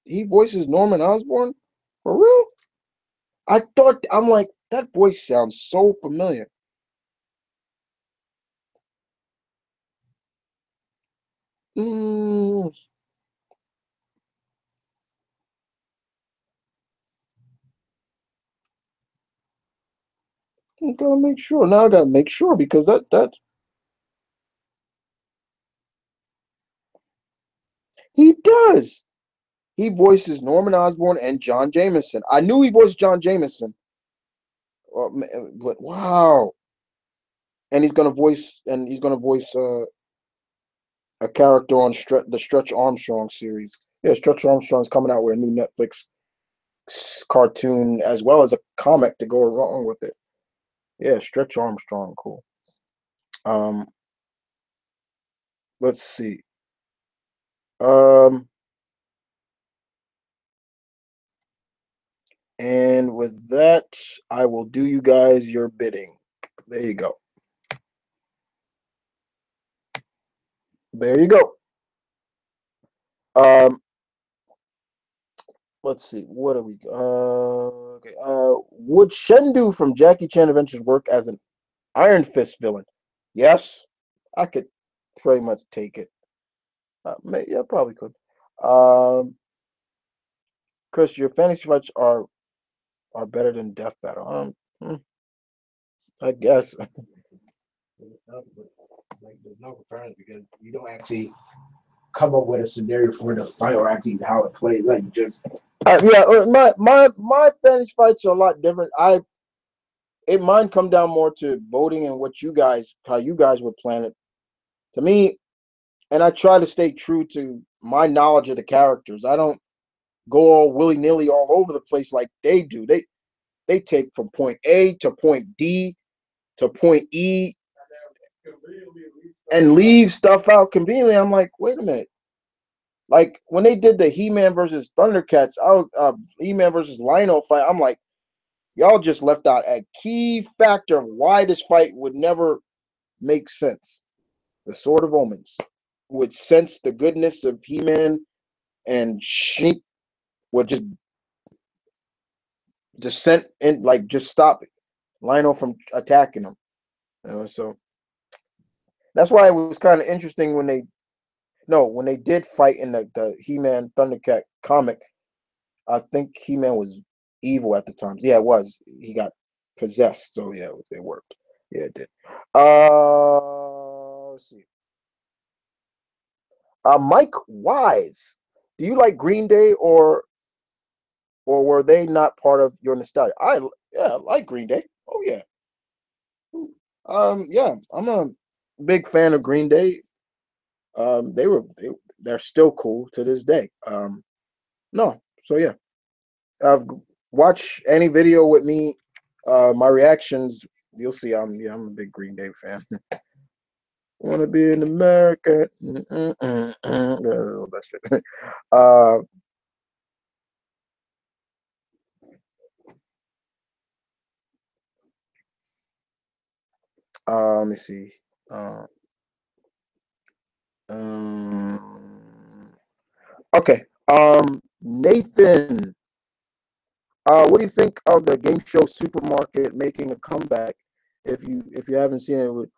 A: He voices Norman Osborn for real? I'm like that voice sounds so familiar. Mm, I gotta make sure. Now I gotta make sure because that he does. He voices Norman Osborn and John Jameson. I knew he voiced John Jameson. But wow. And he's gonna voice a character on the Stretch Armstrong series. Yeah, Stretch Armstrong's coming out with a new Netflix cartoon as well as a comic to go along with it. Yeah, Stretch Armstrong, cool. Um, let's see. Um, and with that, I will do you guys your bidding. There you go. There you go. Um, let's see. What are we? Okay. Would Shendu from Jackie Chan Adventures work as an Iron Fist villain? Yes, I could pretty much take it. Yeah, probably could. Um, Chris, your fantasy fights are better than Death Battle. I guess.
B: It's like there's no comparison because you don't actually come up with a scenario for the fight or actually how it plays. Like you just
A: Yeah, my fantasy fights are a lot different. Mine come down more to voting and how you guys would plan it. To me, and I try to stay true to my knowledge of the characters. I don't go all willy nilly all over the place like they do. They take from point A to point D to point E and leave stuff out conveniently. I'm like, wait a minute. Like when they did the He-Man versus Thundercats, I was He-Man versus Lino fight. I'm like, y'all just left out a key factor of why this fight would never make sense. The Sword of Omens would sense the goodness of He-Man, and Sheep would just sent in, like, just stop Lionel from attacking him. So that's why it was kind of interesting when they did fight in the He-Man Thundercat comic. I think He-Man was evil at the time. Yeah, it was. He got possessed. So yeah, it worked. Yeah, it did. Let's see. Mike Wise, do you like Green Day or were they not part of your nostalgia? I like Green Day. Oh yeah. Yeah, I'm a big fan of Green Day. They're still cool to this day. No, so yeah. I've watched any video with me. My reactions, You'll see. I'm a big Green Day fan. Want to be an American. That's it. Let me see. Uh, okay. Nathan, what do you think of the game show Supermarket making a comeback? If you haven't seen it,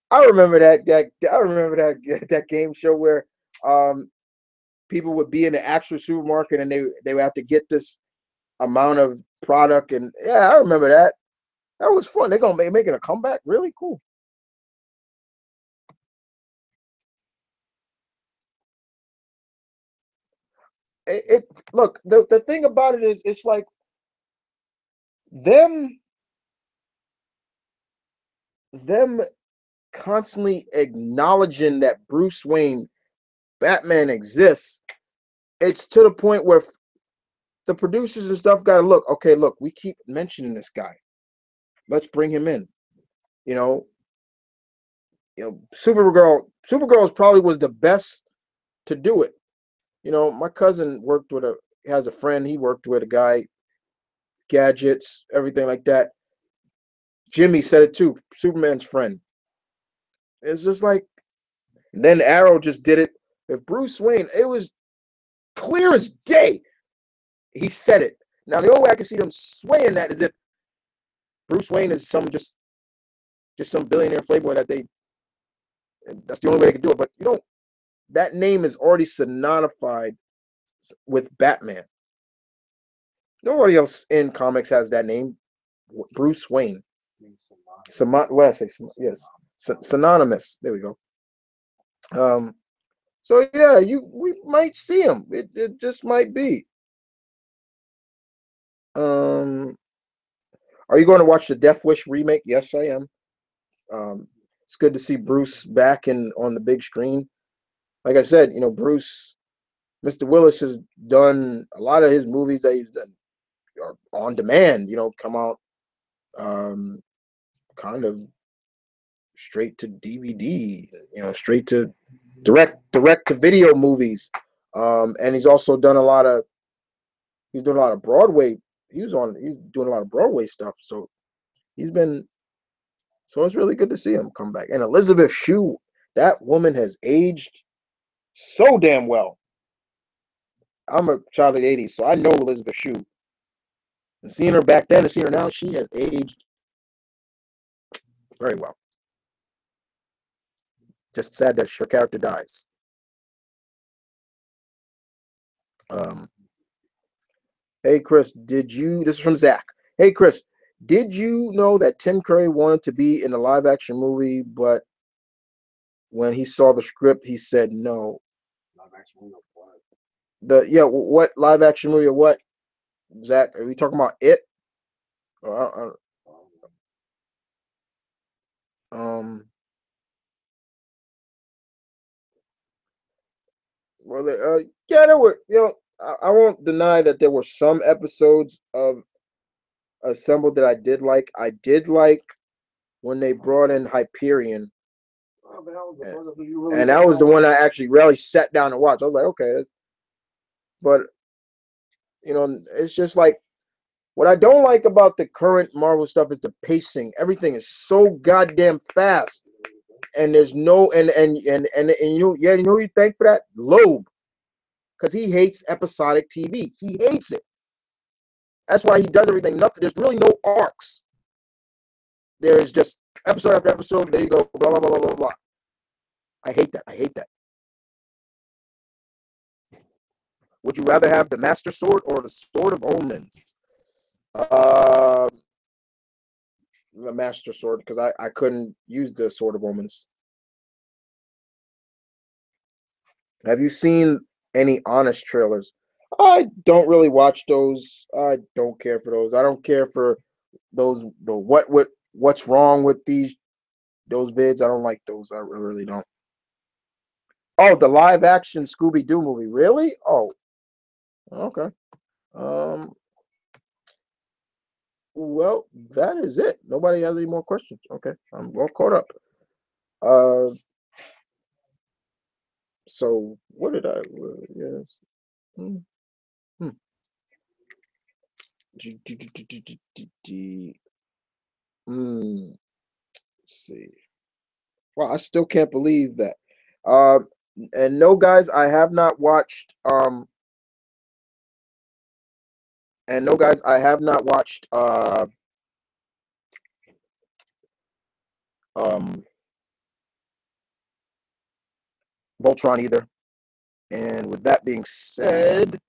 A: I remember that game show where um people would be in the actual supermarket and they would have to get this amount of product, and yeah, I remember that. That was fun. They're gonna making a comeback. Really cool. It look, the thing about it is it's like them them constantly acknowledging that Bruce Wayne, Batman exists. It's to the point where the producers and stuff got to look. Okay, look, we keep mentioning this guy. Let's bring him in. You know, Supergirl probably was the best to do it. My cousin has a friend. He worked with a guy, gadgets, everything like that. Jimmy said it too. Superman's friend. It's just like, and then Arrow just did it. If Bruce Wayne, it was clear as day. He said it. Now the only way I can see them swaying that is if Bruce Wayne is just some billionaire playboy that's the only way they can do it. But that name is already synonified with Batman. Nobody else in comics has that name, Bruce Wayne. What did I say? Yes, synonymous. There we go. So yeah, we might see him. It just might be. Um, are you going to watch the Death Wish remake? Yes, I am. It's good to see Bruce back on the big screen. Like I said, Bruce, Mr. Willis has done a lot of his movies that he's done are on demand. Come out kind of straight to DVD. Straight to direct to video movies. And he's doing a lot of Broadway. He's doing a lot of Broadway stuff. So he's been so it's really good to see him come back. And Elizabeth Shue, that woman has aged so damn well. I'm a child of the 80s, so I know Elizabeth Shue. And seeing her back then and seeing her now, she has aged very well. Just sad that her character dies. Um, hey Chris, this is from Zach. Hey Chris, did you know that Tim Curry wanted to be in a live action movie, but when he saw the script, he said no?
B: Live action movie of
A: what live action movie or what? Zach, are we talking about it? Um, well, yeah, there were. I won't deny that there were some episodes of Assembled that I did like. I did like when they brought in Hyperion, and that was the one I actually really sat down and watched. I was like, okay, but it's just like what I don't like about the current Marvel stuff is the pacing. Everything is so goddamn fast, and there's no and who you thank for that? Loeb, because he hates episodic TV. He hates it. That's why he does everything. Nothing. There's really no arcs. There is just episode after episode. There you go. Blah blah blah blah blah blah. I hate that. I hate that. Would you rather have the Master Sword or the Sword of Omens? Uh, the Master Sword, because I couldn't use the Sword of Omens. Have you seen any Honest trailers? I don't really watch those. I don't care for those. I don't care for those. What's wrong with those vids? I don't like those. I really don't. Oh, the live action Scooby Doo movie. Really? Oh, okay. Um, Well, that is it. Nobody has any more questions. Okay, I'm well caught up. Uh, so what did I? Yes. Hmm. Hmm. Hmm. Let's see. Well, I still can't believe that. Um, and no, guys, I have not watched. And no, guys, I have not watched. Um, Voltron either. And with that being said,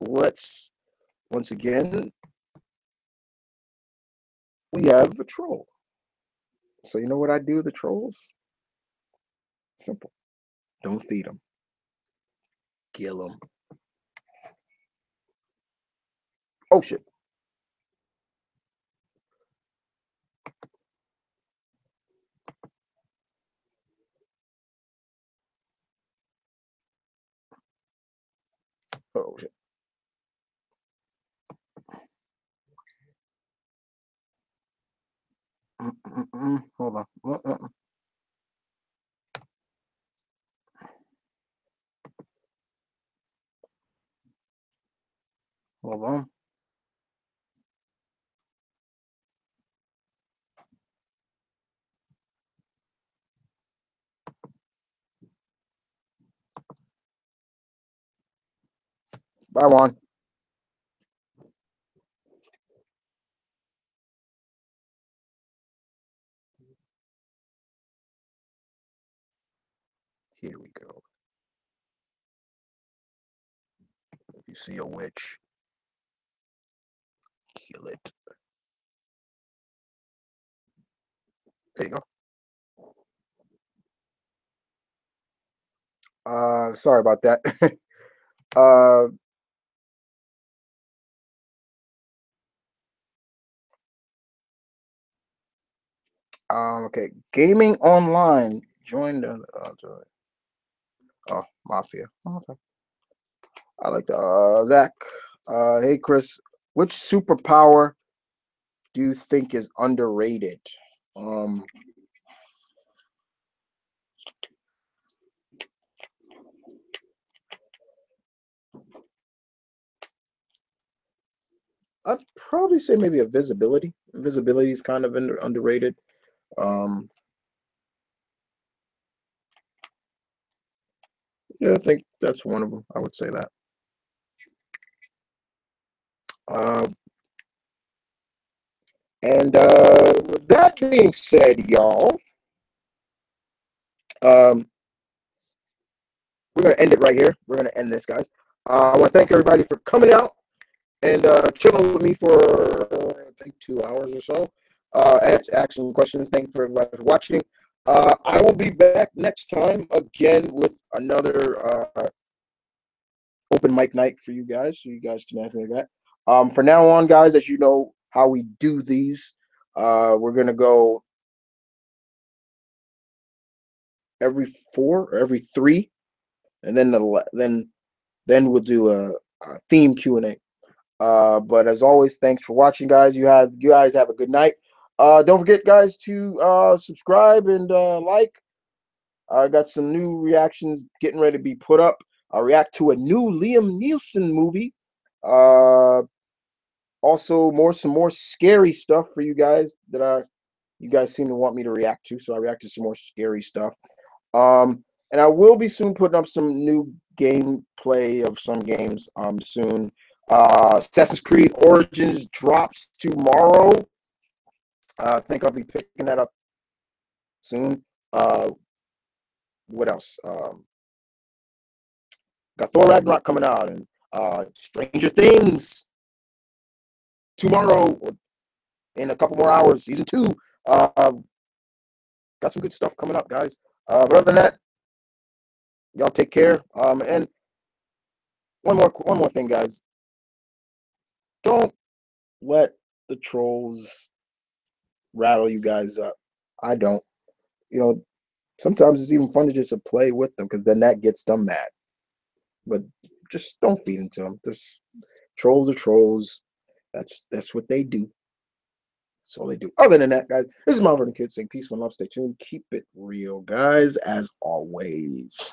A: let's once again we have a troll. So you know what I do with the trolls? Simple. Don't feed them. Kill them. Oh shit. Oh shit. Hold on. Hold on. Bye, Juan. Here we go. If you see a witch, kill it. There you go. Sorry about that. uh, okay. Gaming online. Join the. Oh, Mafia. Okay. I like the Zach. Hey Chris, which superpower do you think is underrated? Um, I'd probably say maybe invisibility. Invisibility is kind of underrated. Um, yeah, I think that's one of them. I would say that. Uh, and with that being said, y'all, um, we're gonna end it right here. We're gonna end this, guys. I want to thank everybody for coming out and chilling with me for I think 2 hours or so. Asking questions. Thank you for everybody for watching. I will be back next time again with another open mic night for you guys, so you guys can have that. For now on, guys, as you know how we do these, we're gonna go every 4 or every 3, and then we'll do a theme Q&A. But as always, thanks for watching, guys. You guys have a good night. Don't forget, guys, to subscribe and like. I got some new reactions getting ready to be put up. I'll react to a new Liam Neeson movie. Also, some more scary stuff for you guys that you guys seem to want me to react to. So I react to some more scary stuff. And I will be soon putting up some new gameplay of some games soon. Assassin's Creed Origins drops tomorrow. I think I'll be picking that up soon. What else? Got Thor Ragnarok coming out, and Stranger Things tomorrow, or in a couple more hours, season 2. Got some good stuff coming up, guys. But other than that, y'all take care. And one more thing, guys. Don't let the trolls rattle you guys up. I don't. You know, sometimes it's even fun to just play with them because then that gets them mad. But just don't feed into them. Just Trolls are trolls. That's what they do. That's all they do. Other than that, guys, this is Mount Vernon Kid saying peace, one love, stay tuned, keep it real, guys, as always.